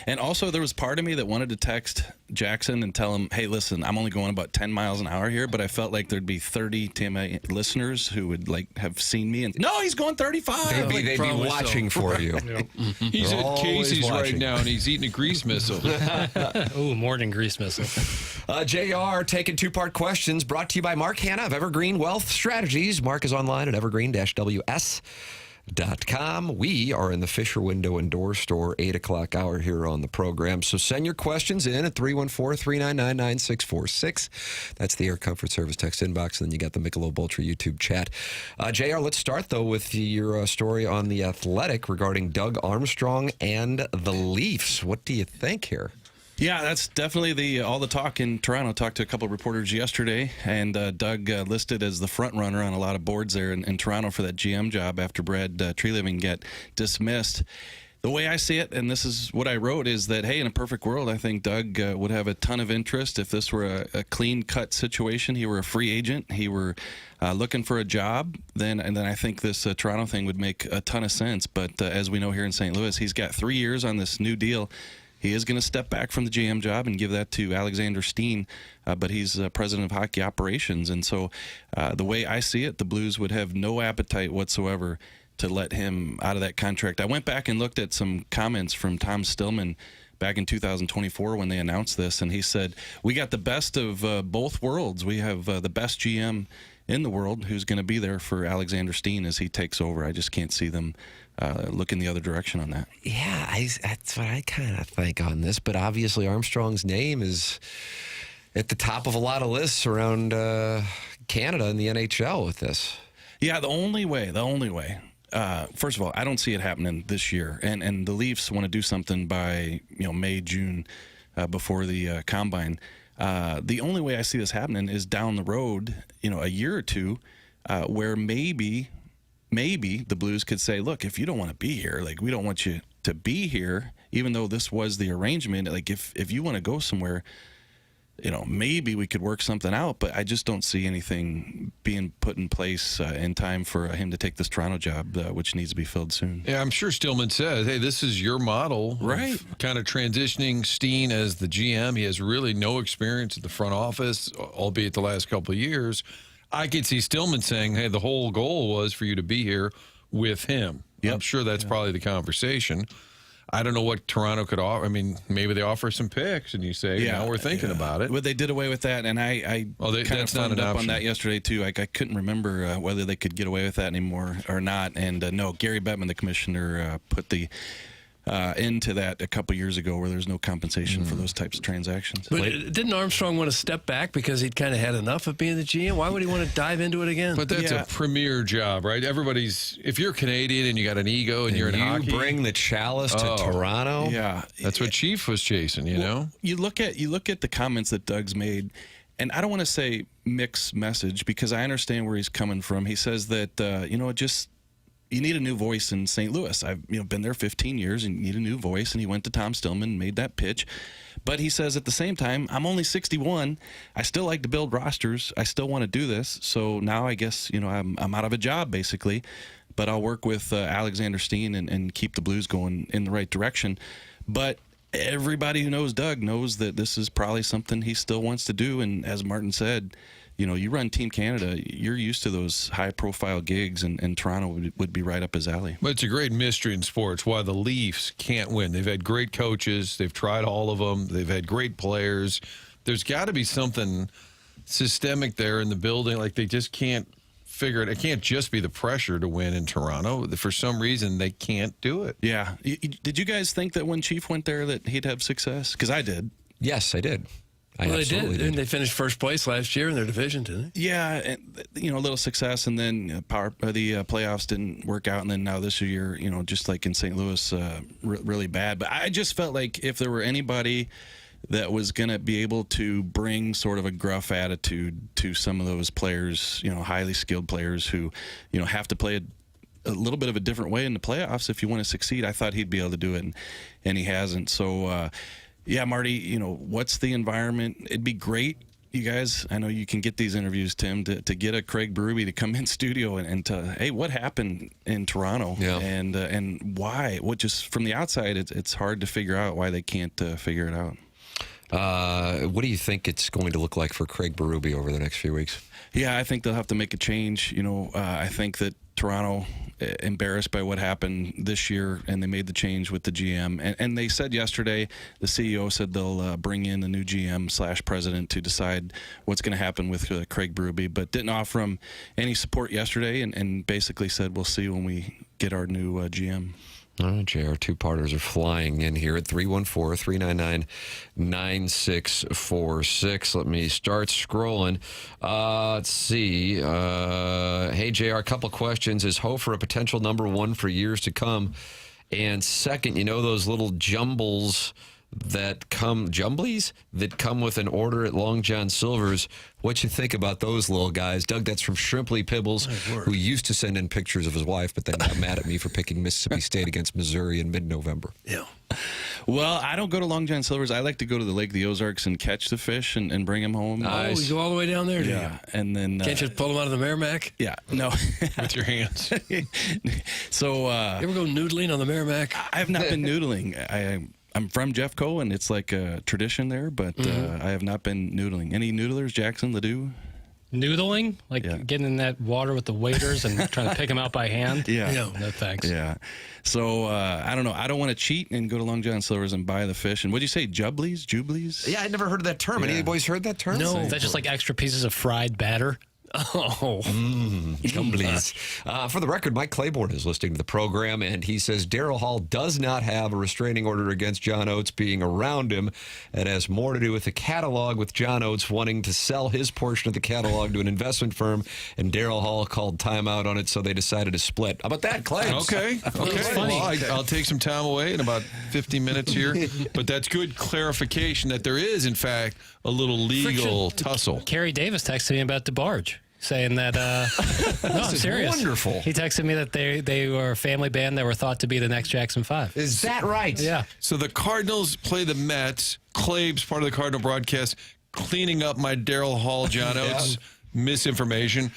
And also, there was part of me that wanted to text Jackson and tell him, hey, listen, I'm only going about 10 miles an hour here, but I felt like there'd be 30 TMA listeners who would have seen me and, no, he's going 35. They'd be watching for you. He's They're at Casey's always right watching. now, and he's eating a grease missile. Ooh, more than grease missile. JR taking 2-part questions brought to you by Mark Hanna of Evergreen Wealth Strategies. Mark is online at evergreen-ws.com. We are in the Fisher Window and Door Store 8 o'clock hour here on the program. So send your questions in at 314-399-9646. That's the Air Comfort Service text inbox. And then you got the Michelob Ultra YouTube chat. JR, let's start, though, with your story on The Athletic regarding Doug Armstrong and the Leafs. What do you think here? Yeah, that's definitely all the talk in Toronto. Talked to a couple of reporters yesterday, and Doug listed as the front runner on a lot of boards there in Toronto for that GM job after Brad Treliving got dismissed. The way I see it, and this is what I wrote, is that, hey, in a perfect world, I think Doug would have a ton of interest if this were a clean-cut situation. He were a free agent. He were looking for a job. Then I think this Toronto thing would make a ton of sense. But as we know here in St. Louis, he's got 3 years on this new deal. He is going to step back from the GM job and give that to Alexander Steen, but he's president of hockey operations. And so the way I see it, the Blues would have no appetite whatsoever to let him out of that contract. I went back and looked at some comments from Tom Stillman back in 2024 when they announced this, and he said, we got the best of both worlds. We have the best GM in the world who's going to be there for Alexander Steen as he takes over. I just can't see them looking the other direction on that. Yeah, that's what I kind of think on this. But obviously Armstrong's name is at the top of a lot of lists around Canada and the NHL with this. Yeah, the only way. First of all, I don't see it happening this year. And the Leafs want to do something by May, June, before the Combine. The only way I see this happening is down the road, a year or two, where maybe the Blues could say, look, if you don't want to be here, we don't want you to be here, even though this was the arrangement. If you want to go somewhere, maybe we could work something out. But I just don't see anything being put in place in time for him to take this Toronto job, which needs to be filled soon. Yeah, I'm sure Stillman says, hey, this is your model. Right. Kind of transitioning Steen as the GM. He has really no experience at the front office, albeit the last couple of years. I could see Stillman saying, hey, the whole goal was for you to be here with him. Yep. I'm sure that's probably the conversation. I don't know what Toronto could offer. I mean, maybe they offer some picks, and you say, now we're thinking about it. But they did away with that, and I kind of phoned up on that yesterday, too. I couldn't remember whether they could get away with that anymore or not. And, no, Gary Bettman, the commissioner, put the into that a couple years ago where there's no compensation for those types of transactions. But didn't Armstrong want to step back because he'd kind of had enough of being the GM? Why would he want to dive into it again? But that's a premier job, right? If you're Canadian and you got an ego and you're in hockey. You bring the chalice to Toronto? Yeah. That's what Chief was chasing, you know? You look at the comments that Doug's made, and I don't want to say mixed message because I understand where he's coming from. He says that, you need a new voice in St. Louis. I've been there 15 years and you need a new voice. And he went to Tom Stillman and made that pitch. But he says at the same time, I'm only 61. I still like to build rosters. I still want to do this. So now I guess, I'm out of a job basically. But I'll work with Alexander Steen and keep the Blues going in the right direction. But everybody who knows Doug knows that this is probably something he still wants to do. And as Martin said, you run Team Canada, you're used to those high-profile gigs, and Toronto would be right up his alley. But it's a great mystery in sports why the Leafs can't win. They've had great coaches. They've tried all of them. They've had great players. There's got to be something systemic there in the building. Like they just can't figure it. It can't just be the pressure to win in Toronto. For some reason, they can't do it. Yeah. Did you guys think that when Chief went there that he'd have success? Because I did. Yes, I did. They did. And they finished first place last year in their division, didn't they? Yeah, and, a little success, and then the playoffs didn't work out, and then now this year, just like in St. Louis, really bad. But I just felt like if there were anybody that was going to be able to bring sort of a gruff attitude to some of those players, highly skilled players who, have to play a little bit of a different way in the playoffs if you want to succeed, I thought he'd be able to do it, and he hasn't. So, yeah, Marty, what's the environment? It'd be great, you guys. I know you can get these interviews, Tim, to get a Craig Berube to come in studio and to, hey, what happened in Toronto? Yeah. And why? What just from the outside, it's hard to figure out why they can't figure it out. What do you think it's going to look like for Craig Berube over the next few weeks? Yeah, I think they'll have to make a change. I think that Toronto, embarrassed by what happened this year, and they made the change with the GM. And they said yesterday, the CEO said they'll bring in the new GM/president to decide what's going to happen with Craig Berube, but didn't offer him any support yesterday and basically said, we'll see when we get our new GM. All right, JR, two-parters are flying in here at 314-399-9646. Let me start scrolling. Let's see. Hey, JR, a couple questions. Is Hofer a potential number one for years to come? And second, those little jumblies that come with an order at Long John Silver's. What you think about those little guys? Doug, that's from Shrimply Pibbles, who used to send in pictures of his wife, but then got mad at me for picking Mississippi State against Missouri in mid-November. Yeah. Well, I don't go to Long John Silver's. I like to go to the Lake of the Ozarks and catch the fish and bring them home. Nice. Oh, you go all the way down there, do you? And then can't you pull them out of the Merrimack? Yeah, no. With your hands. So, you ever go noodling on the Merrimack? I have not been noodling. I'm from Jeffco, and it's like a tradition there, but I have not been noodling. Any noodlers, Jackson, Ledoux? Noodling? Like getting in that water with the waiters and trying to pick them out by hand? Yeah. No, thanks. Yeah. So, I don't know. I don't want to cheat and go to Long John Silver's and buy the fish. And what'd you say, Jublies? Yeah, I'd never heard of that term. Any boys heard that term? No. Is that just like extra pieces of fried batter? Oh, Jumblies. For the record, Mike Claiborne is listening to the program, and he says Darryl Hall does not have a restraining order against John Oates being around him. It has more to do with the catalog, with John Oates wanting to sell his portion of the catalog to an investment firm, and Darryl Hall called timeout on it, so they decided to split. How about that, Clay? Okay. Well, I'll take some time away in about 15 minutes here, but that's good clarification that there is, in fact, a little legal tussle. Kerry Davis texted me about DeBarge, saying that, no, I'm serious. Wonderful. He texted me that they were a family band that were thought to be the next Jackson 5. Is that right? Yeah. So the Cardinals play the Mets. Claib's part of the Cardinal broadcast, cleaning up my Darryl Hall, John Oates misinformation.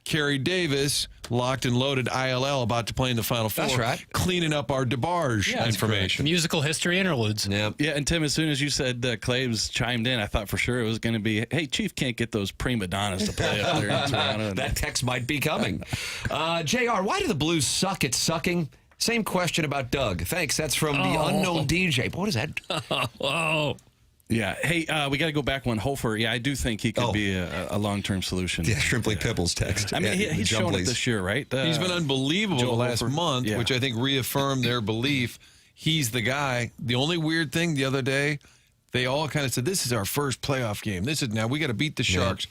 Kerry Davis, locked and loaded, ILL, about to play in the Final Four. That's right. Cleaning up our DeBarge information. Musical history interludes. Yeah, and Tim, as soon as you said Claves chimed in, I thought for sure it was going to be, hey, Chief can't get those prima donnas to play up there in Toronto. That text might be coming. JR, why do the Blues suck at sucking? Same question about Doug. Thanks. That's from the unknown DJ. What is that? Oh. Yeah. Hey, we got to go back one. Hofer, yeah, I do think he could be a long-term solution. Yeah, Shrimply Pibbles text. I mean, he's shown it this year, right? He's been unbelievable the last month, Yeah. which I think reaffirmed their belief he's the guy. The only weird thing the other day, they all kind of said, this is our first playoff game. Now we got to beat the Sharks.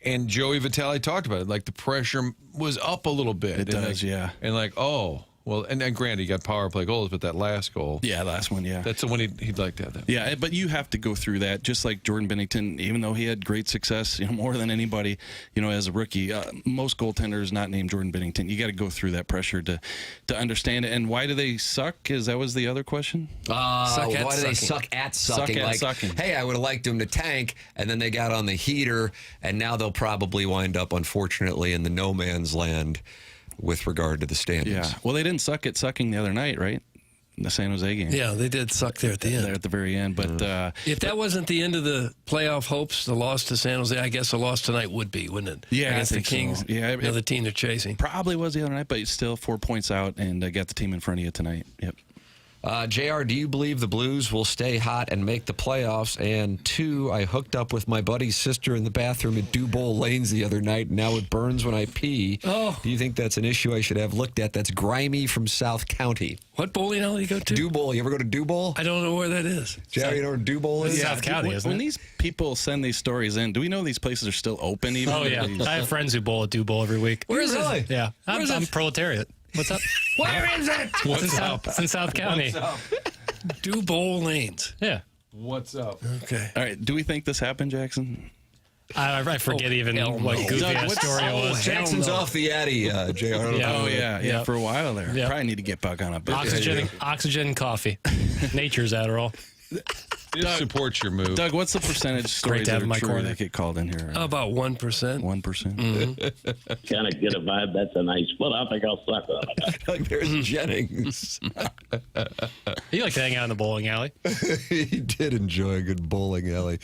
And Joey Vitale talked about it. Like, the pressure was up a little bit. It does, yeah. And like, oh, well, and granted, he got power play goals, but that last goal. Yeah, last one, yeah. That's the one he'd like to have that. Yeah, but you have to go through that, just like Jordan Binnington, even though he had great success, more than anybody, as a rookie. Most goaltenders not named Jordan Binnington. You got to go through that pressure to understand it. And why do they suck? That was the other question? Why do they suck at sucking? Suck at sucking. Hey, I would have liked them to tank, and then they got on the heater, and now they'll probably wind up, unfortunately, in the no man's land with regard to the standings. Yeah. Well, they didn't suck at sucking the other night, right? In the San Jose game. Yeah, they did suck there at the end. There at the very end. But if that wasn't the end of the playoff hopes, the loss to San Jose, I guess a loss tonight would be, wouldn't it? Yeah, against I think the Kings. So. Yeah, the team they're chasing. Probably was the other night, but still 4 points out and got the team in front of you tonight. Yep. JR, do you believe the Blues will stay hot and make the playoffs? And 2, I hooked up with my buddy's sister in the bathroom at Dubois Lanes the other night, and now it burns when I pee. Oh. Do you think that's an issue I should have looked at? That's grimy from South County. What bowling alley you go to? Dubois. You ever go to Dubois? I don't know where that is. JR, you know where Dubois is? South County, isn't When it? these people send these stories in, do we know these places are still open even? Oh, yeah. I have friends who bowl at Dubois every week. Where is Really? it? Yeah. Where's I'm it? proletariat. What's up? Where is it? It's in South County. Dubois Lanes. Yeah. What's up? Okay. All right. Do we think this happened, Jackson? I forget even hell what no. goofy Doug, ass what's- story it was. Jackson's off the Addy, JR. Yeah. Oh, yeah. For a while there. Yeah. Probably need to get back on a bit. Oxygen, coffee. Nature's Adderall. This supports your move. Doug, what's the percentage stories Great to have that in are my true corner. that get called in here? About 1%. 1%? Kind of get a vibe. That's a nice foot. I think I'll suck on it. Like there's Jennings. He liked to hang out in the bowling alley. He did enjoy a good bowling alley.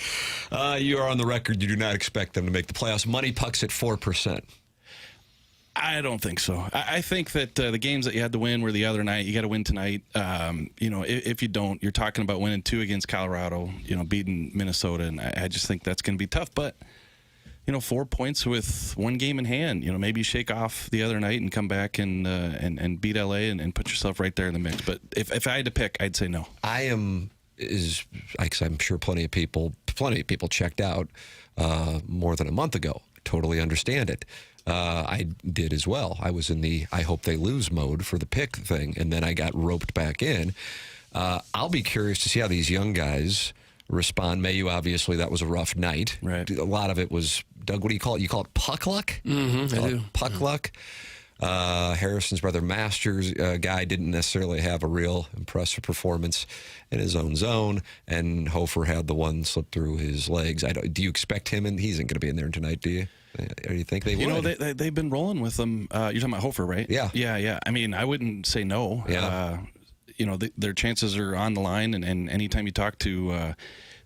You are on the record. You do not expect them to make the playoffs. Money pucks at 4%. I don't think so. I think that the games that you had to win were the other night. You got to win tonight. If you don't, you're talking about winning 2 against Colorado, beating Minnesota, and I just think that's going to be tough. But, 4 points with 1 game in hand. Maybe you shake off the other night and come back and beat LA and put yourself right there in the mix. But if I had to pick, I'd say no. I'm sure plenty of people checked out more than a month ago. Totally understand it. I did as well. I was in the I hope they lose mode for the pick thing, and then I got roped back in. I'll be curious to see how these young guys respond. Mayu, obviously, that was a rough night. Right. A lot of it was, Doug, what do you call it? You call it puck luck? Mm-hmm, I do. Puck luck. Harrison's brother Masters guy didn't necessarily have a real impressive performance in his own zone, and Hofer had the one slip through his legs. Do you expect him, and he isn't going to be in there tonight, do you? Or you think they would? They've been rolling with them. You're talking about Hofer, right? Yeah. Yeah. I mean, I wouldn't say no. Yeah. Their chances are on the line, and anytime you talk to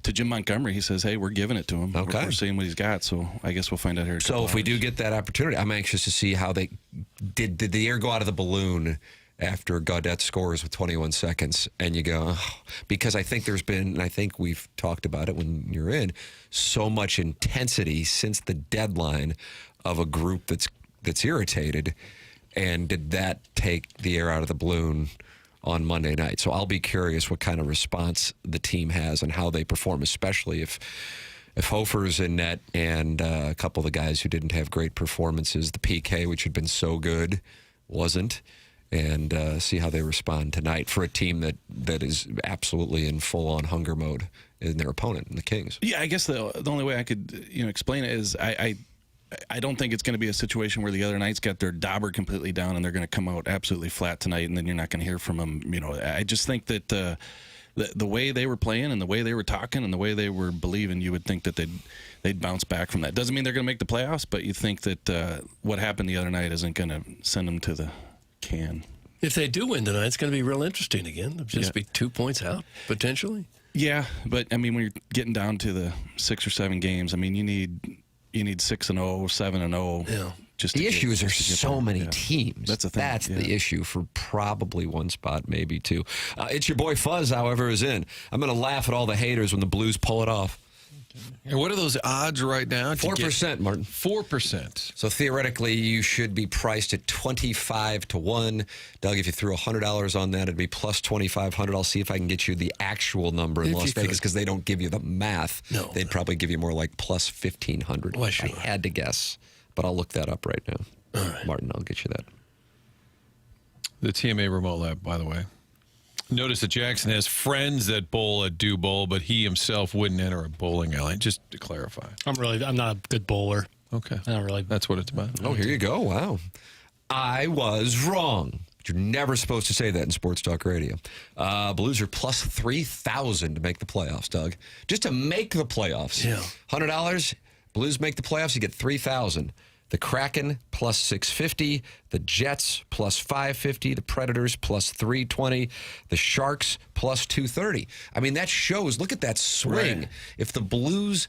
Jim Montgomery, he says, hey, we're giving it to him. Okay. We're seeing what he's got, so I guess we'll find out here. So if we do get that opportunity, I'm anxious to see how they did the air go out of the balloon after Gaudette scores with 21 seconds, and you go, because I think there's been, and I think we've talked about it when you're in, so much intensity since the deadline of a group that's irritated, and did that take the air out of the balloon on Monday night? So I'll be curious what kind of response the team has and how they perform, especially if Hofer's in net and a couple of the guys who didn't have great performances, the PK, which had been so good, wasn't, and see how they respond tonight for a team that is absolutely in full-on hunger mode in their opponent, in the Kings. Yeah, I guess the only way I could explain it is I don't think it's going to be a situation where the other night's got their dauber completely down and they're going to come out absolutely flat tonight, and then you're not going to hear from them. I just think that the way they were playing and the way they were talking and the way they were believing, you would think that they'd bounce back from that. Doesn't mean they're going to make the playoffs, but you think that what happened the other night isn't going to send them to the can. If they do win tonight, it's going to be real interesting again. It'll just be 2 points out, potentially. Yeah, but, I mean, when you're getting down to the 6 or 7 games, I mean, you need 6-0, 7-0. Yeah. The issue is there's so many teams. That's the thing. That's the issue for probably one spot, maybe 2. It's your boy Fuzz, however, is in. I'm going to laugh at all the haters when the Blues pull it off. And what are those odds right now? 4%, Martin. 4%. So theoretically, you should be priced at 25-1. Doug, if you threw $100 on that, it'd be plus 2,500. I'll see if I can get you the actual number in Las Vegas because they don't give you the math. No. They'd probably give you more like plus 1,500. Well, sure. I had to guess, but I'll look that up right now. All right. Martin, I'll get you that. The TMA remote lab, by the way. Notice that Jackson has friends that bowl at Do Bowl, but he himself wouldn't enter a bowling alley. Just to clarify. I'm not a good bowler. Okay. I don't really. That's what it's about. Oh, here you go. Wow. I was wrong. But you're never supposed to say that in sports talk radio. Blues are plus 3,000 to make the playoffs, Doug. Just to make the playoffs. Yeah. $100, Blues make the playoffs, you get 3,000. The Kraken plus 650, the Jets plus 550, the Predators plus 320, the Sharks plus 230. I mean, that shows, look at that swing. Right. If the Blues,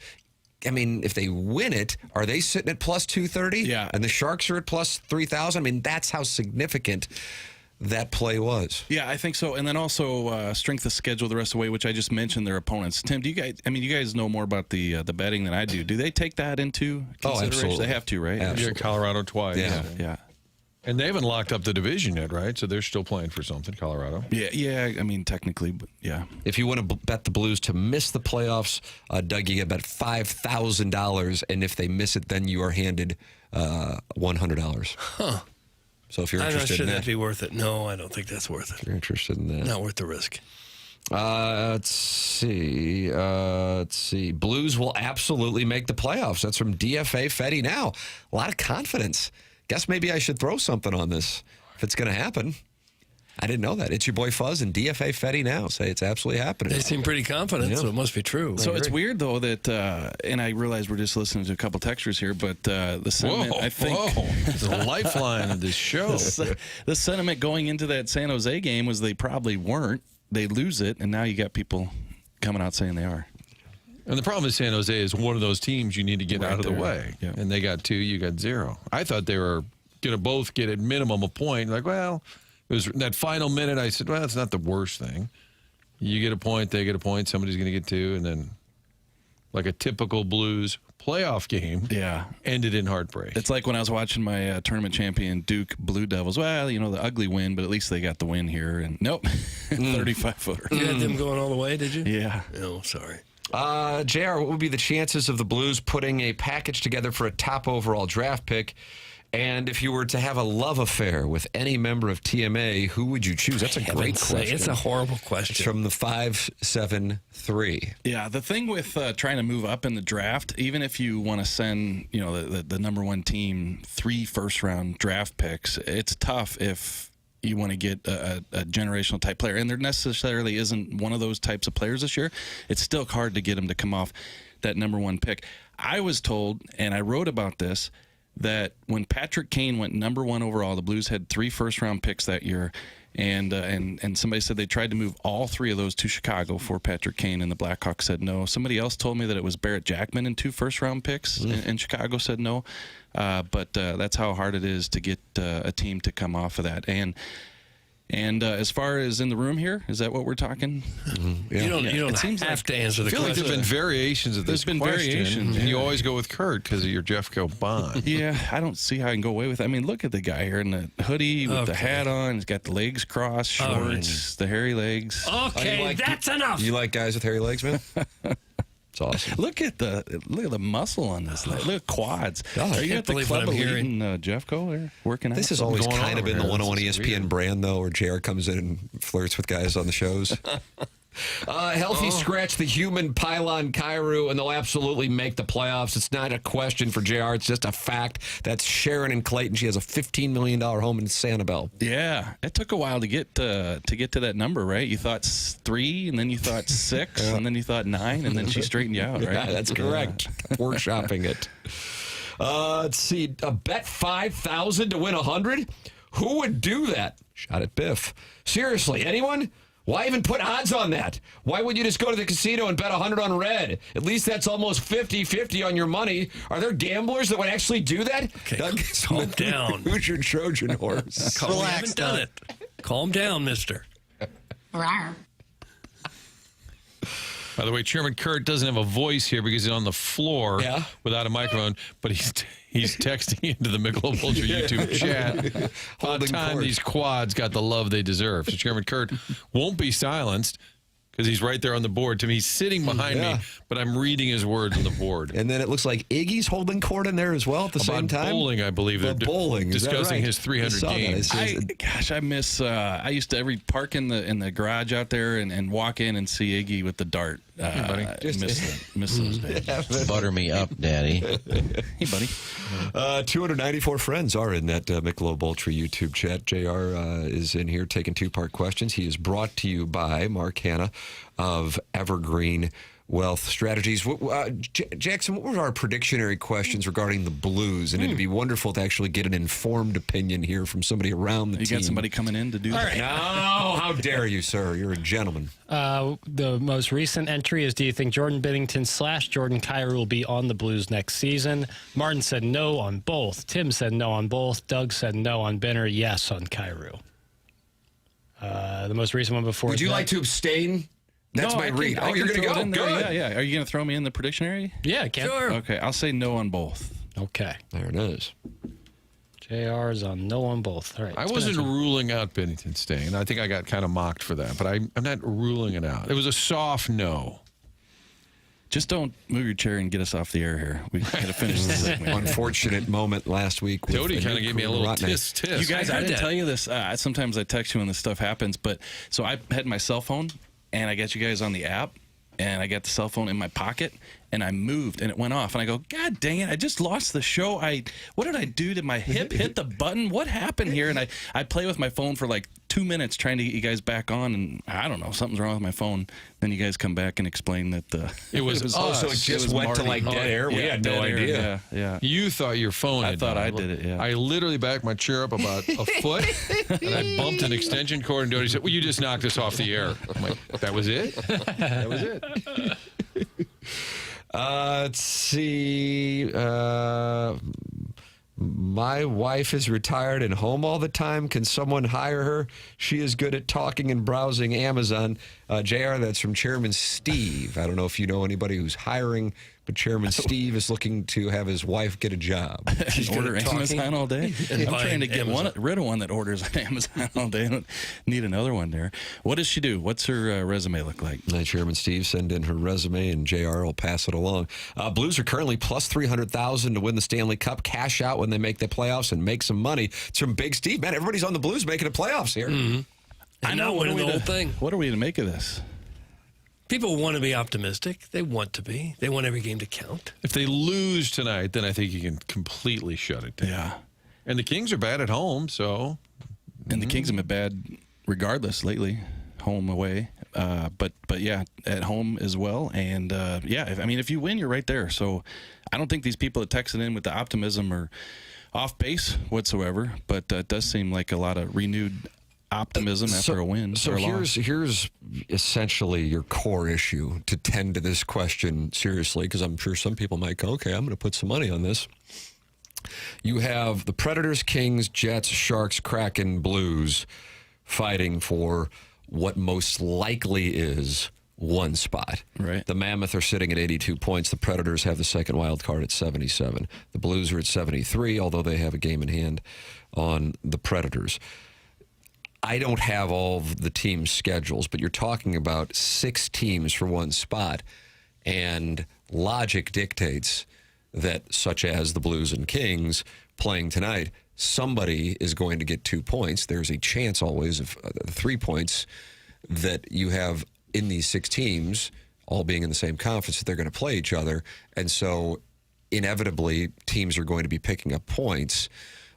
I mean, if they win it, are they sitting at plus 230? Yeah. And the Sharks are at plus 3,000? I mean, that's how significant that play was. Yeah, I think so. And then also strength of schedule the rest of the way, which I just mentioned their opponents. Tim, do you guys? I mean, you guys know more about the betting than I do. Do they take that into consideration? Absolutely. They have to, right? Absolutely. Yeah, Colorado twice. Yeah. And they haven't locked up the division yet, right? So they're still playing for something, Colorado. Yeah. I mean, technically, but yeah. If you want to bet the Blues to miss the playoffs, Doug, you get bet $5,000, and if they miss it, then you are handed $100. Huh. So if you're I'm not interested sure in that, that'd be worth it. No, I don't think that's worth it. you're interested in that. Not worth the risk. Let's see. Blues will absolutely make the playoffs. That's from DFA Fetty now. A lot of confidence. Guess maybe I should throw something on this if it's going to happen. I didn't know that. It's your boy Fuzz and DFA Fetty now say it's absolutely happening. They seem pretty confident, so it must be true. So it's weird, though, that, and I realize we're just listening to a couple textures here, but the sentiment, I think. It's a lifeline of this show. The sentiment going into that San Jose game was they probably weren't. They lose it, and now you got people coming out saying they are. And the problem with San Jose is one of those teams you need to get out of the way. Yeah. And they got 2, you got 0. I thought they were going to both get at minimum a point. Like, well, it was that final minute. I said, well, that's not the worst thing. You get a point, they get a point, somebody's going to get 2, and then like a typical Blues playoff game ended in heartbreak. It's like when I was watching my tournament champion Duke Blue Devils. Well, you know, the ugly win, but at least they got the win here. And nope, 35-footer. You had them going all the way, did you? Yeah. Oh, sorry. JR, what would be the chances of the Blues putting a package together for a top overall draft pick? And if you were to have a love affair with any member of TMA, who would you choose? That's a great question. It's a horrible question. It's from the 573. Yeah, the thing with trying to move up in the draft, even if you want to send, you know, the number one team 3 first-round draft picks, it's tough if you want to get a generational type player. And there necessarily isn't one of those types of players this year. It's still hard to get them to come off that number one pick. I was told, and I wrote about this, that when Patrick Kane went number 1 overall, the Blues had 3 first-round picks that year, and somebody said they tried to move all 3 of those to Chicago for Patrick Kane, and the Blackhawks said no. Somebody else told me that it was Barrett Jackman and 2 first-round picks, and Chicago said no. But that's how hard it is to get a team to come off of that. And as far as in the room here, is that what we're talking? Mm-hmm. Yeah. You don't have to answer the question. I feel like there have been variations of this question. Variations, and you always go with Kurt because of your Jeffco bond. Yeah, I don't see how I can go away with it. I mean, look at the guy here in the hoodie with the hat on. He's got the legs crossed, shorts, the hairy legs. Okay, that's enough. You like guys with hairy legs, man? It's awesome. Look at the muscle on this leg. Look at quads. God, Are you at the Club Elite in Jeffco there working out? This has always kind of been the 101 ESPN brand, though, where JR comes in and flirts with guys on the shows. Healthy scratch the human pylon Kairu, and they'll absolutely make the playoffs. It's not a question for JR. It's just a fact. That's Sharon in Clayton. She has a $15 million home in Sanibel. Yeah, it took a while to get to that number, right? You thought 3, and then you thought 6, and then you thought 9, and then she straightened you out, right? Yeah, that's correct. Workshopping it. Let's see. Bet $5,000 to win $100? Who would do that? Shot at Biff. Seriously, anyone? Why even put odds on that? Why would you just go to the casino and bet 100 on red? At least that's almost 50-50 on your money. Are there gamblers that would actually do that? Okay, calm down. Who's your Trojan horse? We haven't done it. Calm down, mister. By the way, Chairman Kurt doesn't have a voice here because he's on the floor without a microphone, but he's texting into the Michelob Ultra YouTube chat. About time these quads got the love they deserve. So Chairman Kurt won't be silenced because he's right there on the board. To me, he's sitting behind me, but I'm reading his words on the board. And then it looks like Iggy's holding court in there as well at the same time. Bowling, I believe. They're discussing his 300 games. I miss. I used to park in the garage out there and walk in and see Iggy with the dart. Buddy. Miss those days. Butter me up, Daddy. Hey, buddy. 294 friends are in that Michelob Ultra YouTube chat. JR is in here taking two-part questions. He is brought to you by Mark Hanna of Evergreen Wealth Strategies. Jackson, what were our predictionary questions regarding the Blues? And it'd be wonderful to actually get an informed opinion here from somebody around the team. You got somebody coming in to do that? Right. No, how dare you, sir? You're a gentleman. The most recent entry is, do you think Jordan Binnington / Jordan Kyrou will be on the Blues next season? Martin said no on both. Tim said no on both. Doug said no on Benner, yes on Kyrou. The most recent one before. Would you like to abstain? That's my read. You're going to go? Good. Yeah. Are you going to throw me in the predictionary? Yeah, I can. Sure. Okay, I'll say no on both. Okay. There it is. JR is on no on both. All right. I wasn't ruling out Binnington staying, and I think I got kind of mocked for that, but I'm not ruling it out. It was a soft no. Just don't move your chair and get us off the air here. We got to finish this segment. Unfortunate moment last week. Jody kind of gave me a little tisk. You guys, I didn't tell you this. Sometimes I text you when this stuff happens, but so I had my cell phone, and I got you guys on the app, and I got the cell phone in my pocket, and I moved, and it went off, and I go, God dang it, I just lost the show. What did I do? Did my hip hit the button? What happened here? And I play with my phone for like 2 minutes trying to get you guys back on, and I don't know, something's wrong with my phone. Then you guys come back and explain that it was us. So it just went to like dead air? We had no idea. Yeah. You thought your phone had thought died. I did it, yeah. I literally backed my chair up about a foot, and I bumped an extension cord, and Jody said, well, you just knocked us off the air. I'm like, that was it? That was it. Let's see. My wife is retired and home all the time. Can someone hire her? She is good at talking and browsing Amazon. JR, that's from Chairman Steve. I don't know if you know anybody who's hiring, but Chairman Steve is looking to have his wife get a job. Order Amazon all day? I'm trying to get rid of one that orders on Amazon all day. I don't need another one there. What does she do? What's her resume look like? Chairman Steve, send in her resume, and JR will pass it along. Blues are currently plus 300,000 to win the Stanley Cup. Cash out when they make the playoffs and make some money. It's from Big Steve. Man, everybody's on the Blues making the playoffs here. Mm-hmm. I know. Winning the whole thing. What are we to make of this? People want to be optimistic. They want to be. They want every game to count. If they lose tonight, then I think you can completely shut it down. Yeah. And the Kings are bad at home, so. And the Kings have been bad regardless lately, home, away. But yeah, at home as well. And if you win, you're right there. So I don't think these people that texted in with the optimism are off base whatsoever. But it does seem like a lot of renewed optimism after a win. So here's essentially your core issue, to tend to this question seriously, because I'm sure some people might go, okay, I'm going to put some money on this. You have the Predators, Kings, Jets, Sharks, Kraken, Blues fighting for what most likely is one spot. Right. The Mammoth are sitting at 82 points. The Predators have the second wild card at 77. The Blues are at 73, although they have a game in hand on the Predators. I don't have all of the teams' schedules, but you're talking about 6 teams for one spot, and logic dictates that, such as the Blues and Kings playing tonight, somebody is going to get 2 points. There's a chance always of 3 points that you have in these 6 teams, all being in the same conference, that they're going to play each other. And so inevitably, teams are going to be picking up points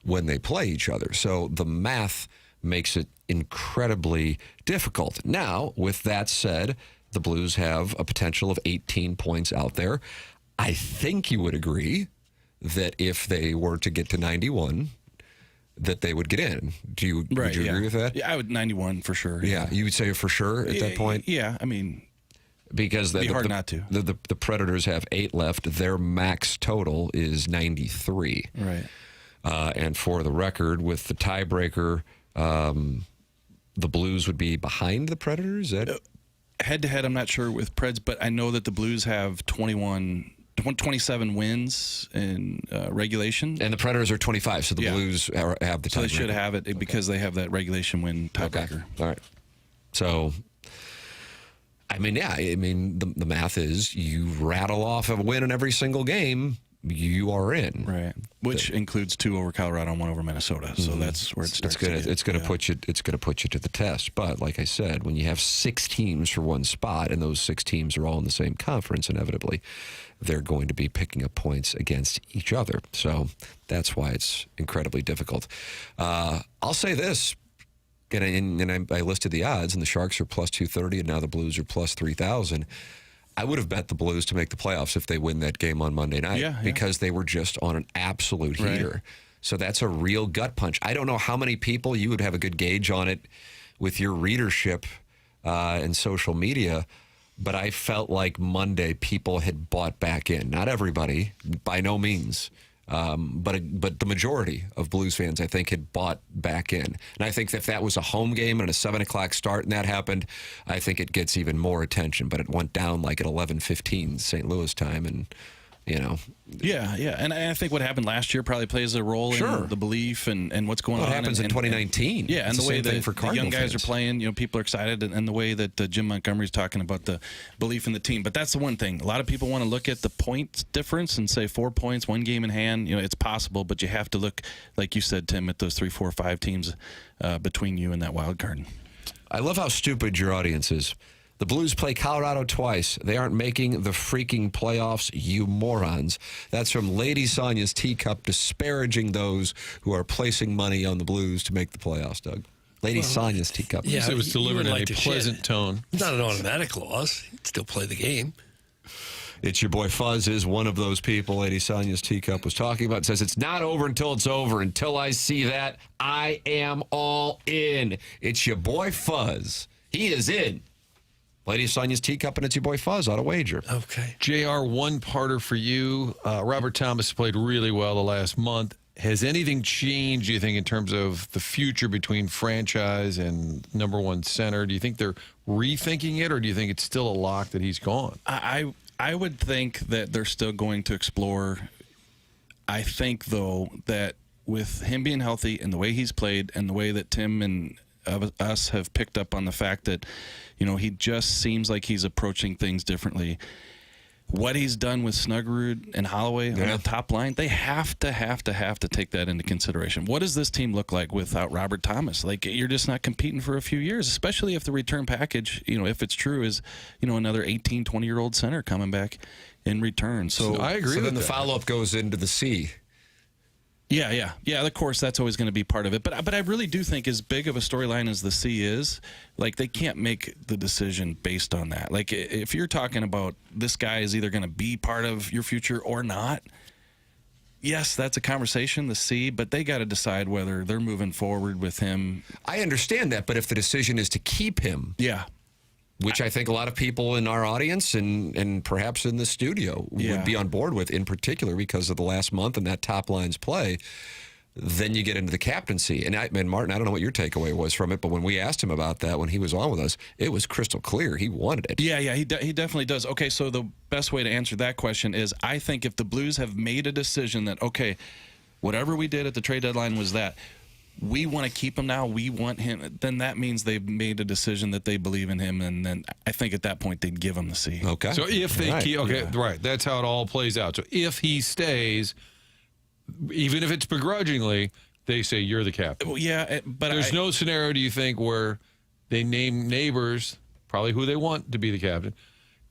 when they play each other. So the math makes it incredibly difficult. Now, with that said, the Blues have a potential of 18 points out there. I think you would agree that if they were to get to 91, that they would get in. Would you agree with that? Yeah, I would 91 for sure. Yeah, you would say for sure at that point? Yeah, I mean, because it'd be hard not to. The Predators have 8 left. Their max total is 93. Right. And for the record, with the tiebreaker, the Blues would be behind the Predators? head-to-head, I'm not sure with Preds, but I know that the Blues have 27 wins in regulation. And the Predators are 25, so the Blues have the tiebreaker. So they should have it because they have that regulation win tiebreaker. Okay. All right. So, I mean, the math is you rattle off a win in every single game, you are in. Right. Which includes 2 over Colorado and 1 over Minnesota. So that's where it starts. It's going to put you to the test. But like I said, when you have 6 teams for one spot, and those 6 teams are all in the same conference, inevitably they're going to be picking up points against each other. So that's why it's incredibly difficult. I'll say this, and I listed the odds, and the Sharks are plus 230, and now the Blues are plus 3,000. I would have bet the Blues to make the playoffs if they win that game on Monday night because they were just on an absolute heater. Right. So that's a real gut punch. I don't know how many people, you would have a good gauge on it with your readership and social media, but I felt like Monday people had bought back in. Not everybody, by no means. But the majority of Blues fans, I think, had bought back in. And I think if that was a home game and a 7 o'clock start and that happened, I think it gets even more attention. But it went down like at 11:15 St. Louis time, and Yeah. And I think what happened last year probably plays a role in the belief and what's going on. What happens in 2019. And the way that for the young guys fans are playing, people are excited, and the way that Jim Montgomery's talking about the belief in the team. But that's the one thing. A lot of people want to look at the point difference and say 4 points, 1 game in hand. It's possible, but you have to look, like you said, Tim, at those 3, 4, 5 teams between you and that wild card. I love how stupid your audience is. The Blues play Colorado twice. They aren't making the freaking playoffs, you morons. That's from Lady Sonia's Teacup, disparaging those who are placing money on the Blues to make the playoffs, Doug. Lady Sonia's Teacup. Yeah, it was delivered in a pleasant shit. tone. It's not an automatic loss. You'd still play the game. It's your boy Fuzz is one of those people Lady Sonia's Teacup was talking about. It says, it's not over until it's over. Until I see that, I am all in. It's your boy Fuzz. He is in. Lady Sonia's Teacup, and it's your boy Fuzz on a wager. Okay. JR, one-parter for you. Robert Thomas played really well the last month. Has anything changed, do you think, in terms of the future between franchise and number 1 center? Do you think they're rethinking it, or do you think it's still a lock that he's gone? I would think that they're still going to explore. I think, though, that with him being healthy and the way he's played and the way that Tim and us have picked up on the fact that, he just seems like he's approaching things differently. What he's done with Snuggerud and Holloway on the top line, they have to take that into consideration. What does this team look like without Robert Thomas? Like, you're just not competing for a few years, especially if the return package, if it's true, is, another 18, 20-year-old center coming back in return. So I agree. So then the follow-up goes into the C. Yeah. Of course, that's always going to be part of it. But I really do think, as big of a storyline as the C is, like, they can't make the decision based on that. Like, if you're talking about this guy is either going to be part of your future or not, yes, that's a conversation, the C, but they got to decide whether they're moving forward with him. I understand that, but if the decision is to keep him, which I think a lot of people in our audience and perhaps in the studio would be on board with, in particular because of the last month and that top line's play, then you get into the captaincy. And Martin, I don't know what your takeaway was from it, but when we asked him about that when he was on with us, it was crystal clear. He wanted it. Yeah, he definitely does. Okay, so the best way to answer that question is, I think if the Blues have made a decision that, okay, whatever we did at the trade deadline was that, we want to keep him now, we want him, then that means they've made a decision that they believe in him, and then I think at that point they'd give him the C. Okay. So if they keep, right, that's how it all plays out. So if he stays, even if it's begrudgingly, they say you're the captain. Well, yeah, but there's no scenario, do you think, where they name neighbors, probably who they want to be the captain,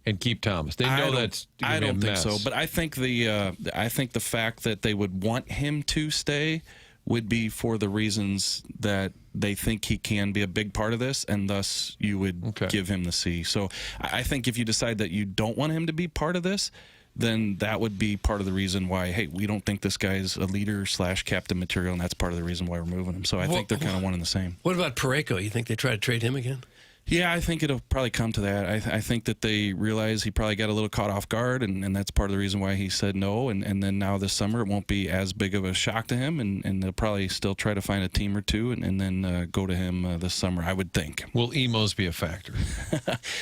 and keep Thomas? They know that's gonna be a think mess. so, but I think the fact that they would want him to stay would be for the reasons that they think he can be a big part of this, and thus you would give him the C. So I think if you decide that you don't want him to be part of this, then that would be part of the reason why, hey, we don't think this guy's a leader / captain material, and that's part of the reason why we're moving him. So I think they're kind of one and the same. What about Parayko? You think they try to trade him again? Yeah, I think it'll probably come to that. I think that they realize he probably got a little caught off guard, and that's part of the reason why he said no. And then now this summer, it won't be as big of a shock to him, and they'll probably still try to find a team or two and then go to him this summer, I would think. Will emos be a factor?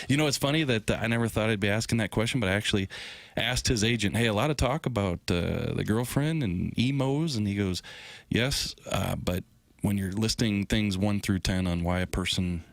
You know, it's funny that I never thought I'd be asking that question, but I actually asked his agent, hey, a lot of talk about the girlfriend and emos, and he goes, yes, but when you're listing things 1 through 10 on why a person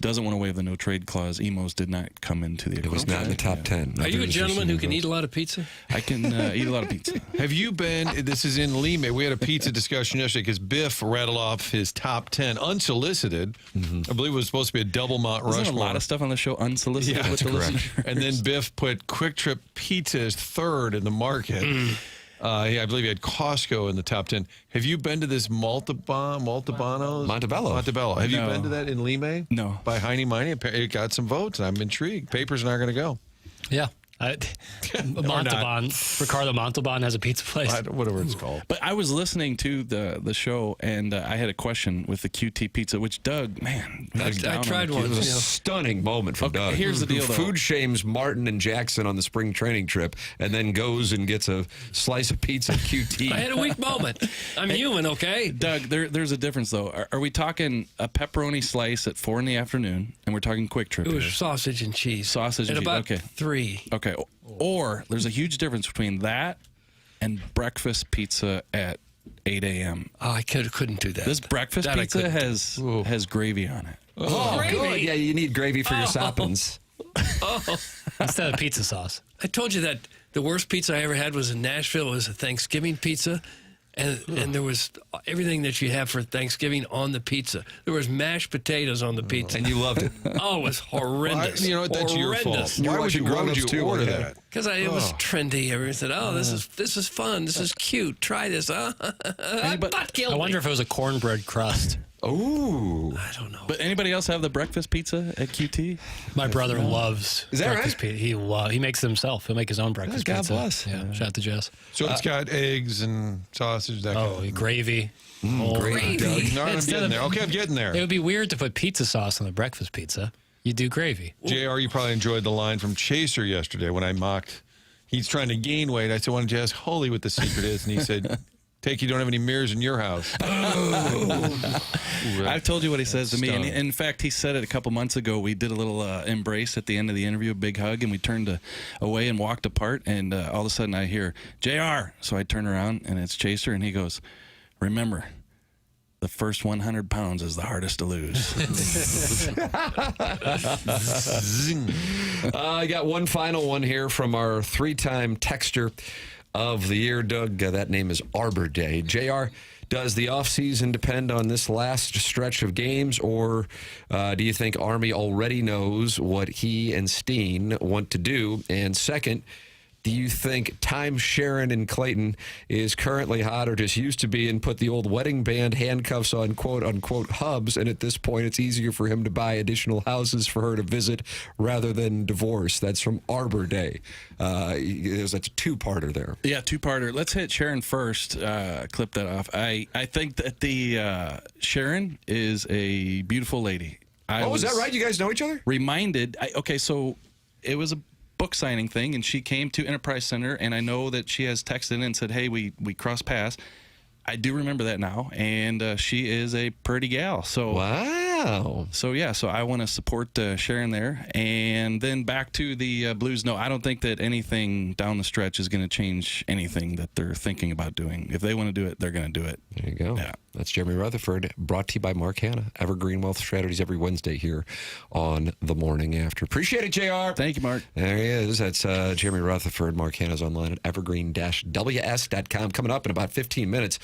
doesn't want to waive the no trade clause, emos did not come into the equation. It was not in the top 10. Are you a gentleman who can eat a lot of pizza? I can eat a lot of pizza. Have you been, this is in Lima, we had a pizza discussion yesterday because Biff rattled off his top 10 unsolicited. I believe it was supposed to be a double Mount Rushmore. Isn't a lot of stuff on the show unsolicited? Yeah, with that's the correct. listeners? And then Biff put Quick Trip Pizza as third in the market. I believe he had Costco in the top 10. Have you been to this Montebello? Have you been to that in Lima? No. By Heine Miney? It got some votes, and I'm intrigued. Papers are not going to go. Yeah. Montalban, Ricardo Montalban has a pizza place. Whatever it's called. But I was listening to the show, and I had a question with the QT pizza, which Doug, man. I tried one. It was a stunning moment from Doug. Here's the deal, though. Food shames Martin and Jackson on the spring training trip and then goes and gets a slice of pizza at QT. I had a weak moment. I'm human, okay? Doug, there's a difference, though. Are we talking a pepperoni slice at 4 in the afternoon, and we're talking Quick Trip? It was sausage and cheese. Sausage and at cheese. about Okay. 3. Okay. Or there's a huge difference between that and breakfast pizza at 8 a.m. Oh, I couldn't do that. This breakfast That I pizza couldn't has gravy on it. Oh, good. Yeah, you need gravy for your soppins. Instead of pizza sauce. I told you that the worst pizza I ever had was in Nashville. It was a Thanksgiving pizza. And there was everything that you have for Thanksgiving on the pizza. There was mashed potatoes on the pizza. And you loved it. Oh, it was horrendous. You know what? That's your fault. Why would you order that? Because it was trendy. Everyone said, "Oh, this is fun. This is cute. Try this." Butt killed I wonder me. if it was a cornbread crust. Ooh. I don't know. But anybody else have the breakfast pizza at QT? My brother loves Is that breakfast right? pizza. He makes it himself. He'll make his own breakfast God pizza. bless. Yeah, shout out to Jess. So it's got eggs and sausage. That kind of Gravy. Gravy. No, I'm getting there. Okay, I'm getting there. It would be weird to put pizza sauce on the breakfast pizza. You do gravy. JR, you probably enjoyed the line from Chaser yesterday when I mocked. He's trying to gain weight. I said, why don't you ask Holy what the secret is? And he said, take you don't have any mirrors in your house. I've told you what he says to me. And Stunning. in fact, he said it a couple months ago. We did a little embrace at the end of the interview, a big hug, and we turned away and walked apart. And all of a sudden I hear, JR. So I turn around, and it's Chaser, and he goes, remember, the first 100 pounds is the hardest to lose. I got one final one here from our 3-time texter of the year, Doug. That name is Arbor Day. JR, does the offseason depend on this last stretch of games, or do you think Army already knows what he and Steen want to do? And second, do you think Time Sharon in Clayton is currently hot or just used to be and put the old wedding band handcuffs on quote-unquote hubs, and at this point it's easier for him to buy additional houses for her to visit rather than divorce? That's from Arbor Day. That's a two-parter there. Yeah, two-parter. Let's hit Sharon first. Clip that off. I think that the Sharon is a beautiful lady. Is that right? You guys know each other? Reminded. So it was a book signing thing, and she came to Enterprise Center, and I know that she has texted and said, hey, we crossed paths. I do remember that now, and she is a pretty gal. So wow. So yeah, so I want to support Sharon there. And then back to the Blues. No, I don't think that anything down the stretch is going to change anything that they're thinking about doing. If they want to do it, they're going to do it. There you go. Yeah. That's Jeremy Rutherford, brought to you by Mark Hanna, Evergreen Wealth Strategies, every Wednesday here on The Morning After. Appreciate it, JR. Thank you, Mark. There he is. That's Jeremy Rutherford. Mark Hanna's online at evergreen-ws.com. Coming up in about 15 minutes.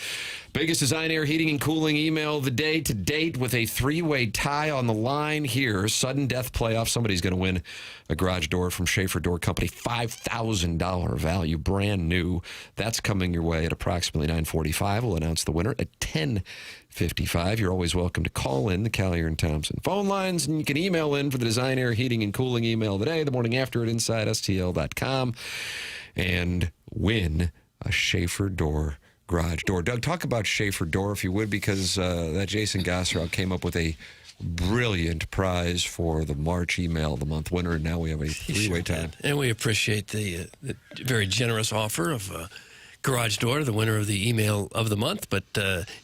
Biggest design, air, heating, and cooling email of the day to date, with a 3-way tie on the line here. Sudden death playoff. Somebody's going to win a garage door from Schaefer Door Company. $5,000 value, brand new. That's coming your way at approximately 9:45. We'll announce the winner at 10:55. You're always welcome to call in the Collier and Thompson phone lines, and you can email in for the design, air, heating, and cooling email today, the morning after at InsideSTL.com, and win a Schaefer Door garage door. Doug, talk about Schaefer Door, if you would, because that Jason Gosserow came up with a brilliant prize for the March Email of the Month winner, and now we have a three-way tie. And we appreciate the very generous offer of Garage Door, the winner of the Email of the Month. But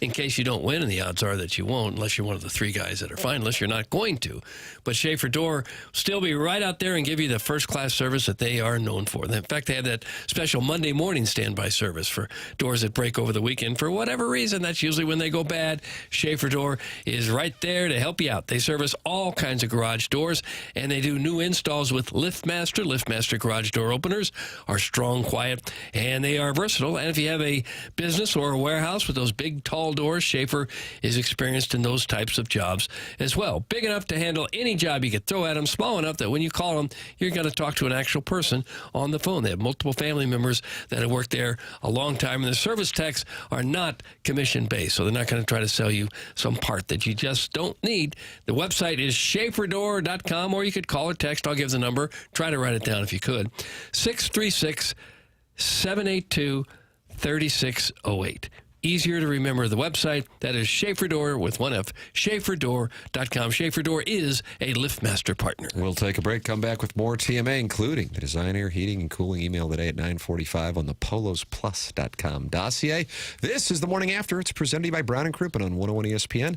in case you don't win, and the odds are that you won't, unless you're one of the three guys that are finalists, you're not going to. But Schaefer Door will still be right out there and give you the first-class service that they are known for. In fact, they have that special Monday morning standby service for doors that break over the weekend. For whatever reason, that's usually when they go bad. Schaefer Door is right there to help you out. They service all kinds of garage doors, and they do new installs with LiftMaster. LiftMaster garage door openers are strong, quiet, and they are versatile. And if you have a business or a warehouse with those big, tall doors, Schaefer is experienced in those types of jobs as well. Big enough to handle any job you could throw at them, small enough that when you call them, you're going to talk to an actual person on the phone. They have multiple family members that have worked there a long time, and the service techs are not commission-based, so they're not going to try to sell you some part that you just don't need. The website is schaeferdoor.com, or you could call or text. I'll give the number. Try to write it down if you could. 636-782-3608. Easier to remember the website. That is Schaefer Door with one F, schaeferdoor.com. Schaefer Door is a LiftMaster partner. We'll take a break, come back with more TMA, including the Design, Air, Heating, and Cooling email today at 9:45 on the polosplus.com dossier. This is The Morning After. It's presented to you by Brown & Crouppen on 101 ESPN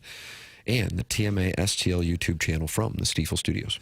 and the TMA STL YouTube channel from the Stifel Studios.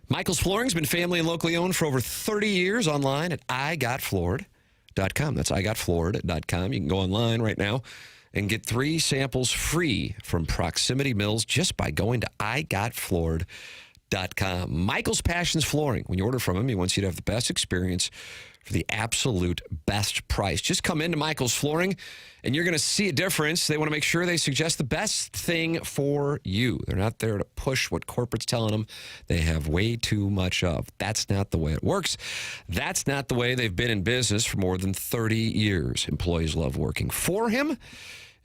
Michael's Flooring's been family and locally owned for over 30 years, online at igotfloored.com. That's igotfloored.com. You can go online right now and get 3 samples free from Proximity Mills just by going to igotfloored.com. Michael's Passions Flooring. When you order from him, he wants you to have the best experience for the absolute best price. Just come into Michael's Flooring, and you're going to see a difference. They want to make sure they suggest the best thing for you. They're not there to push what corporate's telling them they have way too much of. That's not the way it works. That's not the way they've been in business for more than 30 years. Employees love working for him,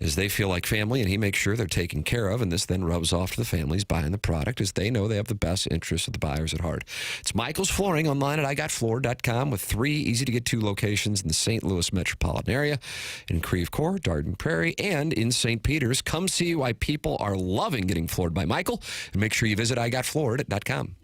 as they feel like family, and he makes sure they're taken care of, and this then rubs off to the families buying the product, as they know they have the best interests of the buyers at heart. It's Michael's Flooring, online at igotfloored.com, with 3 easy-to-get-to locations in the St. Louis metropolitan area, in Creve Coeur, Darden Prairie, and in St. Peters. Come see why people are loving getting floored by Michael, and make sure you visit igotfloored.com.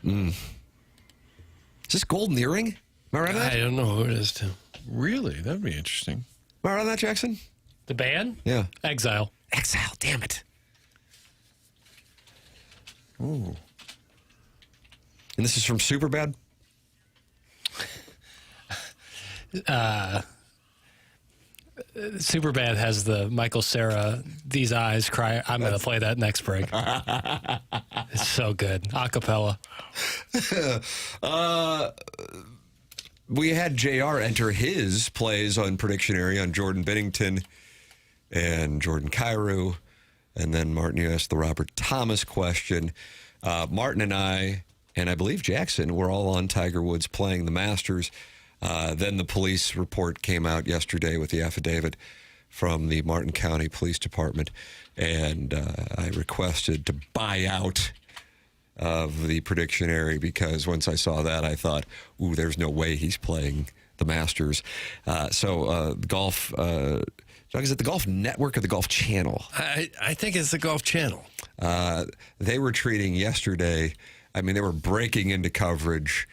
Is this Golden Earring? Am I right on that? I don't know who it is, too. Really? That'd be interesting. Am I right on that, Jackson? The band? Yeah. Exile. Exile, damn it. Ooh. And this is from Superbad? Superbad has the Michael Cera, These Eyes Cry. I'm going to play that next break. It's so good. Acapella. We had JR enter his plays on Predictionary on Jordan Bennington and Jordan Cairo. And then Martin, you asked the Robert Thomas question. Martin and I believe Jackson, were all on Tiger Woods playing the Masters. Then the police report came out yesterday with the affidavit from the Martin County Police Department. And I requested to buy out of the Predictionary because once I saw that, I thought, ooh, there's no way he's playing the Masters. Golf, Doug, is it the Golf Network or the Golf Channel? I think it's the Golf Channel. They were treating yesterday, they were breaking into coverage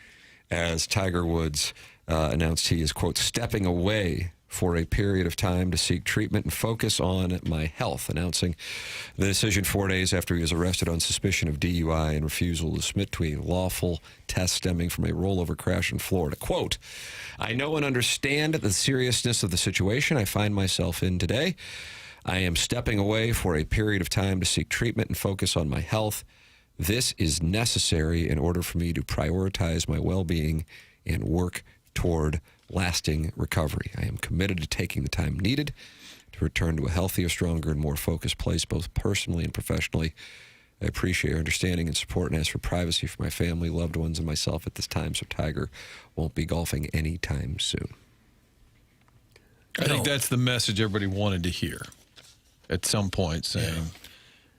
as Tiger Woods announced he is, quote, stepping away for a period of time to seek treatment and focus on my health, announcing the decision 4 days after he was arrested on suspicion of DUI and refusal to submit to a lawful test stemming from a rollover crash in Florida. Quote, I know and understand the seriousness of the situation I find myself in today. I am stepping away for a period of time to seek treatment and focus on my health. This is necessary in order for me to prioritize my well-being and work toward lasting recovery. I am committed to taking the time needed to return to a healthier, stronger, and more focused place, both personally and professionally. I appreciate your understanding and support and ask for privacy for my family, loved ones, and myself at this time, so Tiger won't be golfing anytime soon. I think that's the message everybody wanted to hear at some point, saying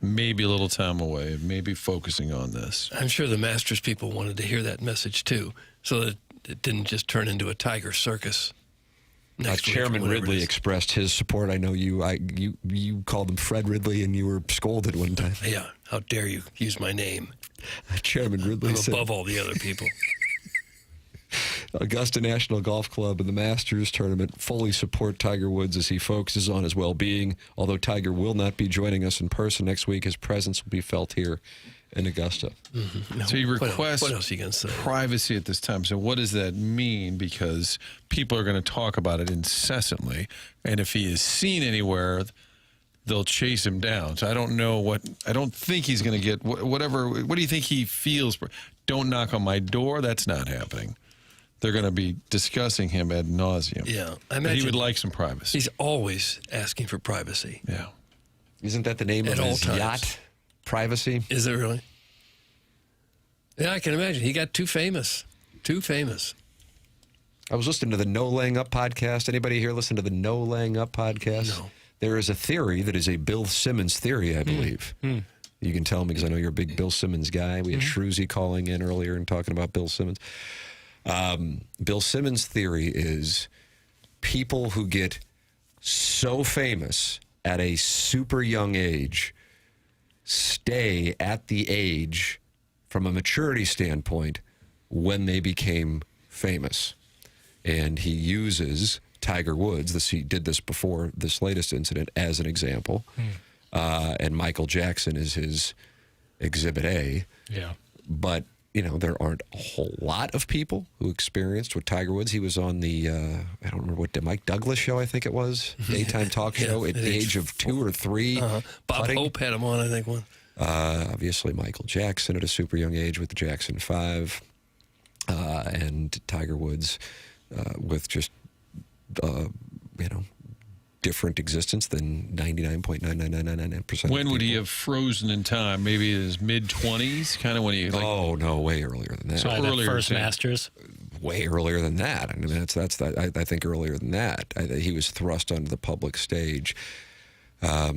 maybe a little time away, maybe focusing on this. I'm sure the Masters people wanted to hear that message, too, so that it didn't just turn into a Tiger circus. Chairman Ridley expressed his support. I know you called him Fred Ridley, and you were scolded one time. Yeah, how dare you use my name? Chairman Ridley said, above all the other people. Augusta National Golf Club and the Masters tournament fully support Tiger Woods as he focuses on his well-being. Although Tiger will not be joining us in person next week, his presence will be felt here in Augusta. Mm-hmm. So he requests what else are you gonna say? Privacy at this time. So what does that mean? Because people are going to talk about it incessantly. And if he is seen anywhere, they'll chase him down. So I don't think he's going to get whatever. What do you think he feels? Don't knock on my door. That's not happening. They're going to be discussing him ad nauseum. Yeah. I imagine he would like some privacy. He's always asking for privacy. Yeah. Isn't that the name of his yacht? Privacy? Is it really? Yeah, I can imagine. He got too famous. Too famous. I was listening to the No Laying Up podcast. Anybody here listen to the No Laying Up podcast? No. There is a theory that is a Bill Simmons theory, I believe. You can tell me because I know you're a big Bill Simmons guy. We had Shrewsy calling in earlier and talking about Bill Simmons. Bill Simmons' theory is people who get so famous at a super young age stay at the age, from a maturity standpoint, when they became famous. And he uses Tiger Woods, he did this before this latest incident, as an example. And Michael Jackson is his exhibit A. Yeah. But, there aren't a whole lot of people who experienced what Tiger Woods. He was on the, I don't remember what, the Mike Douglas show, I think it was, daytime talk show at the age of 2 or 3. Bob Hope had him on, I think, one. Obviously, Michael Jackson at a super young age with the Jackson 5. And Tiger Woods with just, different existence than 99.99999%. When would he have frozen in time? Maybe in his mid-20s, kind of when he... oh, no, way earlier than that. So earlier, first Masters? Way earlier than that. I mean, I think earlier than that. He was thrust onto the public stage, But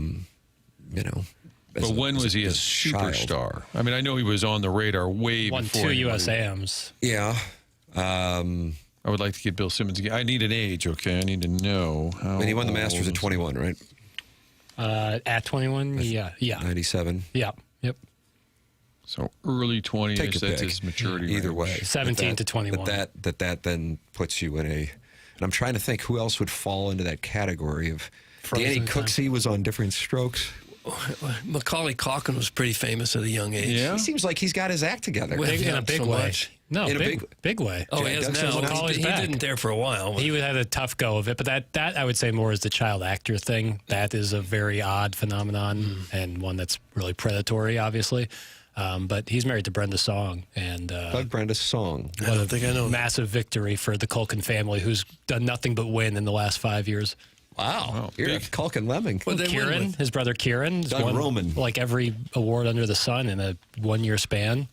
when was he a superstar? I mean, I know he was on the radar way before. Won 2 USAMs. Yeah. I would like to get Bill Simmons. I need an age, okay? I need to know how. And he won the Masters at 21, right? At 21, yeah. 97. Yeah. Yep. So early 20s, Take your that's pick. his maturity Either range. way. 17 to 21. That then puts you in a. And I'm trying to think who else would fall into that category of. Danny Frozen time. Cooksey was on Different Strokes. Macaulay Culkin was pretty famous at a young age. Yeah. He seems like he's got his act together. Well, in a big so way. much. No, In a big way. Oh, he has Jackson now. Macaulay's He back. didn't there for a while. He had a tough go of it, but that I would say more is the child actor thing. That is a very odd phenomenon and one that's really predatory, obviously. But he's married to Brenda Song, and Doug Brenda's song. I don't think I know. massive victory for the Culkin family, who's done nothing but win in the last 5 years. Wow. You're a Culkin Lemming. What they win Kieran, with? his brother Kieran, has Doug won Roman. like every award under the sun in a 1 year span.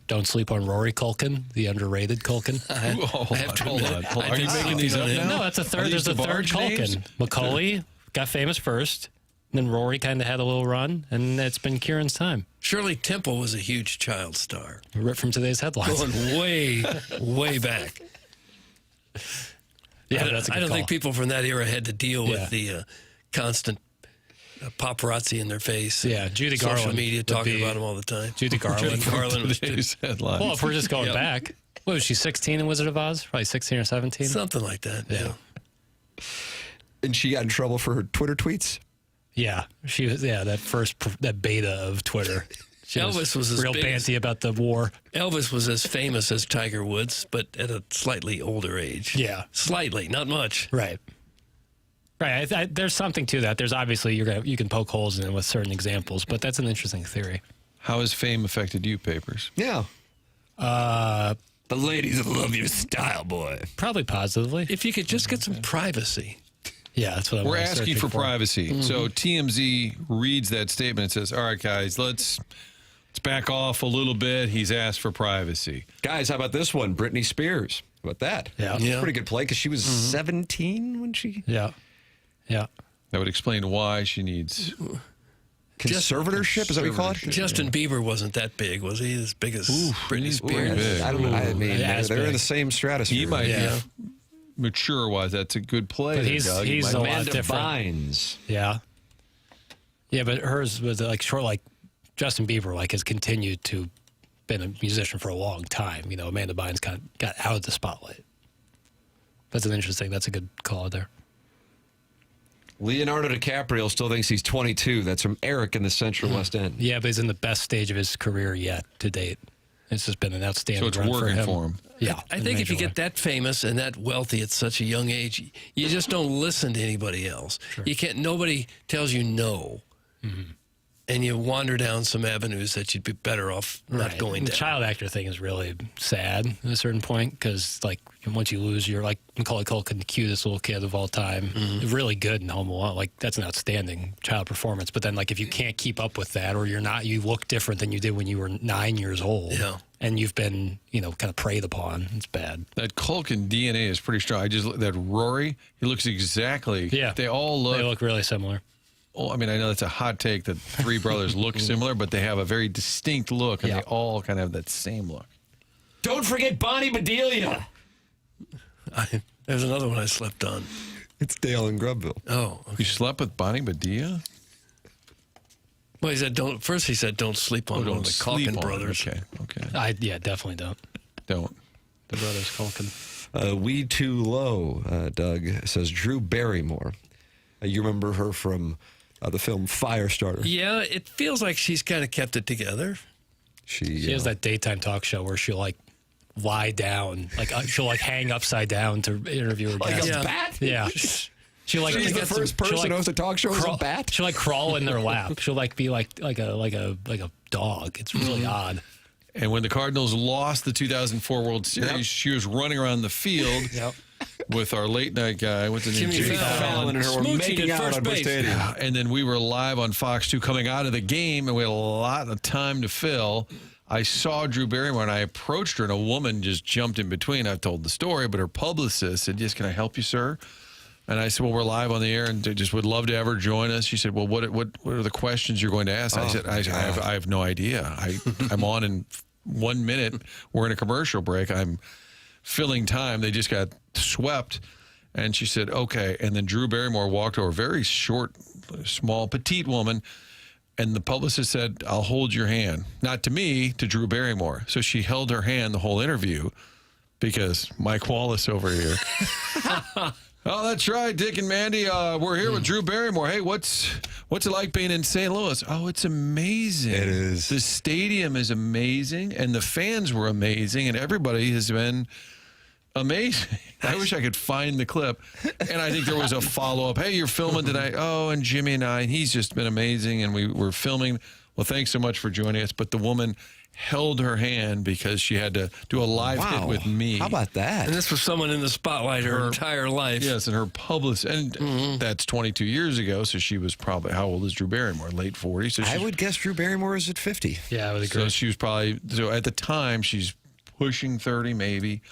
Don't sleep on Rory Culkin, the underrated Culkin. Hold on. Are you making these up now? No, that's a Are third. these There's a the third barge Culkin. names? Macaulay got famous first. Then Rory kind of had a little run, and it's been Kieran's time. Shirley Temple was a huge child star. Ripped from today's headlines. Going way, way back. Yeah, I that's a good don't call. think people from that era had to deal Yeah. with the constant paparazzi in their face. Yeah, Judy social Garland media would talking be- about them all the time. Judy Garland. Garland was Today's headlines. Well, if we're just going Yeah. back, what was she, 16 in Wizard of Oz? Probably 16 or 17? something like that. Yeah. And she got in trouble for her Twitter tweets. Yeah, she was. Yeah, that beta of Twitter. She Elvis was as real big as- banty about the war. Elvis was as famous as Tiger Woods, but at a slightly older age. Yeah, Slightly, not much. right. Right. There's something to that. There's obviously you can poke holes in it with certain examples, but that's an interesting theory. How has fame affected you, Papers? Yeah. The ladies love your style, boy. Probably positively. If you could just get some privacy. Yeah, that's what We're I'm asking for privacy. So TMZ reads that statement and says, all right, guys, let's back off a little bit. He's asked for privacy. Guys, how about this one? Britney Spears. How about that? Yeah. Yeah. Pretty good play because she was 17 when she. Yeah. Yeah. That would explain why she needs Conservatorship? Is that what you call it? Justin Bieber wasn't that big, was he? As big as Britney he's pretty Spears. big. I don't know. I mean, Yeah, they're in big. the same stratosphere. He might Yeah. be mature-wise. That's a good play. But there, he's Doug. a lot Amanda different. Bynes. Yeah. Yeah, but hers was like short, like Justin Bieber, like has continued to been a musician for a long time. You know, Amanda Bynes kind of got out of the spotlight. That's a good call there. Leonardo DiCaprio still thinks he's 22. That's from Eric in the Central West End. Yeah, but he's in the best stage of his career yet to date. It's just been an outstanding So it's run working for him. for him. Yeah. I in a think if you major get that famous and that wealthy at such a young age, you just don't listen to anybody else. You can't. Nobody tells you no, and you wander down some avenues that you'd be better off not Right. going The down. child actor thing is really sad at a certain point because, like, once you lose, you're like Macaulay Culkin, the cutest little kid of all time, really good in Home Alone. Like, that's an outstanding child performance. But then, like, if you can't keep up with that, or you're not, you look different than you did when you were 9 years old. Yeah. And you've been, kind of preyed upon. It's bad. That Culkin DNA is pretty strong. That Rory, he looks exactly. Yeah. They all look. They look really similar. Oh, I mean, I know that's a hot take that three brothers look similar, but they have a very distinct look, and they all kind of have that same look. Don't forget Bonnie Bedelia. There's another one I slept on. It's Dale in Grubville. Oh, You slept with Bonnie Bedelia? well, he said don't. First, he said don't sleep on one of Don't the sleep Culkin on it. brothers. Okay. Definitely don't. Don't. The brothers Culkin. We Too Low, Doug says Drew Barrymore. You remember her from the film Firestarter. Yeah, it feels like she's kind of kept it together. She has that daytime talk show where she'll like lie down, like she'll like hang upside down to interview her Like guests. a bat? Yeah. She'll like She's the first person to host a talk show as a bat? She'll like crawl in their lap. She'll like be like a dog. It's really odd. And when the Cardinals lost the 2004 World Series, she was running around the field with our late night guy. What's his name? Jimmy Fallon and her were Smooching making at out first on Busch base. Stadium. Yeah, and then we were live on Fox 2 coming out of the game, and we had a lot of time to fill. I saw Drew Barrymore, and I approached her, and a woman just jumped in between. I've told the story, but her publicist said, yes, can I help you, sir? And I said, well, we're live on the air, and just would love to have her join us. She said, well, what are the questions you're going to ask? I said, I have no idea. I'm on in 1 minute. We're in a commercial break. I'm filling time. They just got swept. And she said, okay. And then Drew Barrymore walked over, very short, small, petite woman, And the publicist said, I'll hold your hand. Not to me, to Drew Barrymore. So she held her hand the whole interview because Mike Wallace over here. Oh, that's right, Dick and Mandy. We're here with Drew Barrymore. Hey, what's it like being in St. Louis? Oh, it's amazing. It is. The stadium is amazing, and the fans were amazing, and everybody has been amazing. I wish I could find the clip. And I think there was a follow-up. Hey, you're filming tonight. Oh, and Jimmy and I, he's just been amazing, and we were filming. Well, thanks so much for joining us. But the woman held her hand because she had to do a live hit with me. How about that? And this was someone in the spotlight her entire life. Yes, and her publicist. And that's 22 years ago, so she was probably, how old is Drew Barrymore? Late 40s? So I would guess Drew Barrymore is at 50. Yeah, I would agree. So she was probably, so at the time, she's pushing 30 maybe.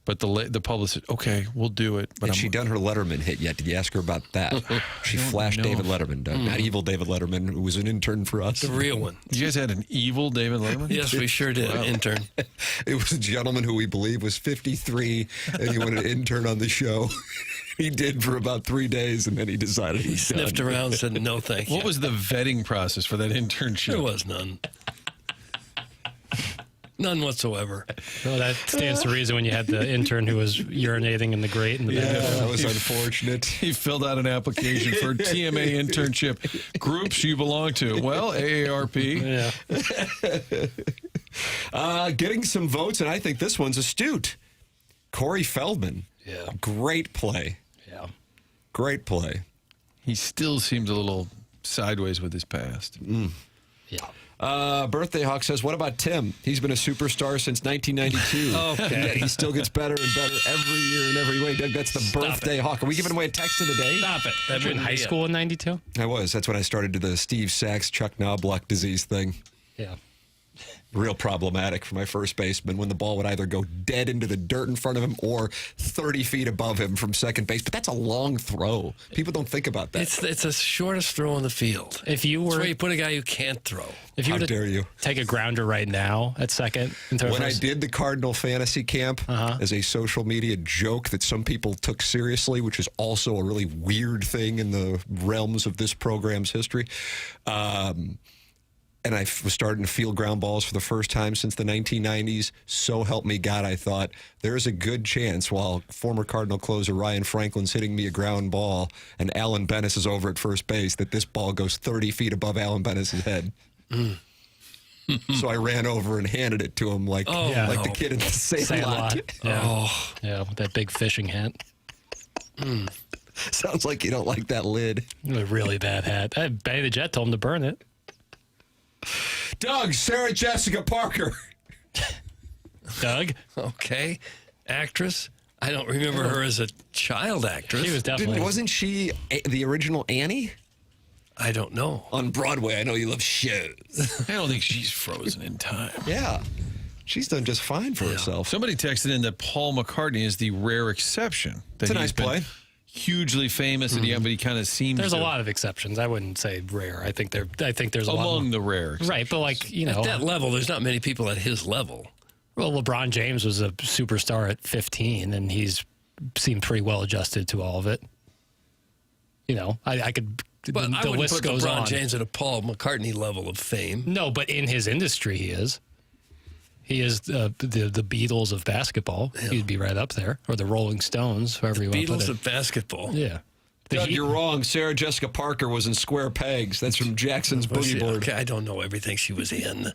But the publicist said, okay, we'll do it. But Has she done her Letterman hit yet? Did you ask her about that? She flashed David Letterman, Doug. Not evil David Letterman, who was an intern for us. The real one. You guys had an evil David Letterman? Yes, we sure did. Wow. Intern. It was a gentleman who we believe was 53, and he wanted an intern on the show. He did for about 3 days, and then he decided he sniffed around and said, no, thank you. What was the vetting process for that internship? There was none. None whatsoever. Well, that stands to reason when you had the intern who was urinating in the grate in the back. That was unfortunate. He filled out an application for a TMA internship. Groups you belong to. Well, AARP. Yeah. Getting some votes, and I think this one's astute. Corey Feldman. Yeah. Great play. Yeah. Great play. He still seems a little sideways with his past. Yeah. Birthday Hawk says, what about Tim? He's been a superstar since 1992. Okay. And yet he still gets better and better every year in every way. Doug, that's the Birthday Hawk. Are we giving away a text of the day? Stop it. That you in high school in 92? I was. That's when I started to the Steve Sachs, Chuck Knobloch disease thing. Yeah. Real problematic for my first baseman when the ball would either go dead into the dirt in front of him or 30 feet above him from second base. But that's a long throw. People don't think about that. It's the shortest throw on the field. If you were, that's where you put a guy who can't throw. If you How were dare you? Take a grounder right now at second and throw When first. I did the Cardinal fantasy camp as a social media joke that some people took seriously, which is also a really weird thing in the realms of this program's history, and I was starting to feel ground balls for the first time since the 1990s. So help me God, I thought, there's a good chance while former Cardinal closer Ryan Franklin's hitting me a ground ball and Alan Bennis is over at first base, that this ball goes 30 feet above Alan Bennis' head. So I ran over and handed it to him like the kid in the Sandlot. Yeah. Yeah, with that big fishing hat. Sounds like you don't like that lid. A really bad hat. Benny the Jet told him to burn it. Doug, Sarah Jessica Parker. Doug? Okay. Actress. I don't remember her as a child actress. She was definitely. Wasn't she the original Annie? I don't know. On Broadway. I know you love shows. I don't think she's frozen in time. Yeah. She's done just fine for herself. Somebody texted in that Paul McCartney is the rare exception. It's a nice play. Hugely famous, but he kind of seems. There's a lot of exceptions. I wouldn't say rare. I think there's a lot among the rare exceptions. Right, but like at that level, there's not many people at his level. Well, LeBron James was a superstar at 15, and he's seemed pretty well adjusted to all of it. I could. But the I wouldn't list put goes LeBron on. James at a Paul McCartney level of fame. No, but in his industry, he is. He is the Beatles of basketball. Yeah. He'd be right up there, or the Rolling Stones, whoever you want to put it. Beatles of basketball. Yeah. Doug, you're wrong. Sarah Jessica Parker was in Square Pegs. That's from Jackson's Boogie Board. Okay, I don't know everything she was in.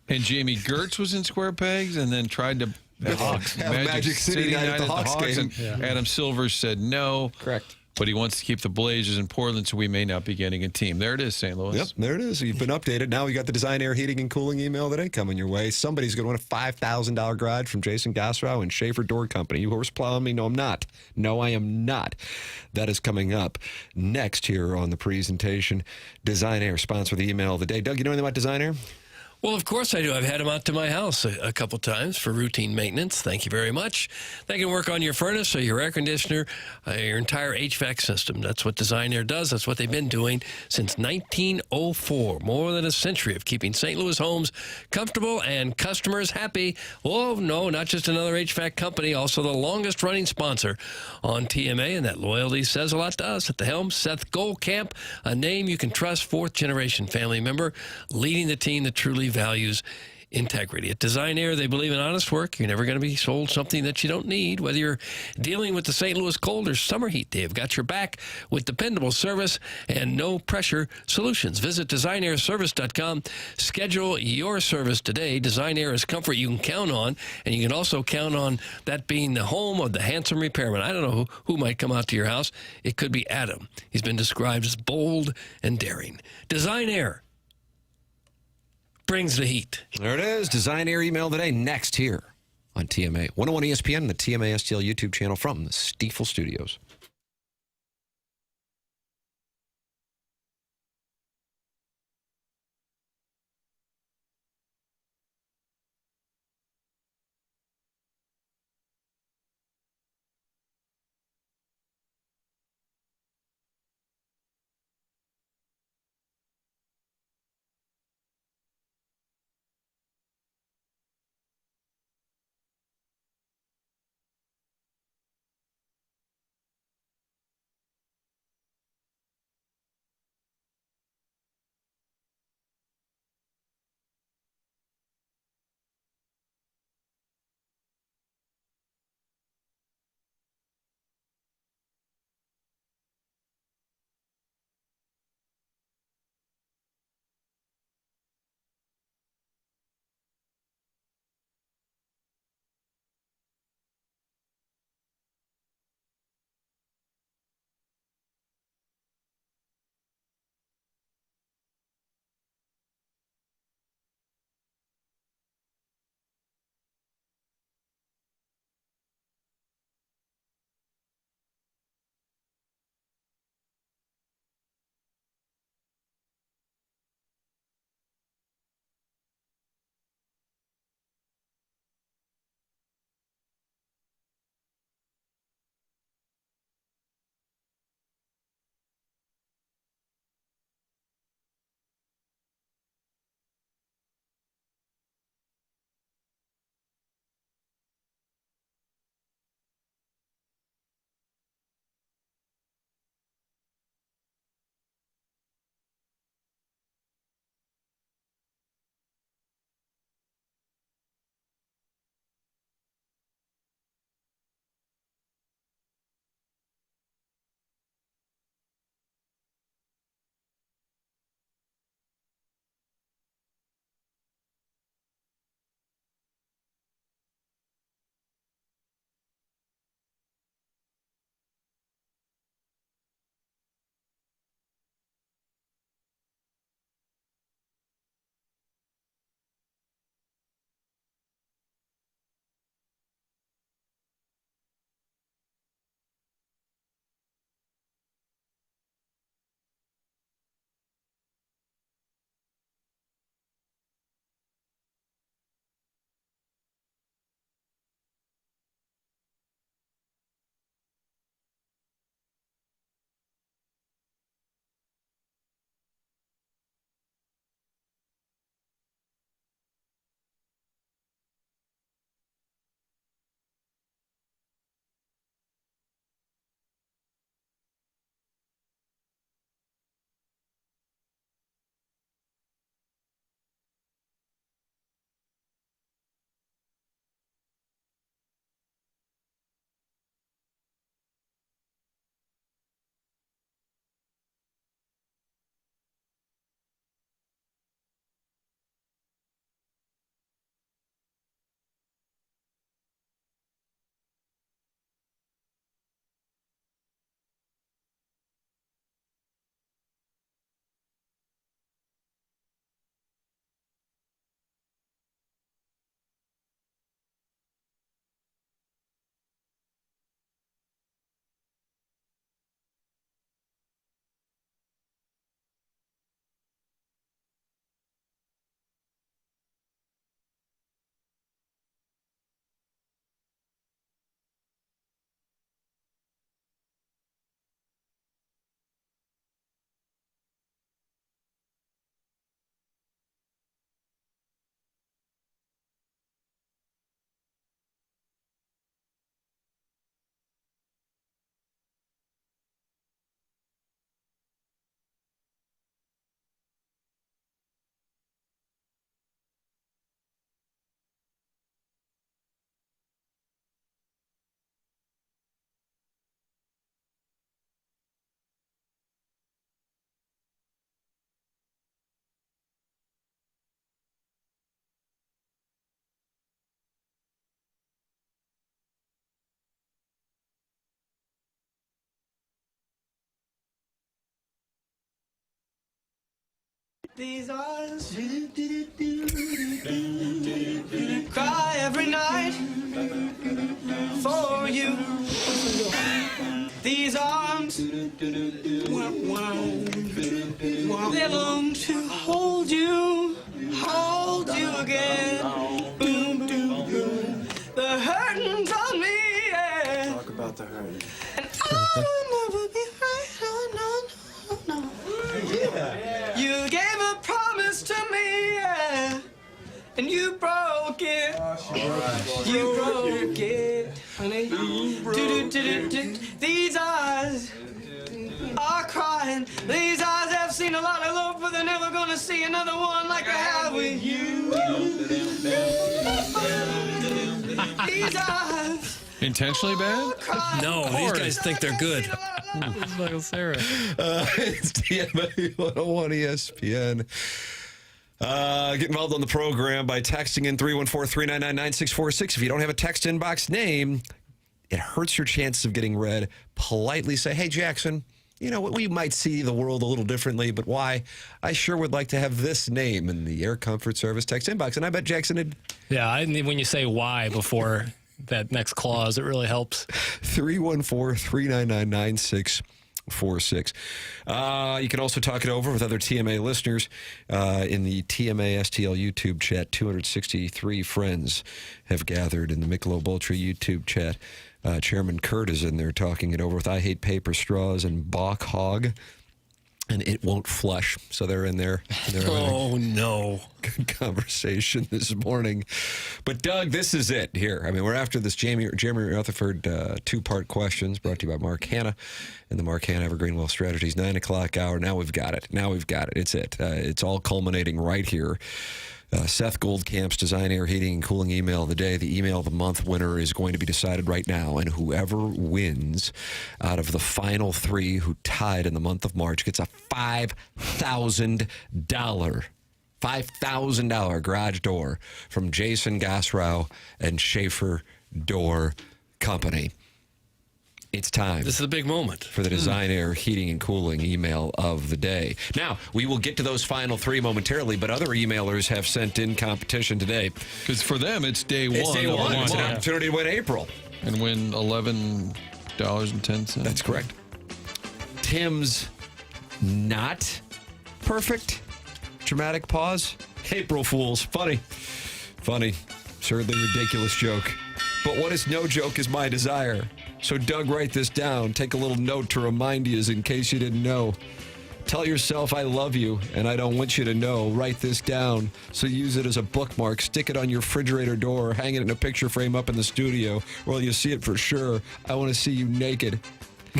And Jamie Gertz was in Square Pegs and then tried to have Magic City Night at the Hawks game. And Adam Silver said no. Correct. But he wants to keep the Blazers in Portland, so we may not be getting a team. There it is, St. Louis. Yep, there it is. You've been updated. Now we got the Design Air Heating and Cooling email that ain't coming your way. Somebody's going to win a $5,000 garage from Jason Gosrow and Schaefer Door Company. You horse plowing me? No, I'm not. No, I am not. That is coming up next here on the presentation. Design Air, sponsor of the email of the day. Doug, you know anything about Design Air? Well, of course I do. I've had them out to my house a couple times for routine maintenance. Thank you very much. They can work on your furnace or your air conditioner, your entire HVAC system. That's what Design Air does. That's what they've been doing since 1904. More than a century of keeping St. Louis homes comfortable and customers happy. Oh, no, not just another HVAC company, also the longest-running sponsor on TMA, and that loyalty says a lot to us. At the helm, Seth Goldcamp, a name you can trust, fourth-generation family member, leading the team that truly values integrity. At Design Air, they believe in honest work. You're never going to be sold something that you don't need. Whether you're dealing with the St. Louis cold or summer heat, they've got your back with dependable service and no-pressure solutions. Visit designairservice.com. Schedule your service today. Design Air is comfort you can count on, and you can also count on that being the home of the handsome repairman. I don't know who might come out to your house. It could be Adam. He's been described as bold and daring. Design Air brings the heat. There it is. Design Air email today. Next here on TMA 101 ESPN and the TMA STL YouTube channel from the Stifel Studios. These eyes cry every night for you. These arms they long to hold you again. Boom, boom, boom. The hurting's on me, yeah. Talk about the hurt. And I will never be right. No. Yeah. You gave a promise to me, yeah, and you broke it. You broke it, honey. Do. These eyes are crying. These eyes have seen a lot of love, but they're never gonna see another one like I have with you. These eyes. Intentionally bad? No, these guys think they're good. It's Michael Cera. It's TMA 101 ESPN. Get involved on the program by texting in 314-399-9646. If you don't have a text inbox name, it hurts your chances of getting read. Politely say, hey, Jackson, you know, we might see the world a little differently, but why? I sure would like to have this name in the Air Comfort Service text inbox. And I bet Jackson had... Yeah, when you say why before that next clause, it really helps. 314-399-9646. You can also talk it over with other TMA listeners in the TMA STL YouTube chat. 263 friends have gathered in the Michelob Ultra YouTube chat. Chairman Kurt is in there talking it over with I Hate Paper Straws and Bach Hog. And it won't flush. So they're in there. Oh, no. Good conversation this morning. But, Doug, this is it here. I mean, we're after this Jeremy Rutherford two-part questions brought to you by Mark Hanna and the Mark Hanna Evergreen Wealth Strategies 9 o'clock hour. Now we've got it. It's it. It's all culminating right here. Seth Goldcamp's Design Air Heating and Cooling Email of the Day. The Email of the Month winner is going to be decided right now, and whoever wins out of the final three who tied in the month of March gets a $5,000 garage door from Jason Gosrow and Schaefer Door Company. It's time. This is a big moment. For the Design Air Heating and Cooling Email of the Day. Now, we will get to those final three momentarily, but other emailers have sent in competition today. Because for them, it's day one. It's day one. It's an opportunity to win April. And win $11.10. That's correct. Tim's not perfect. Dramatic pause. April Fools. Funny. Absurdly ridiculous joke. But what is no joke is my desire. So, Doug, write this down. Take a little note to remind you, in case you didn't know. Tell yourself I love you, and I don't want you to know. Write this down. So use it as a bookmark. Stick it on your refrigerator door. Hang it in a picture frame up in the studio. Well, you'll see it for sure. I want to see you naked.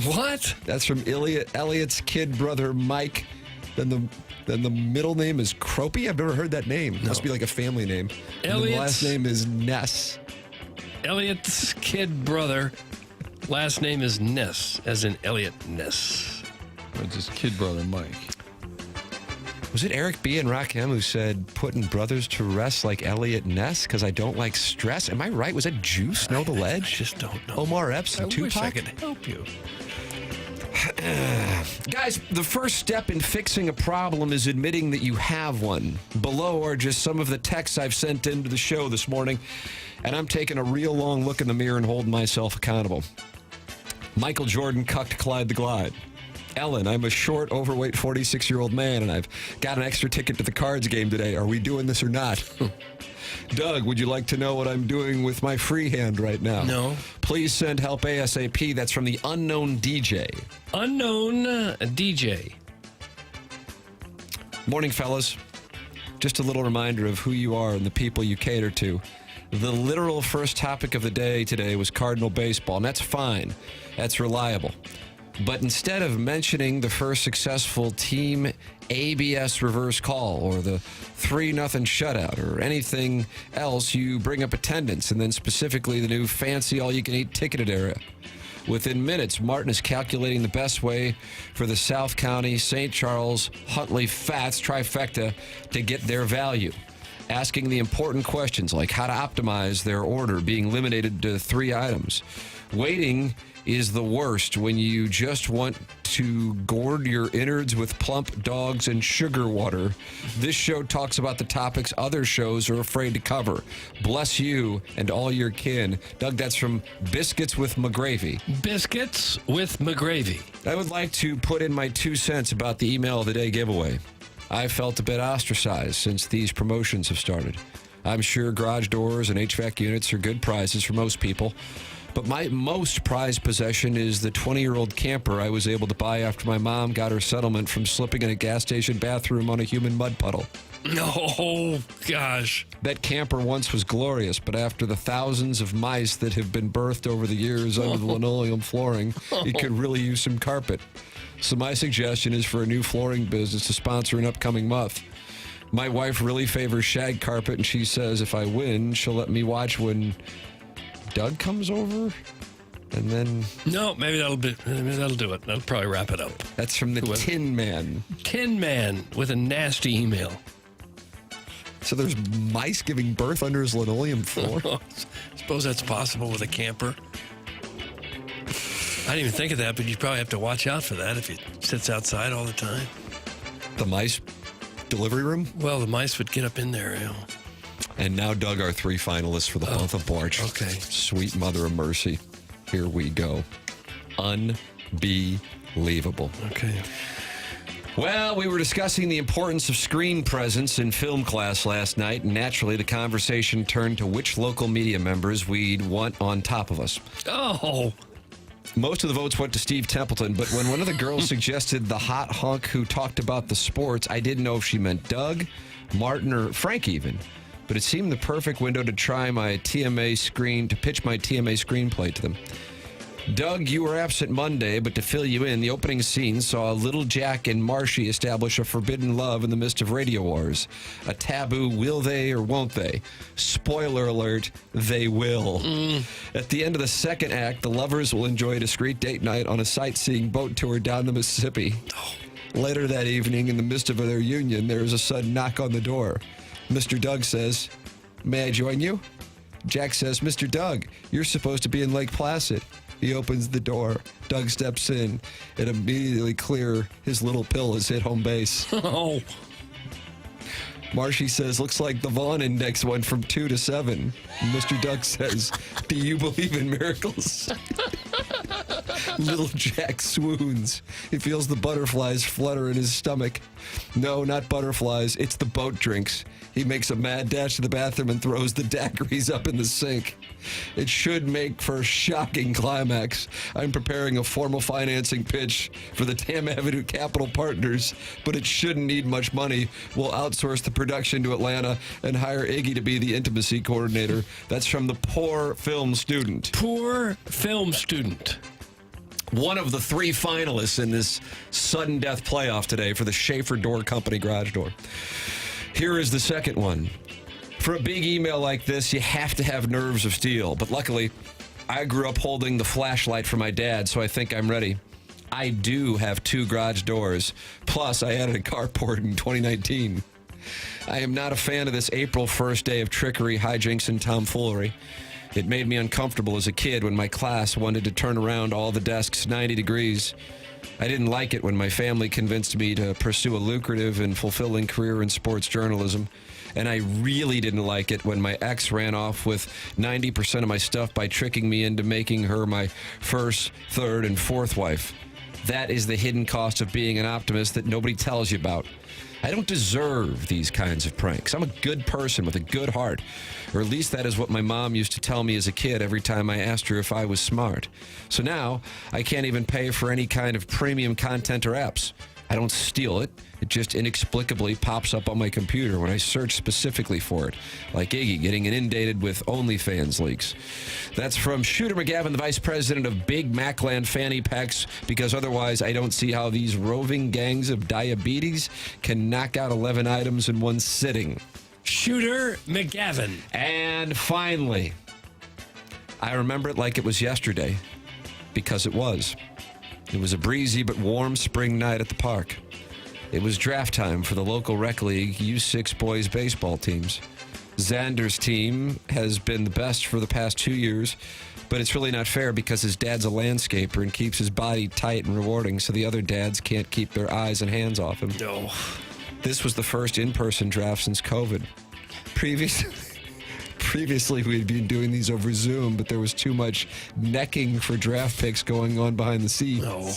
What? That's from Elliot's kid brother, Mike. Then the middle name is Cropey. I've never heard that name. No. Must be like a family name. And the last name is Ness. Elliot's kid brother. Last name is Ness, as in Elliot Ness. It's his kid brother, Mike. Was it Eric B. and Rakim who said, putting brothers to rest like Elliot Ness because I don't like stress? Am I right? Was that Juice? Know the Ledge? I just don't know. Omar Epps and Tupac? Wish I could help you. Guys, the first step in fixing a problem is admitting that you have one. Below are just some of the texts I've sent into the show this morning, and I'm taking a real long look in the mirror and holding myself accountable. Michael Jordan cucked Clyde the Glide. Ellen, I'm a short, overweight 46-year-old man, and I've got an extra ticket to the Cards game today. Are we doing this or not? Doug, would you like to know what I'm doing with my free hand right now? No. Please send help ASAP. That's from the unknown DJ. Unknown DJ. Morning, fellas. Just a little reminder of who you are and the people you cater to. The literal first topic of the day today was Cardinal baseball, and that's fine. That's reliable. But instead of mentioning the first successful team ABS reverse call or the 3-0 shutout or anything else, you bring up attendance and then specifically the new fancy all-you-can-eat ticketed area. Within minutes, Martin is calculating the best way for the South County, St. Charles, Huntley Fats trifecta to get their value. Asking the important questions like how to optimize their order, being limited to 3 items. Waiting is the worst when you just want to gourd your innards with plump dogs and sugar water. This show talks about the topics other shows are afraid to cover. Bless you and all your kin. Doug, that's from Biscuits with McGravy. Biscuits with McGravy. I would like to put in my 2 cents about the email of the day giveaway. I felt a bit ostracized since these promotions have started. I'm sure garage doors and HVAC units are good prizes for most people, but my most prized possession is the 20-year-old camper I was able to buy after my mom got her settlement from slipping in a gas station bathroom on a human mud puddle. Oh, gosh. That camper once was glorious, but after the thousands of mice that have been birthed over the years under the linoleum flooring, it could really use some carpet. So my suggestion is for a new flooring business to sponsor an upcoming month. My wife really favors shag carpet, and she says if I win, she'll let me watch when Doug comes over. And then... No, maybe that'll do it. That'll probably wrap it up. That's from the Tin Man. Tin Man with a nasty email. So there's mice giving birth under his linoleum floor? I suppose that's possible with a camper. I didn't even think of that, but you probably have to watch out for that if it sits outside all the time. The mice delivery room? Well, the mice would get up in there. You know. And now, Doug, our 3 finalists for the month of March. Okay. Sweet mother of mercy. Here we go. Unbelievable. Okay. Well, we were discussing the importance of screen presence in film class last night, and naturally the conversation turned to which local media members we'd want on top of us. Oh. Most of the votes went to Steve Templeton, but when one of the girls suggested the hot hunk who talked about the sports, I didn't know if she meant Doug, Martin, or Frank even. But it seemed the perfect window to pitch my TMA screenplay to them. Doug, you were absent Monday, but to fill you in, the opening scene saw Little Jack and Marshy establish a forbidden love in the midst of radio wars. A taboo, will they or won't they? Spoiler alert, they will. At the end of the second act, the lovers will enjoy a discreet date night on a sightseeing boat tour down the Mississippi. Later that evening, in the midst of their union, there is a sudden knock on the door. Mr. Doug says, "May I join you?" Jack says, "Mr. Doug, you're supposed to be in Lake Placid." He opens the door. Doug steps in. It immediately clear his little pill has hit home base. Oh. Marshy says, "Looks like the Vaughn index went from 2 to 7. And Mr. Doug says, "Do you believe in miracles?" Little Jack swoons. He feels the butterflies flutter in his stomach. No, not butterflies. It's the boat drinks. He makes a mad dash to the bathroom and throws the daiquiris up in the sink. It should make for a shocking climax. I'm preparing a formal financing pitch for the Tam Avenue Capital Partners, but it shouldn't need much money. We'll outsource the production to Atlanta and hire Iggy to be the intimacy coordinator. That's from the Poor Film Student. Poor Film Student. One of the 3 finalists in this sudden death playoff today for the Schaefer Door Company garage door. Here is the second one. For a big email like this, you have to have nerves of steel. But luckily, I grew up holding the flashlight for my dad, so I think I'm ready. I do have 2 garage doors. Plus, I added a carport in 2019. I am not a fan of this April 1st day of trickery, hijinks, and tomfoolery. It made me uncomfortable as a kid when my class wanted to turn around all the desks 90 degrees. I didn't like it when my family convinced me to pursue a lucrative and fulfilling career in sports journalism. And I really didn't like it when my ex ran off with 90% of my stuff by tricking me into making her my first, third, and fourth wife. That is the hidden cost of being an optimist that nobody tells you about. I don't deserve these kinds of pranks. I'm a good person with a good heart. Or at least that is what my mom used to tell me as a kid every time I asked her if I was smart. So now, I can't even pay for any kind of premium content or apps. I don't steal it. It just inexplicably pops up on my computer when I search specifically for it. Like Iggy getting inundated with OnlyFans leaks. That's from Shooter McGavin, the vice president of Big Macland Fanny Packs, because otherwise I don't see how these roving gangs of diabetes can knock out 11 items in one sitting. Shooter McGavin. And finally, I remember it like it was yesterday, because it was. It was a breezy but warm spring night at the park. It was draft time for the local rec league U6 boys baseball teams. Xander's team has been the best for the past 2 years, but it's really not fair because his dad's a landscaper and keeps his body tight and rewarding, so the other dads can't keep their eyes and hands off him. No. This was the first in-person draft since COVID. Previously, we had been doing these over Zoom, but there was too much necking for draft picks going on behind the scenes. No.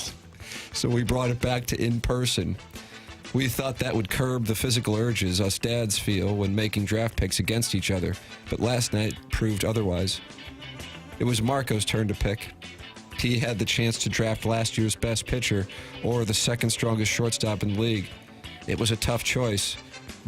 So we brought it back to in-person. We thought that would curb the physical urges us dads feel when making draft picks against each other, but last night proved otherwise. It was Marco's turn to pick. He had the chance to draft last year's best pitcher or the second strongest shortstop in the league. It was a tough choice.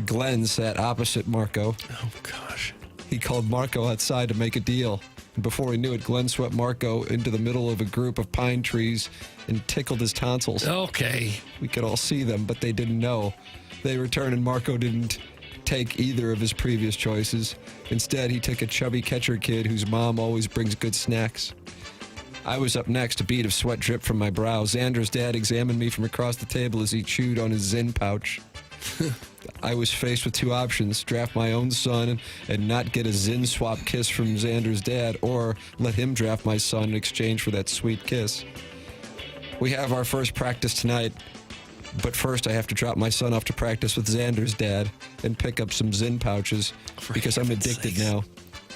Glenn sat opposite Marco. Oh, gosh. He called Marco outside to make a deal. And before he knew it, Glenn swept Marco into the middle of a group of pine trees and tickled his tonsils. Okay. We could all see them, but they didn't know. They returned, and Marco didn't take either of his previous choices. Instead, he took a chubby catcher kid whose mom always brings good snacks. I was up next. A bead of sweat dripped from my brow. Xander's dad examined me from across the table as he chewed on his Zyn pouch. I was faced with two options: draft my own son and not get a Zyn swap kiss from Xander's dad, or let him draft my son in exchange for that sweet kiss. We have our first practice tonight, but first I have to drop my son off to practice with Xander's dad and pick up some Zyn pouches because I'm addicted now.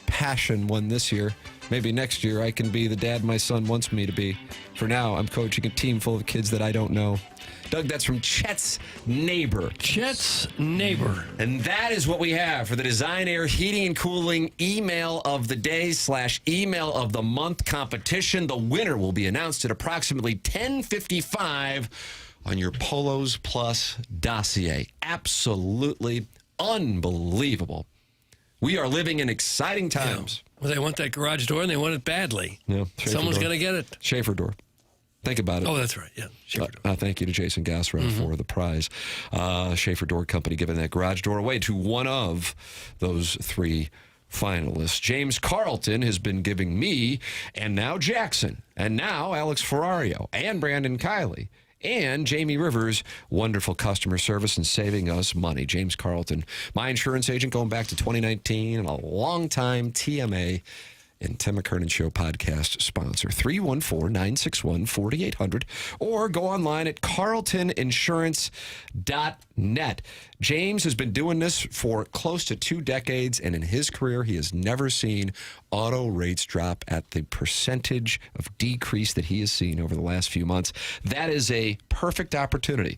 Passion won this year. Maybe next year I can be the dad my son wants me to be. For now, I'm coaching a team full of kids that I don't know. Doug, that's from Chet's neighbor. Chet's neighbor. And that is what we have for the Design Air Heating and Cooling Email of the Day / Email of the Month competition. The winner will be announced at approximately 10:55 on your Polos Plus dossier. Absolutely unbelievable. We are living in exciting times. Yeah. Well, they want that garage door, and they want it badly. Yeah, Someone's going to get it. Schaefer door. Think about it. Oh, that's right. Yeah. Schaefer door. Thank you to Jason Gassrow for the prize. Schaefer Door Company giving that garage door away to one of those three finalists. James Carlton has been giving me, and now Jackson, and now Alex Ferrario, and Brandon Kiley, and Jamie Rivers, wonderful customer service and saving us money. James Carlton, my insurance agent going back to 2019 and a long-time TMA and Tim McKernan Show podcast sponsor. 314-961-4800 or go online at carltoninsurance.net. James has been doing this for close to 2 decades, and in his career, he has never seen auto rates drop at the percentage of decrease that he has seen over the last few months. That is a perfect opportunity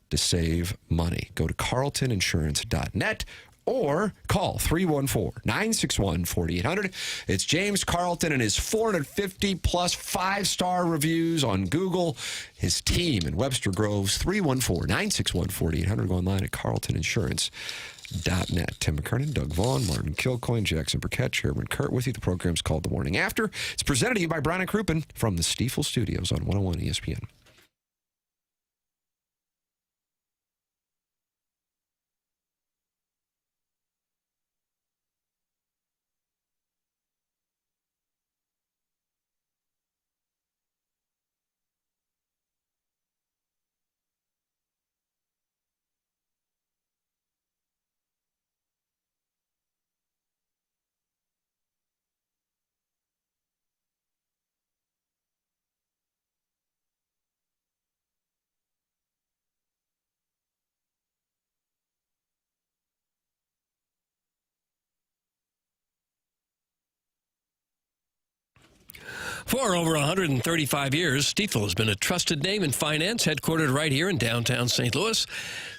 to save money. Go to carltoninsurance.net or call 314-961-4800. It's James Carlton and his 450-plus 5-star reviews on Google. His team in Webster Groves, 314-961-4800. Go online at carltoninsurance.net. Tim McKernan, Doug Vaughn, Martin Kilcoyne, Jackson Burkett, Chairman Kurt with you. The program's called The Morning After. It's presented to you by Brown & Crouppen from the Stifel Studios on 101 ESPN. For over 135 years, Stifel has been a trusted name in finance, headquartered right here in downtown St. Louis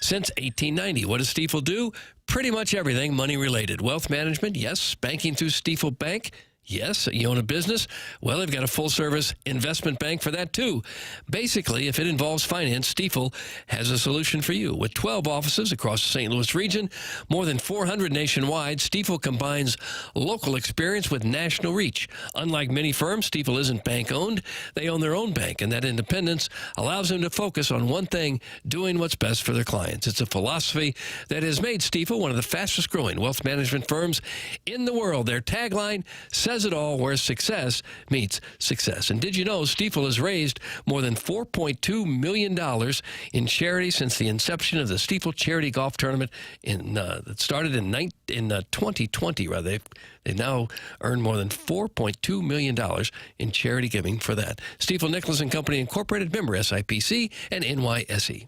since 1890. What does Stifel do? Pretty much everything money-related. Wealth management, yes. Banking through Stifel Bank, yes. You own a business? Well, they've got a full-service investment bank for that, too. Basically, if it involves finance, Stifel has a solution for you. With 12 offices across the St. Louis region, more than 400 nationwide, Stifel combines local experience with national reach. Unlike many firms, Stifel isn't bank-owned. They own their own bank, and that independence allows them to focus on one thing, doing what's best for their clients. It's a philosophy that has made Stifel one of the fastest-growing wealth management firms in the world. Their tagline says says it all, where success meets success. And did you know Stifel has raised more than $4.2 million in charity since the inception of the Stifel Charity Golf Tournament that started in 2020. Rather, they've now earned more than $4.2 million in charity giving for that. Stifel Nicholas and Company Incorporated, member SIPC and NYSE.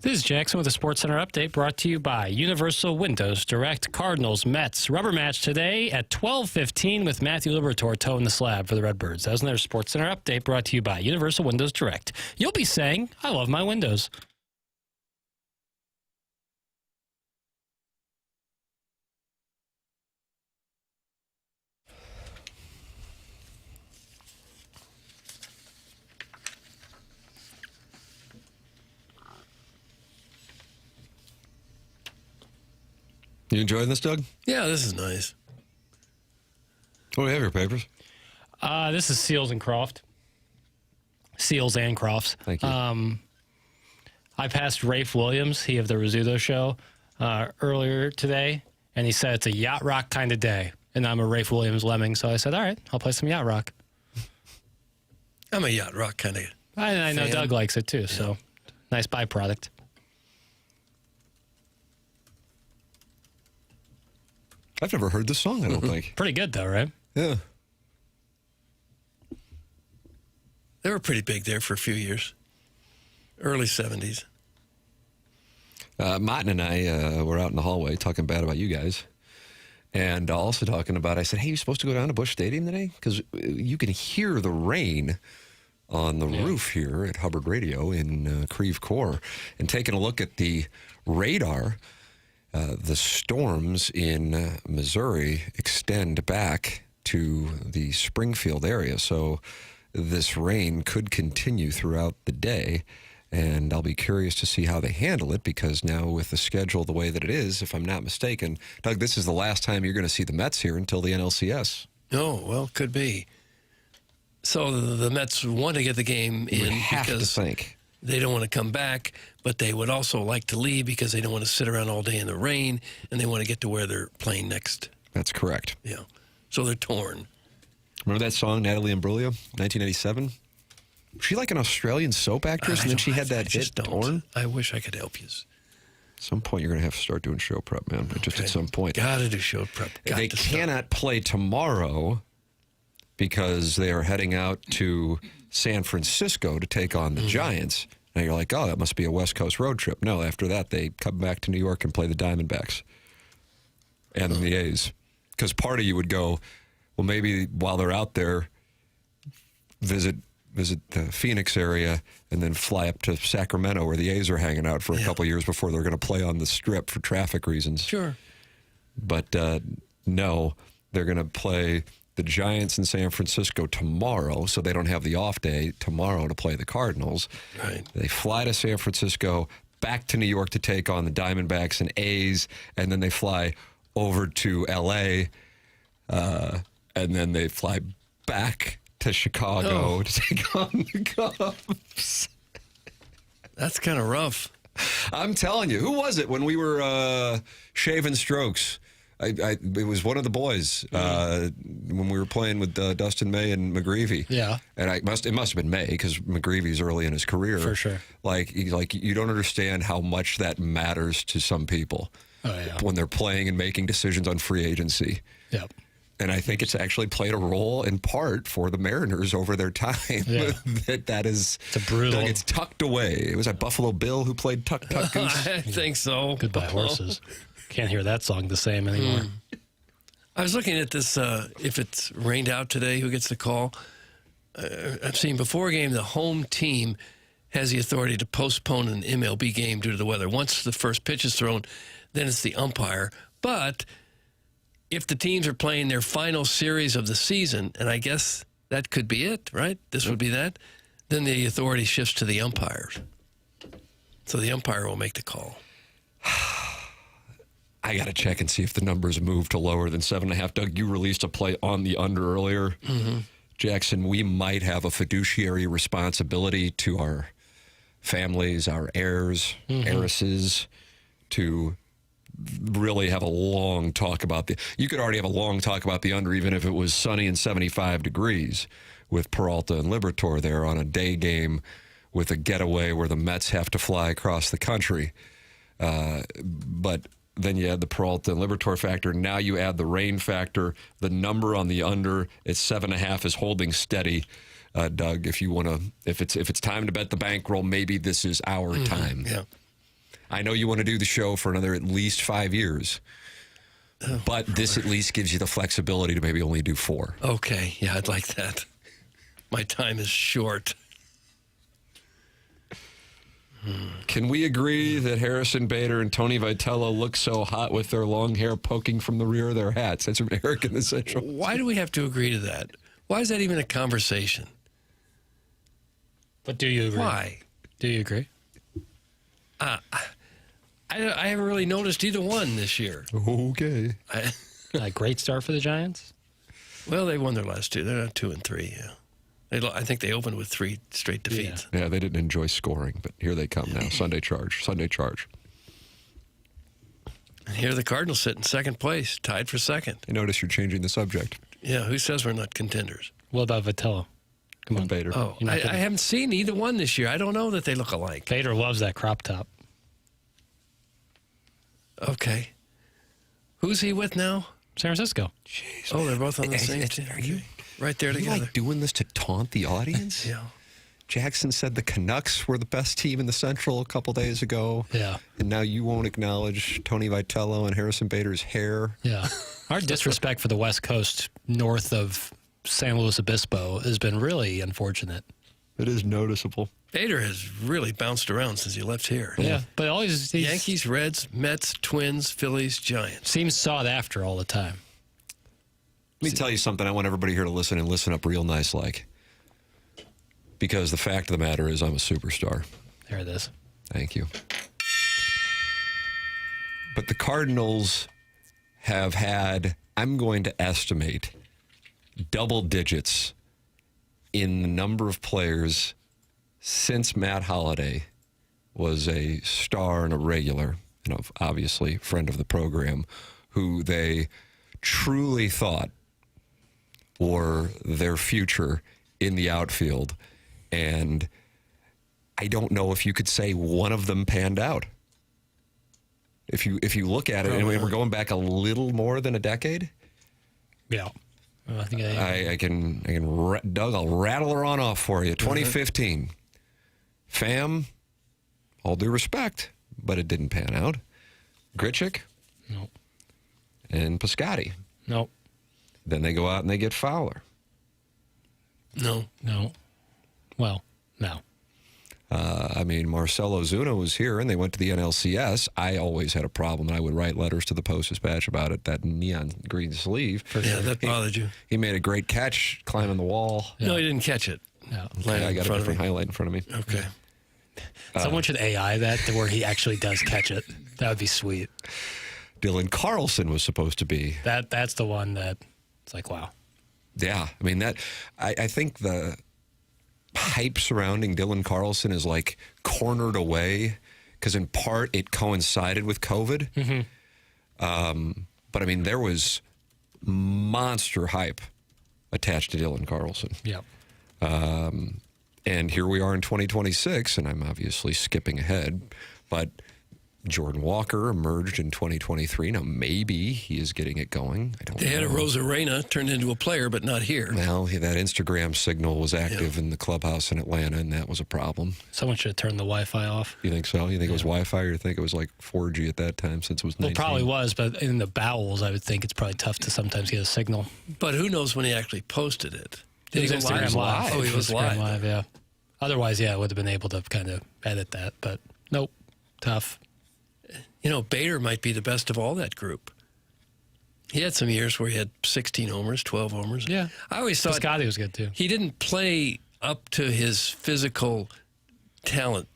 This is Jackson with a SportsCenter update brought to you by Universal Windows Direct. Cardinals Mets rubber match today at 12:15 with Matthew Liberatore toeing the slab for the Redbirds. That was another SportsCenter update brought to you by Universal Windows Direct. You'll be saying, I love my windows. You enjoying this, Doug? Yeah, this is nice. What do we have your papers? This is Seals and Croft. Seals and Crofts. Thank you. I passed Rafe Williams, he of the Rizzuto Show, earlier today, and he said it's a yacht rock kind of day. And I'm a Rafe Williams lemming, so I said, all right, I'll play some yacht rock. I'm a yacht rock kind of I know fan. Doug likes it too, so nice byproduct. I've never heard this song, I don't think. Pretty good, though, right? Yeah. They were pretty big there for a few years. Early 70s. Martin and I were out in the hallway talking bad about you guys. And also talking about, I said, hey, you supposed to go down to Busch Stadium today? Because you can hear the rain on the roof here at Hubbard Radio in Creve Coeur. And taking a look at the radar, the storms in Missouri extend back to the Springfield area. So this rain could continue throughout the day. And I'll be curious to see how they handle it, because now with the schedule the way that it is, if I'm not mistaken, Doug, this is the last time you're going to see the Mets here until the NLCS. Oh, well, could be. So the Mets want to get the game in because they don't want to come back, but they would also like to leave because they don't want to sit around all day in the rain, and they want to get to where they're playing next. That's correct. Yeah. So they're torn. Remember that song, Natalie Imbruglia, 1987? Was she like an Australian soap actress, and then she had that hit, Torn? I wish I could help you. At some point, you're going to have to start doing show prep, man. Just at some point. Got to do show prep. They cannot play tomorrow because they are heading out to San Francisco to take on the Giants. Now you're like, oh, that must be a West Coast road trip. No, after that, they come back to New York and play the Diamondbacks and the A's. Because part of you would go, well, maybe while they're out there, visit the Phoenix area and then fly up to Sacramento where the A's are hanging out for a couple years before they're going to play on the Strip for traffic reasons. Sure. But no, they're going to play the Giants in San Francisco tomorrow, so they don't have the off day tomorrow to play the Cardinals. Right. They fly to San Francisco, back to New York to take on the Diamondbacks and A's, and then they fly over to L.A., and then they fly back to Chicago to take on the Cubs. That's kind of rough. I'm telling you. Who was it when we were shaving strokes? It was one of the boys when we were playing with Dustin May and McGreevy. Yeah. And it must have been May because McGreevy's early in his career. For sure. Like you don't understand how much that matters to some people when they're playing and making decisions on free agency. Yep. And I think it's actually played a role in part for the Mariners over their time. Yeah. that is it's brutal. It's tucked away. It was that Buffalo Bill who played Tuck Tuck Goose. I think so. Goodbye Horses. Can't hear that song the same anymore. I was looking at this, if it's rained out today, who gets the call? I've seen before a game, the home team has the authority to postpone an MLB game due to the weather. Once the first pitch is thrown, then it's the umpire. But if the teams are playing their final series of the season, and I guess that could be it, right? This would be that. Then the authority shifts to the umpires. So the umpire will make the call. I got to check and see if the numbers move to lower than 7.5. Doug, you released a play on the under earlier. Mm-hmm. Jackson, we might have a fiduciary responsibility to our families, our heirs, heiresses, to really have a long talk about you could already have a long talk about the under, even if it was sunny and 75 degrees with Peralta and Liberatore there on a day game with a getaway where the Mets have to fly across the country. But then you add the Peralta and Liberatore factor. Now you add the rain factor. The number on the under at 7.5 is holding steady. Doug, if you want to, if it's time to bet the bankroll, maybe this is our time. Yeah. I know you want to do the show for another at least 5 years, but this at least gives you the flexibility to maybe only do 4. Okay. Yeah, I'd like that. My time is short. Can we agree that Harrison Bader and Tony Vitello look so hot with their long hair poking from the rear of their hats? That's from Eric in the Central. Why do we have to agree to that? Why is that even a conversation? But do you agree? Why? Do you agree? I I haven't really noticed either one this year. Okay. A great start for the Giants. Well, they won their last two. They're not 2-3. Yeah, I think they opened with 3 straight defeats. Yeah, they didn't enjoy scoring, but here they come now. Sunday charge. And here the Cardinals sit in second place, tied for second. I notice you're changing the subject. Yeah, who says we're not contenders? What about Vitello? Come on, Bader. Oh, I haven't seen either one this year. I don't know that they look alike. Bader loves that crop top. Okay. Who's he with now? San Francisco. Jeez, oh, they're both on the same team. Are you right there together? like doing this to taunt the audience? Yeah. Jackson said the Canucks were the best team in the Central a couple days ago. Yeah. And now you won't acknowledge Tony Vitello and Harrison Bader's hair. Yeah. Our disrespect for the West Coast north of San Luis Obispo has been really unfortunate. It is noticeable. Bader has really bounced around since he left here. Yeah, but always Yankees, Reds, Mets, Twins, Phillies, Giants. Seems sought after all the time. Let me tell you something. I want everybody here to listen and listen up real nice like. Because the fact of the matter is I'm a superstar. There it is. Thank you. But the Cardinals have had, I'm going to estimate, double digits in the number of players since Matt Holliday was a star and a regular, and obviously friend of the program, who they truly thought were their future in the outfield. And I don't know if you could say one of them panned out. If you look at it, and we're going back a little more than a decade. Yeah. Well, I think I can Doug, I'll rattle her on off for you. 2015. Pham, all due respect, but it didn't pan out. Grichuk. Nope. And Piscotty. Nope. Then they go out and they get Fowler. No. Well, no. I mean, Marcelo Zuna was here, and they went to the NLCS. I always had a problem, and I would write letters to the Post-Dispatch about it, that neon green sleeve. Yeah, that bothered you. He made a great catch climbing the wall. Yeah. No, he didn't catch it. No. I got a different highlight in front of me. Okay. Someone should AI that to where he actually does catch it. That would be sweet. Dylan Carlson was supposed to be. That's the one that it's like, wow. Yeah, I mean, I think the hype surrounding Dylan Carlson is like cornered away because in part it coincided with COVID. Mm-hmm. But I mean, there was monster hype attached to Dylan Carlson. Yeah. And here we are in 2026, and I'm obviously skipping ahead, but Jordan Walker emerged in 2023. Now, maybe he is getting it going. I don't know. They had a Rosarena turned into a player, but not here. Well, that Instagram signal was active in the clubhouse in Atlanta, and that was a problem. Someone should have turned the Wi-Fi off. You think so? You think it was Wi-Fi, or you think it was like 4G at that time since it was 19? Well, it probably was, but in the bowels, I would think it's probably tough to sometimes get a signal. But who knows when he actually posted it? It was Instagram Live. Oh, he was Instagram live. Yeah. Otherwise, yeah, I would have been able to kind of edit that, but nope, tough. You know, Bader might be the best of all that group. He had some years where he had 16 homers, 12 homers. Yeah. I always thought Piscotty was good, too. He didn't play up to his physical talent,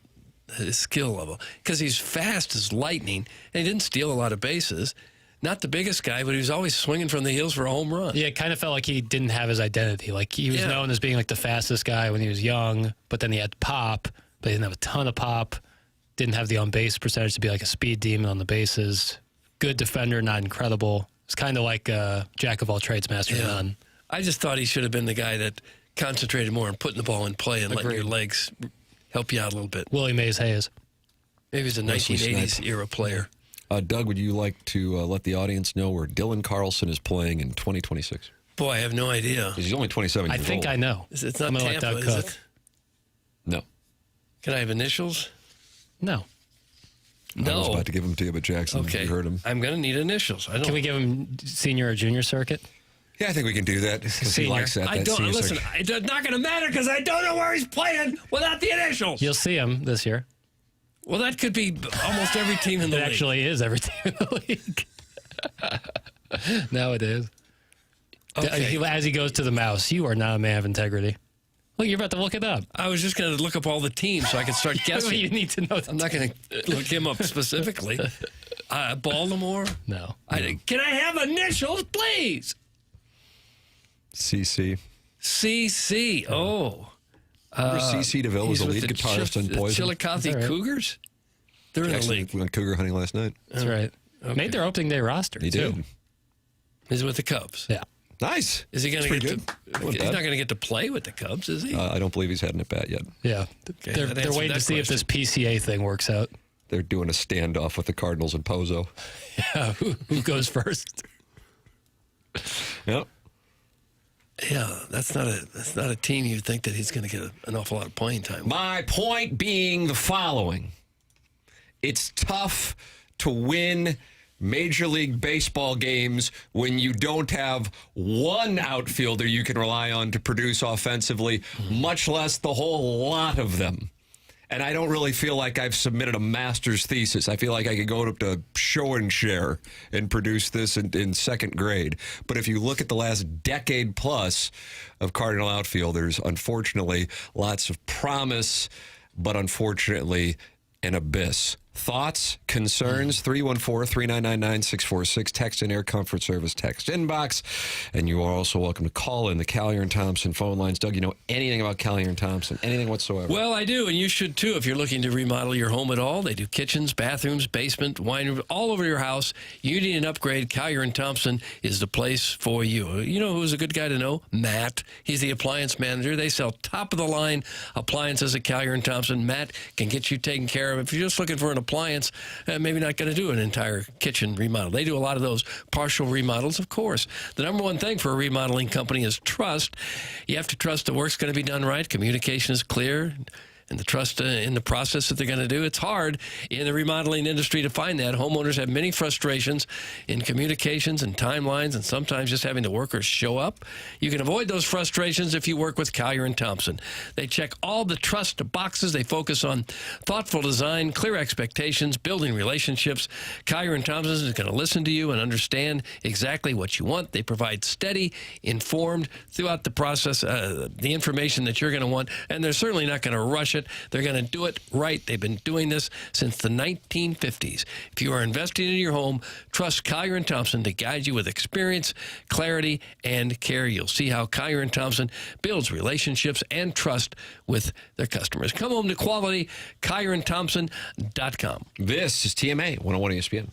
his skill level, because he's fast as lightning, and he didn't steal a lot of bases. Not the biggest guy, but he was always swinging from the heels for a home run. Yeah, it kind of felt like he didn't have his identity. Like, he was known as being, like, the fastest guy when he was young, but then he had pop, but he didn't have a ton of pop. Didn't have the on-base percentage to be like a speed demon on the bases. Good defender, not incredible. It's kind of like jack of all trades, master of none. I just thought he should have been the guy that concentrated more on putting the ball in play and letting your legs help you out a little bit. Willie Mays Hayes. Maybe he's a 1980s era player. Doug, would you like to let the audience know where Dylan Carlson is playing in 2026? Boy, I have no idea. He's only 27 years old. I think I know. It's not I'm gonna Tampa, let Doug is cook. it? No. Can I have initials? No. I was about to give them to you, but Jackson, Okay. you heard him. I'm going to need initials. Can we give him senior or junior circuit? Yeah, I think we can do that because he likes that. I don't senior listen. circuit. It's not going to matter because I don't know where he's playing without the initials. You'll see him this year. Well, that could be almost every team in the It league. actually is every team in the league. Now it is. Okay. As he goes to the mouse, you are not a man of integrity. Well, you're about to look it up. I was just going to look up all the teams so I could start guessing. You need to know. I'm not going to look him up specifically. Baltimore? No. Can I have initials, please? CC. CC. Oh. Remember CC DeVille was the lead guitarist on Poison? The Chillicothe right. Cougars? They're in the Actually, league. we went cougar hunting last night. That's right. Okay. Made their opening day roster. He too. did. He's with the Cubs. Yeah. Nice. Is he going to That's get pretty to? good. He's not going to get to play with the Cubs, is he? I don't believe he's had an at bat yet. Yeah. Okay, They're that answered waiting to that see if this PCA thing works out. They're doing a standoff with the Cardinals and Pozo. Yeah. Who goes first? Yep. Yeah, that's not a team you'd think that he's going to get an awful lot of playing time with. My point being the following. It's tough to win Major League Baseball games when you don't have one outfielder you can rely on to produce offensively, much less the whole lot of them. And I don't really feel like I've submitted a master's thesis. I feel like I could go up to show and share and produce this in second grade. But if you look at the last decade plus of Cardinal outfielders, unfortunately, lots of promise, but unfortunately, an abyss. Thoughts, concerns, 314-399-9646. Text and Air Comfort Service text inbox. And you are also welcome to call in the Callier and Thompson phone lines. Doug, you know anything about Callier and Thompson? Anything whatsoever? Well, I do, and you should too if you're looking to remodel your home at all. They do kitchens, bathrooms, basement, wine room, all over your house. You need an upgrade. Callier and Thompson is the place for you. You know who's a good guy to know? Matt. He's the appliance manager. They sell top-of-the-line appliances at Callier and Thompson. Matt can get you taken care of. If you're just looking for an appliance, maybe not going to do an entire kitchen remodel. They do a lot of those partial remodels, of course. The number one thing for a remodeling company is trust. You have to trust the work's going to be done right. Communication is clear. And the trust in the process that they're going to do. It's hard in the remodeling industry to find that. Homeowners have many frustrations in communications and timelines and sometimes just having the workers show up. You can avoid those frustrations if you work with Callier and Thompson. They check all the trust boxes. They focus on thoughtful design, clear expectations, building relationships. Callier and Thompson is going to listen to you and understand exactly what you want. They provide steady, informed, throughout the process, the information that you're going to want. And they're certainly not going to rush it. They're going to do it right. They've been doing this since the 1950s. If you are investing in your home, trust Callier and Thompson to guide you with experience, clarity, and care. You'll see how Callier and Thompson builds relationships and trust with their customers. Come home to quality, CallierandThompson.com. This is TMA 101 ESPN.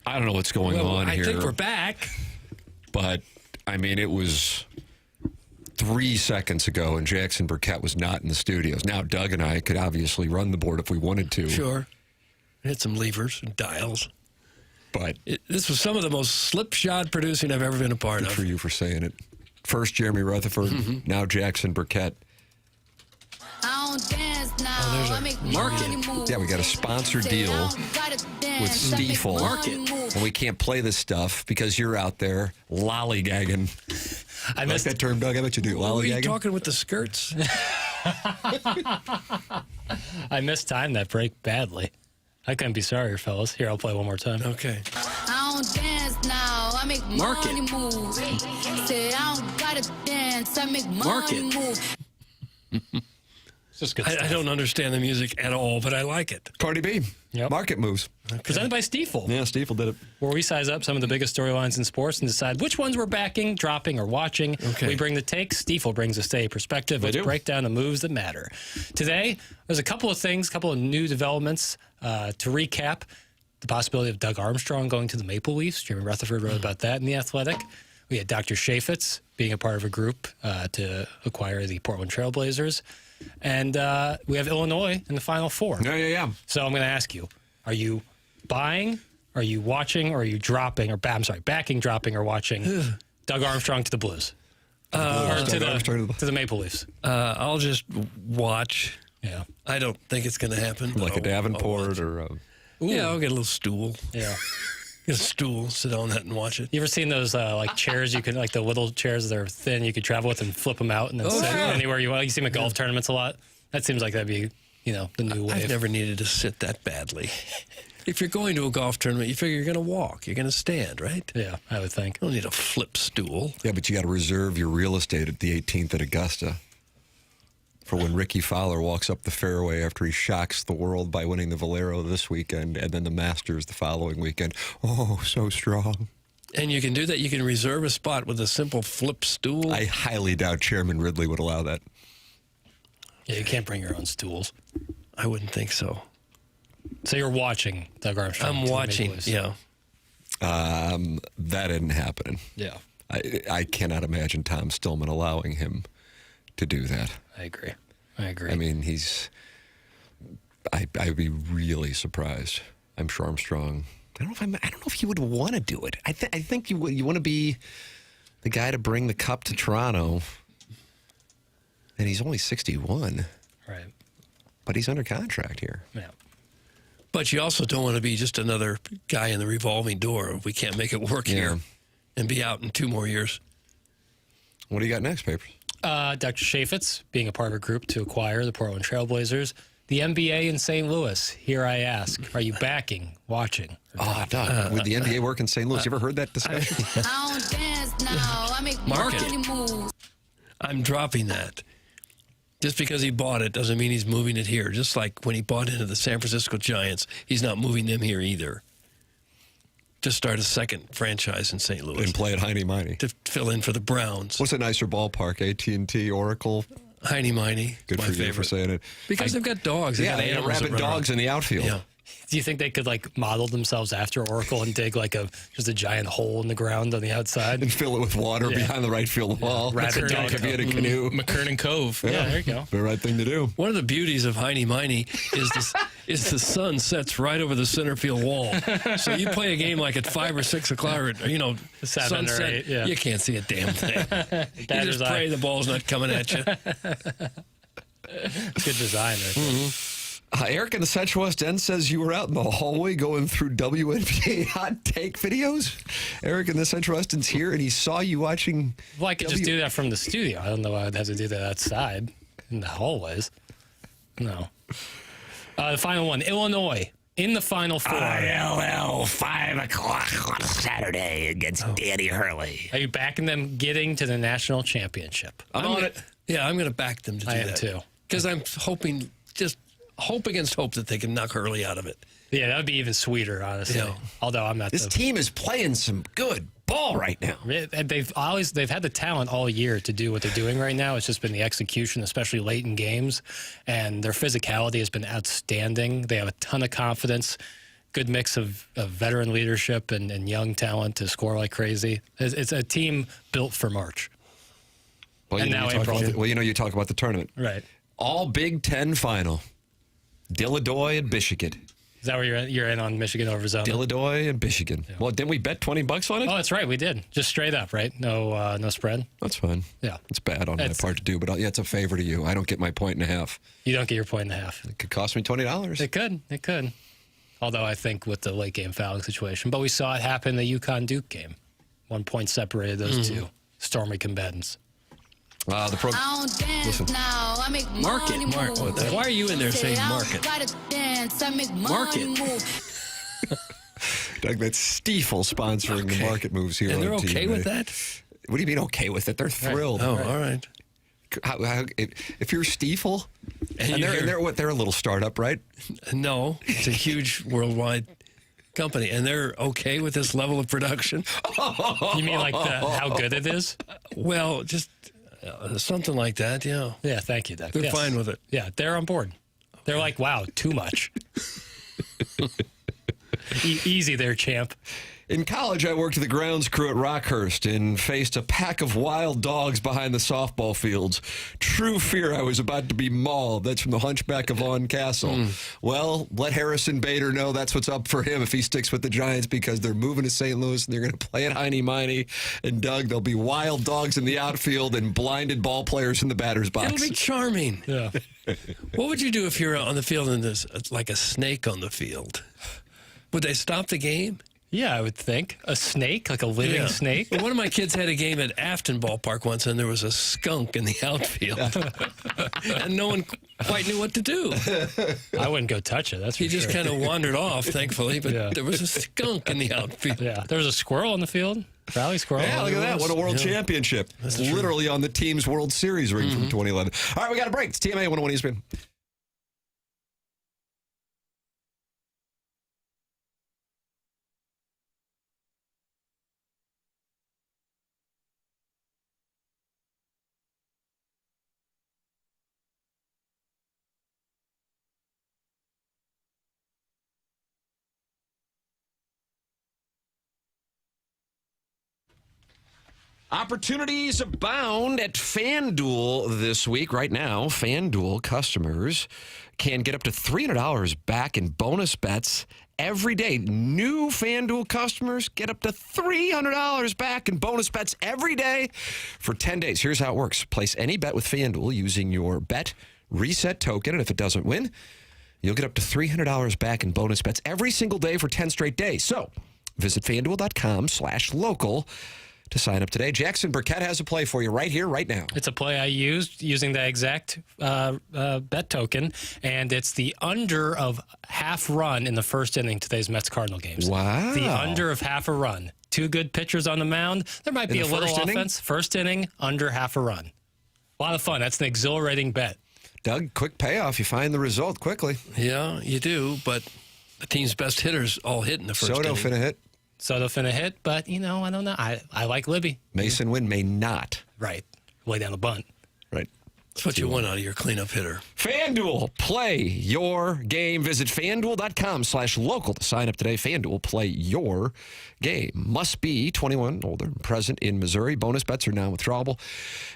I don't know what's going on here. I think we're back. But, I mean, it was 3 seconds ago, and Jackson Burkett was not in the studios. Now, Doug and I could obviously run the board if we wanted to. Sure. Hit some levers and dials. But this was some of the most slipshod producing I've ever been a part good of. for you for saying it. First Jeremy Rutherford, now Jackson Burkett. Market. Yeah, we got a sponsored deal with Stifel. Market. And we can't play this stuff because you're out there lollygagging. I like that term, Doug. I bet you do. Are you Lollygagging. talking with the skirts? I mistimed that break badly. I couldn't be sorrier, fellas. Here, I'll play one more time. Okay. I don't dance now. I make Market. money move. Say I don't gotta dance. I make money move. It's just good I don't understand the music at all, but I like it. Cardi B. Yep. Market moves. Presented by Stifel. Yeah, Stifel did it. Where we size up some of the biggest storylines in sports and decide which ones we're backing, dropping, or watching. Okay. We bring the takes. Stifel brings a steady perspective. Let's break down the moves that matter. Today, there's a couple of things, a couple of new developments. To recap, the possibility of Doug Armstrong going to the Maple Leafs. Jeremy Rutherford wrote about that in The Athletic. We had Dr. Chaffetz being a part of a group to acquire the Portland Trail Blazers. And we have Illinois in the Final Four. Yeah. So I'm going to ask you, are you buying, are you watching, or are you dropping, or backing, dropping, or watching Doug Armstrong to the Blues? Or to the Maple Leafs? I'll just watch. Yeah. I don't think it's going to happen. Like a Davenport or Yeah, I'll get a little stool. Yeah. Get a stool, sit on that and watch it. You ever seen those like chairs you can, like the little chairs that are thin you could travel with and flip them out and then sit anywhere you want? You see them at golf tournaments a lot. That seems like that'd be, the new wave. I've never needed to sit that badly. If you're going to a golf tournament, you figure you're going to walk. You're going to stand, right? Yeah, I would think. You don't need a flip stool. Yeah, but you got to reserve your real estate at the 18th at Augusta for when Ricky Fowler walks up the fairway after he shocks the world by winning the Valero this weekend and then the Masters the following weekend. Oh, so strong. And you can do that. You can reserve a spot with a simple flip stool. I highly doubt Chairman Ridley would allow that. Yeah, you can't bring your own stools. I wouldn't think so. So you're watching Doug Armstrong? I'm watching, yeah. That isn't happening. Yeah. I cannot imagine Tom Stillman allowing him to do that. I agree. I mean, I'd be really surprised. I'm sure Armstrong. I don't know if he would want to do it. I think you want to be the guy to bring the cup to Toronto, and he's only 61. Right. But he's under contract here. Yeah. But you also don't want to be just another guy in the revolving door. We can't make it work here and be out in 2 more years. What do you got next, Papers? Dr. Chaffetz being a part of a group to acquire the Portland Trail Blazers. The NBA in St. Louis. Here I ask, are you backing, watching? Oh, Doug, would the NBA work in St. Louis? You ever heard that discussion? I don't dance now. I make money move. I'm dropping that. Just because he bought it doesn't mean he's moving it here. Just like when he bought into the San Francisco Giants, he's not moving them here either. Just start a second franchise in St. Louis. And play at Heine Miney. To fill in for the Browns. What's a nicer ballpark? AT&T, Oracle? Heine Miney. Good for you for saying it. Because they've got dogs. They got animals rabid dogs in the outfield. Yeah. Do you think they could model themselves after Oracle and dig just a giant hole in the ground on the outside and fill it with water behind the right field wall? Rabbit dog could be in a canoe. McKernan Cove. Yeah, there you go. The right thing to do. One of the beauties of Heine Miney is the sun sets right over the center field wall. So you play a game like at 5 or 6 o'clock, or 7 sunset, or 8. Yeah. You can't see a damn thing. You just pray the ball's not coming at you. Good design there. Eric in the Central West End says you were out in the hallway going through WNBA hot take videos. Eric in the Central West End's here, and he saw you watching. Well, I could just do that from the studio. I don't know why I'd have to do that outside in the hallways. No. The final one, Illinois in the Final Four. ILL, 5 o'clock on Saturday against Danny Hurley. Are you backing them getting to the national championship? I'm on it. Yeah, I'm going to back them to do that. I am too. Because I'm hoping, just hope against hope that they can knock Hurley out of it. Yeah, that would be even sweeter, honestly. Yeah. Although I'm not. This team is playing some good ball right now. They've had the talent all year to do what they're doing right now. It's just been the execution, especially late in games, and their physicality has been outstanding. They have a ton of confidence. good mix of veteran leadership and young talent to score like crazy. It's a team built for March. Well, And you know, now you talk April. about you talk about the tournament. Right. All Big Ten final. Dilladoy and Michigan. Is that where you're in on Michigan over Zona? Dilladoy and Michigan. Yeah. Well, didn't we bet $20 on it? Oh, that's right. We did. Just straight up, right? No spread. That's fine. Yeah. It's bad on my part to do, but yeah, it's a favor to you. I don't get my point and a half. You don't get your point and a half. It could cost me $20. It could. It could. Although I think with the late game fouling situation. But we saw it happen in the UConn-Duke game. 1 point separated those two stormy combatants. The program. Listen. Market. Why are you in there saying market? Market. Doug, that's Stifel sponsoring the market moves here. And they're on okay TV. with that? What do you mean okay with it? They're thrilled. Oh, all right. If you're Stifel, and they're a little startup, right? No, it's a huge worldwide company, and they're okay with this level of production. You mean like how good it is? Well, just something like that, yeah. Yeah, thank you, Doug. They're Yes. fine with it. Yeah, they're on board. They're like, wow, too much. Easy there, champ. In college, I worked the grounds crew at Rockhurst and faced a pack of wild dogs behind the softball fields. True fear I was about to be mauled. That's from the Hunchback of Vaughn Castle. Well, let Harrison Bader know that's what's up for him if he sticks with the Giants, because they're moving to St. Louis and they're going to play at Heine-Miney. And Doug, there'll be wild dogs in the outfield and blinded ball players in the batter's box. It'll be charming. Yeah. What would you do if you're on the field and there's like a snake on the field? Would they stop the game? Yeah, I would think. A snake, like a living snake. Well, one of my kids had a game at Afton Ballpark once, and there was a skunk in the outfield. And no one quite knew what to do. I wouldn't go touch it, that's for He just sure. kind of wandered off, thankfully, but there was a skunk in the outfield. Yeah, there was a squirrel on the field. Rally squirrel. Yeah, look at that. What a world championship. That's Literally on the team's World Series ring from 2011. All right, we got a break. It's TMA 101 ESPN. Opportunities abound at FanDuel this week. Right now, FanDuel customers can get up to $300 back in bonus bets every day. New FanDuel customers get up to $300 back in bonus bets every day for 10 days. Here's how it works. Place any bet with FanDuel using your bet reset token, and if it doesn't win, you'll get up to $300 back in bonus bets every single day for 10 straight days. So visit FanDuel.com/local to sign up today. Jackson Burkett has a play for you right here, right now. It's a play I used using the exact bet token, and it's the under of half run in the first inning today's Mets-Cardinal games. Wow. The under of half a run. Two good pitchers on the mound. There might be a little offense. First inning, under half a run. A lot of fun. That's an exhilarating bet. Doug, quick payoff. You find the result quickly. Yeah, you do, but the team's best hitters all hit in the first Soto inning. finna hit. Soto finna hit, but, I don't know. I like Libby. Mason Wynn may not. Right. Way down the bunt. Right. That's what you want out of your cleanup hitter. FanDuel, play your game. Visit FanDuel.com/local to sign up today. FanDuel, play your game. Must be 21 or older, present in Missouri. Bonus bets are non-withdrawable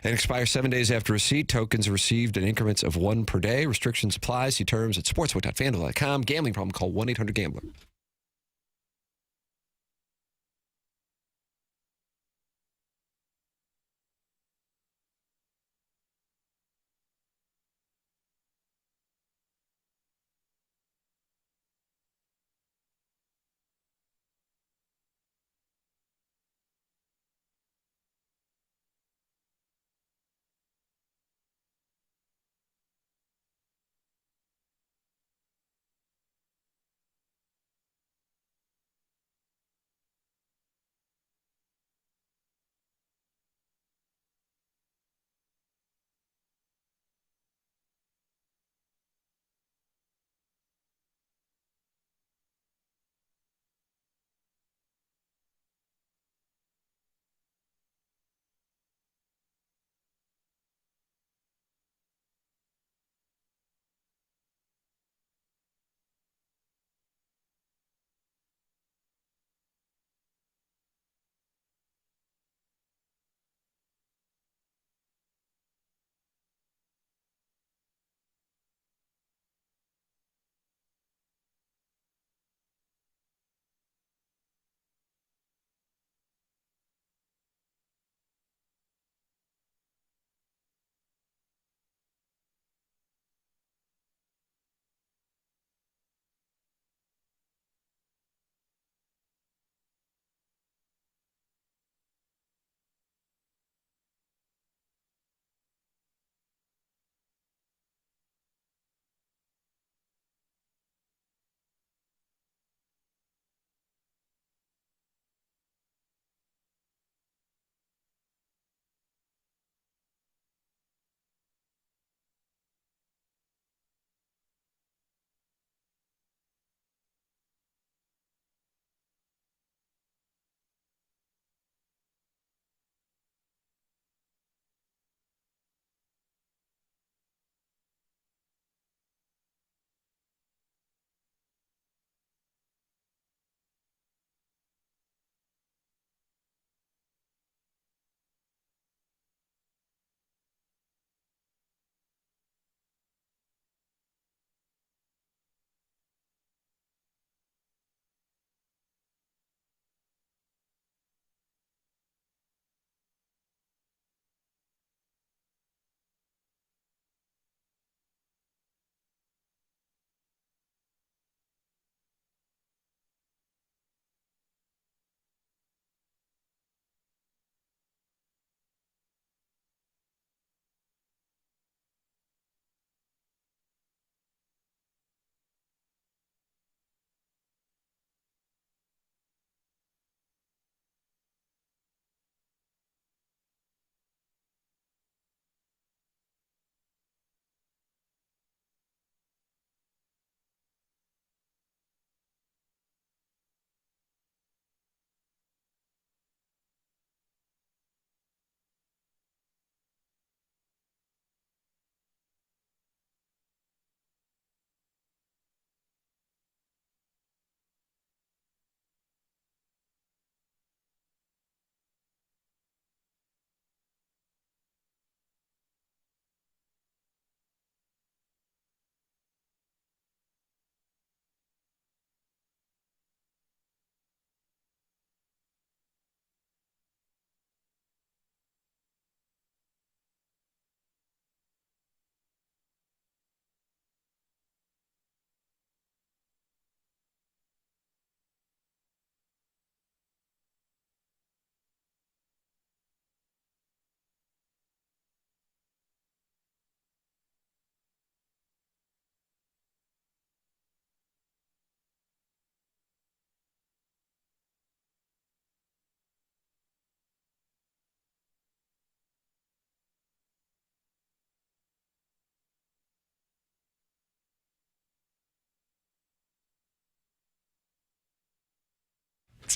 and expire 7 days after receipt. Tokens are received in increments of 1 per day. Restrictions apply. See terms at sportsbook.fanduel.com. Gambling problem, call 1-800-GAMBLER.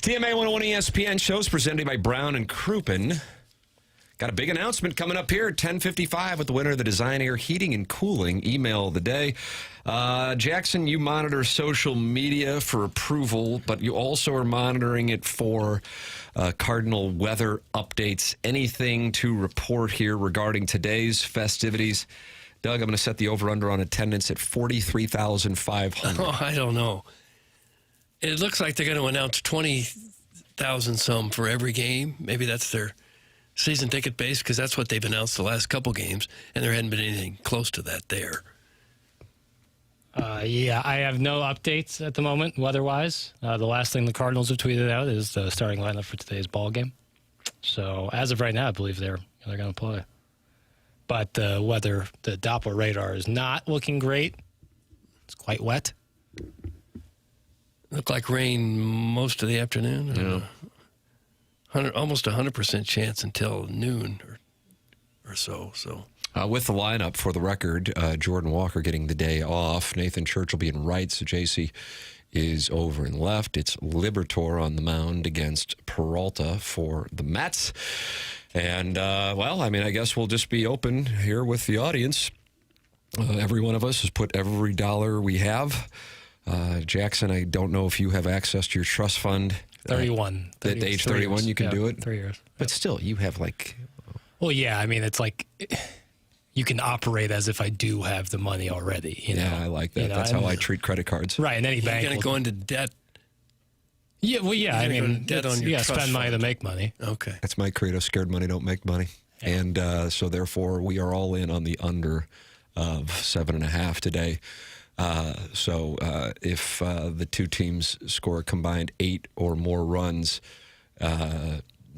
TMA 101 ESPN shows presented by Brown and Crouppen. Got a big announcement coming up here at 10:55 with the winner of the Design Air Heating and Cooling Email of the Day. Jackson, you monitor social media for approval, but you also are monitoring it for Cardinal weather updates. Anything to report here regarding today's festivities? Doug, I'm going to set the over-under on attendance at 43,500. Oh, I don't know. It looks like they're going to announce 20,000 some for every game. Maybe that's their season ticket base, because that's what they've announced the last couple games, and there hadn't been anything close to that there. Yeah, I have no updates at the moment, weather-wise. The last thing the Cardinals have tweeted out is the starting lineup for today's ball game. So as of right now, I believe they're going to play. But the weather, the Doppler radar is not looking great. It's quite wet. Looked like rain most of the afternoon. Yeah. Almost 100% chance until noon or so. With the lineup, for the record, Jordan Walker getting the day off. Nathan Church will be in right, so JC is over in left. It's Liberatore on the mound against Peralta for the Mets. And, I guess we'll just be open here with the audience. Every one of us has put every dollar we have. Jackson, I don't know if you have access to your trust fund. 31. At age 31, you can do it? 3 years. But still, you have Well, yeah, I mean, it's like you can operate as if I do have the money already. You know? I like that. That's how I treat credit cards. Right, and any bank. You're going to go into debt. Yeah, well, yeah, I mean, debt on your trust spend money fund. to make money. Okay. That's my credo. Scared money don't make money. Yeah. And so, therefore, we are all in on the under of 7.5 today. If the two teams score a combined 8 or more runs,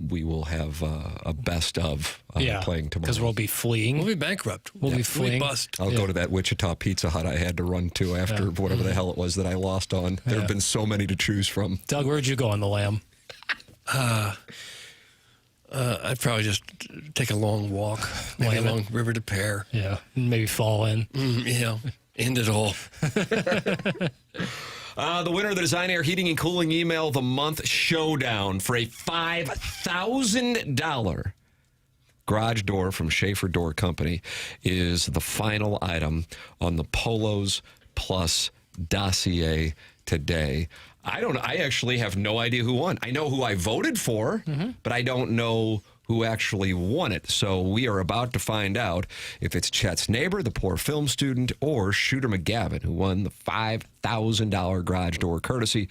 we will have a best of playing tomorrow. Because we'll be fleeing. We'll be bankrupt. We'll be fleeing. We'll bust. I'll go to that Wichita Pizza Hut I had to run to after whatever the hell it was that I lost on. There have been so many to choose from. Doug, where'd you go on the lamb? I'd probably just take a long walk, maybe along River to Pear. Yeah, maybe fall in. End it all. The winner of the Design Air Heating and Cooling Email of the Month showdown for a $5,000 garage door from Schaefer Door Company is the final item on the Polos Plus dossier today. I actually have no idea who won. I know who I voted for, but I don't know who actually won it. So we are about to find out if it's Chet's neighbor, the poor film student, or Shooter McGavin, who won the $5,000 garage door courtesy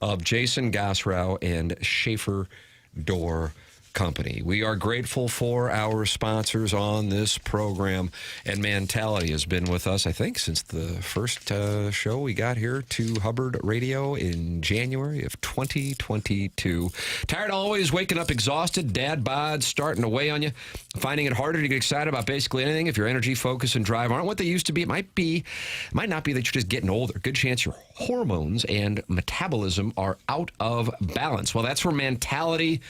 of Jason Gosrow and Schaefer Door Company. We are grateful for our sponsors on this program, and Mentality has been with us, I think, since the first show we got here to Hubbard Radio in January of 2022. Tired of always waking up exhausted, dad bods starting to weigh on you, finding it harder to get excited about basically anything if your energy, focus, and drive aren't what they used to be. It might not be that you're just getting older. Good chance your hormones and metabolism are out of balance. Well, that's where Mentality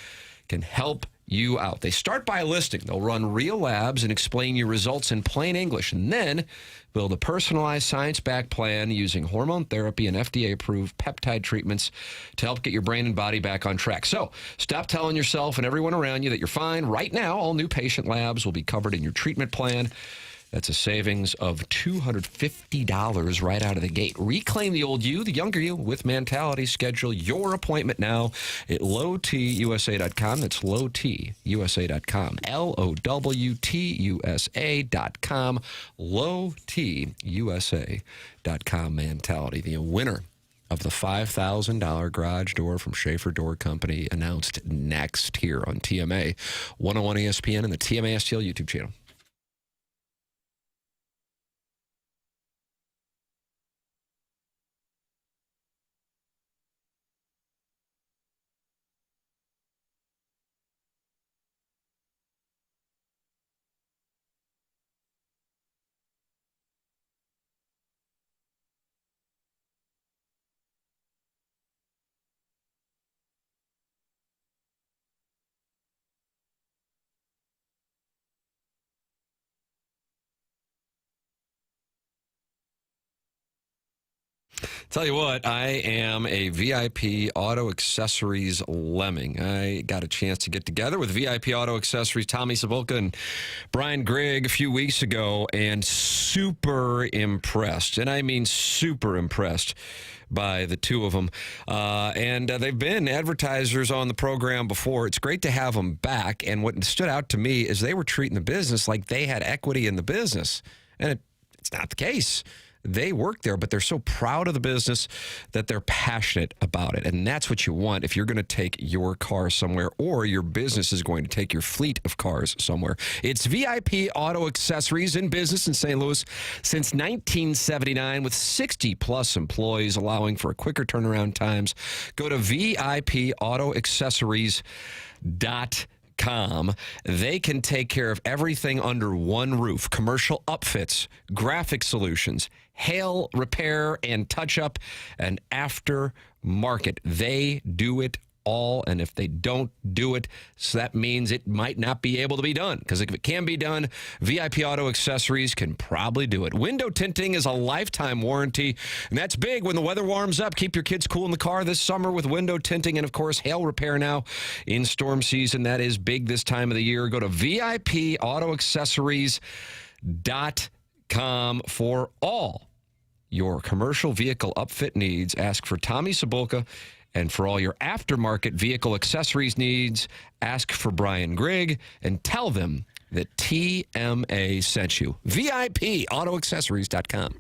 can help you out. They start by listing. They'll run real labs and explain your results in plain English, and then build a personalized science-backed plan using hormone therapy and FDA-approved peptide treatments to help get your brain and body back on track. So stop telling yourself and everyone around you that you're fine. Right now, all new patient labs will be covered in your treatment plan. That's a savings of $250 right out of the gate. Reclaim the old you, the younger you, with Mentality. Schedule your appointment now at lowtusa.com. That's lowtusa.com. LOWTUSA.com. lowtusa.com. Mentality. The winner of the $5,000 garage door from Schaefer Door Company announced next here on TMA 101 ESPN and the TMA STL YouTube channel. Tell you what, I am a VIP Auto Accessories lemming. I got a chance to get together with VIP Auto Accessories, Tommy Cebulka and Brian Grigg a few weeks ago, and super impressed. And I mean super impressed by the two of them. And they've been advertisers on the program before. It's great to have them back. And what stood out to me is they were treating the business like they had equity in the business. And it's not the case. They work there, but they're so proud of the business that they're passionate about it. And that's what you want if you're going to take your car somewhere, or your business is going to take your fleet of cars somewhere. It's VIP Auto Accessories, in business in St. Louis since 1979 with 60-plus employees, allowing for quicker turnaround times. Go to VIPAutoaccessories.com. They can take care of everything under one roof: commercial upfits, graphic solutions, hail repair and touch-up, and aftermarket. They do it all, and if they don't do it, so that means it might not be able to be done, because if it can be done, VIP Auto Accessories can probably do it. Window tinting is a lifetime warranty, and that's big when the weather warms up. Keep your kids cool in the car this summer with window tinting, and of course hail repair now in storm season. That is big this time of the year. Go to VIPAutoaccessories.com for all your commercial vehicle upfit needs. Ask for Tommy Cebulka. And for all your aftermarket vehicle accessories needs, ask for Brian Grigg and tell them that TMA sent you. VIPAutoaccessories.com.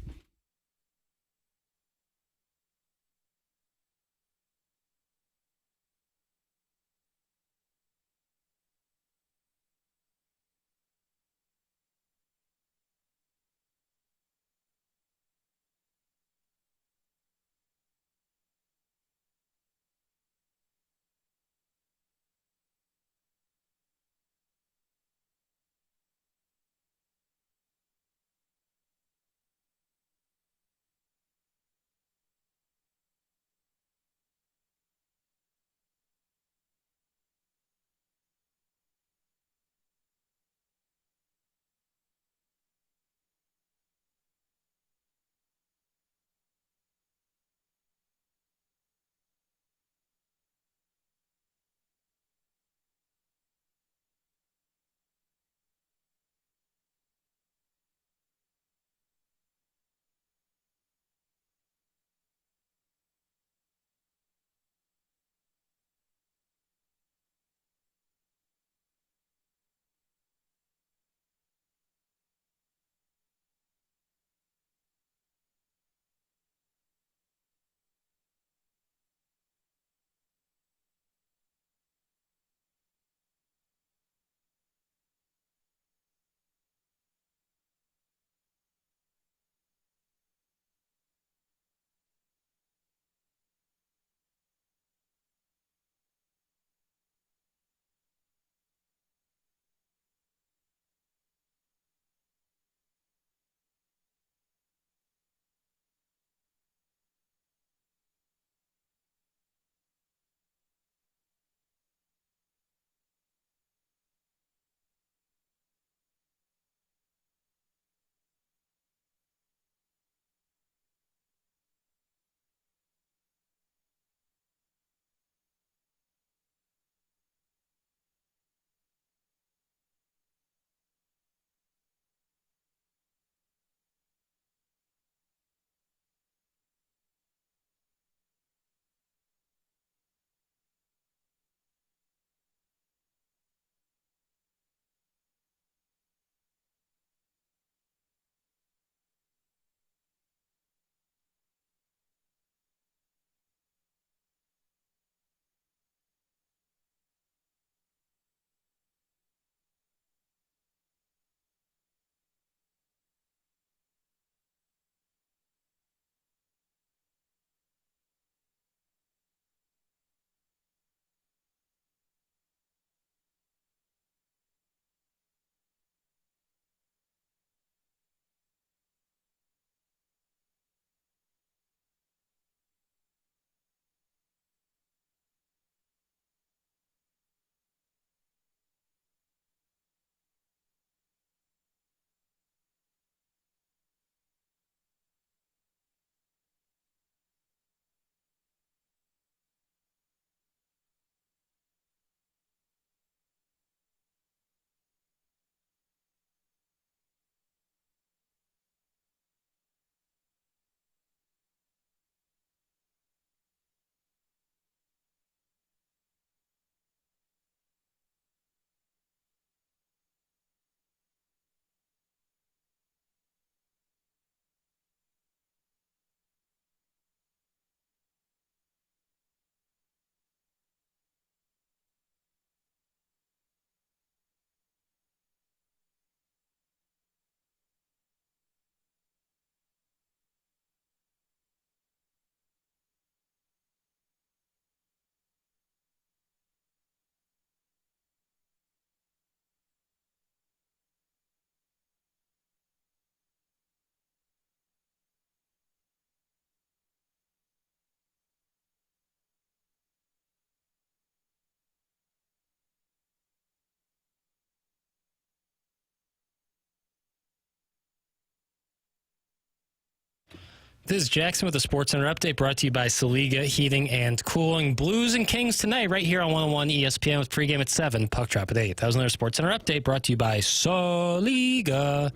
This is Jackson with the Sports Center update brought to you by Saliga Heating and Cooling. Blues and Kings tonight right here on 101 ESPN with pregame at 7, puck drop at 8. That was another Sports Center update brought to you by Saliga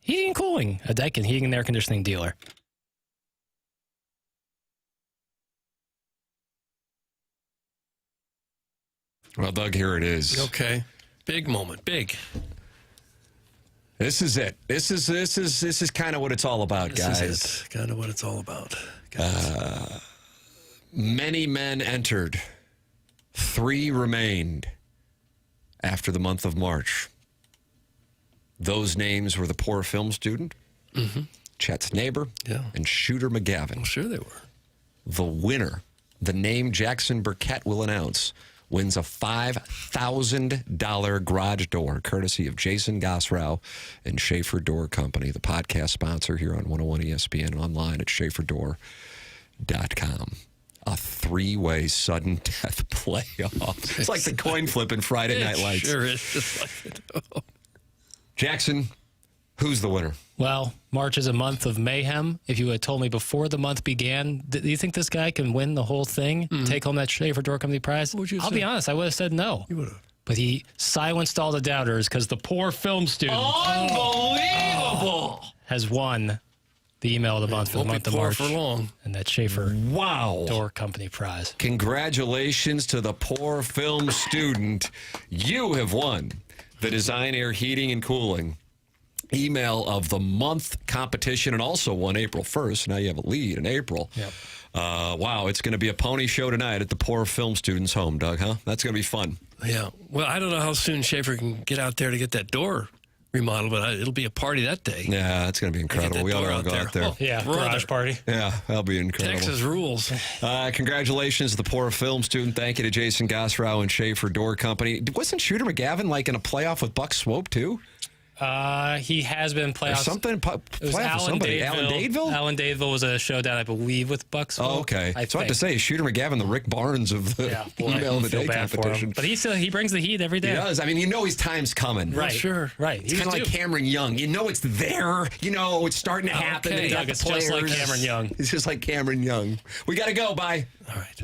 Heating and Cooling, a Daikin heating and air conditioning dealer. Well, Doug, here it is. Okay. Big moment. Big. This is it. This is kind of what it's all about, guys. This is it. Kind of what it's all about. Many men entered. 3 remained after the month of March. Those names were the poor film student, Chet's neighbor, and Shooter McGavin. Well, sure they were. The winner, the name Jackson Burkett will announce, wins a $5,000 garage door, courtesy of Jason Gosrow and Schaefer Door Company, the podcast sponsor here on 101 ESPN and online at SchaeferDoor.com. A 3-way sudden death playoff. It's like the coin flip in Friday Night Lights. Sure is. Just like it. Jackson, who's the winner? Well, March is a month of mayhem. If you had told me before the month began, do you think this guy can win the whole thing, take home that Schaefer Door Company prize? I'll be honest, I would have said no. You would have. But he silenced all the doubters because the poor film student Unbelievable! has won the email of the month for the month of March. For long. And that Schaefer Door Company prize. Congratulations to the poor film student. You have won the Design Air Heating and Cooling email of the month competition, and also won April 1st. Now you have a lead in April. Yep. Wow, it's going to be a pony show tonight at the poor film student's home, Doug, huh? That's going to be fun. Yeah. Well, I don't know how soon Schaefer can get out there to get that door remodeled, but it'll be a party that day. Yeah, it's going to be incredible. We ought to all go out there. Oh, Yeah, garage party. Yeah, that'll be incredible. Texas rules. Congratulations to the poor film student. Thank you to Jason Gosrow and Schaefer Door Company. Wasn't Shooter McGavin like in a playoff with Buck Swope, too? He has been playoffs. Something It was Alan Dadeville? Alan Dadeville was a showdown, I believe, with Bucks. Oh, okay. So I have to say, Shooter McGavin, the Rick Barnes of the email of the day competition. But he brings the heat every day. He does. I mean, you know his time's coming. Right. Sure. Right. It's kind of like Cameron Young. You know it's there. You know it's starting to happen. Okay. They got Doug, the it's just like players. Cameron Young. It's just like Cameron Young. We got to go. Bye. All right.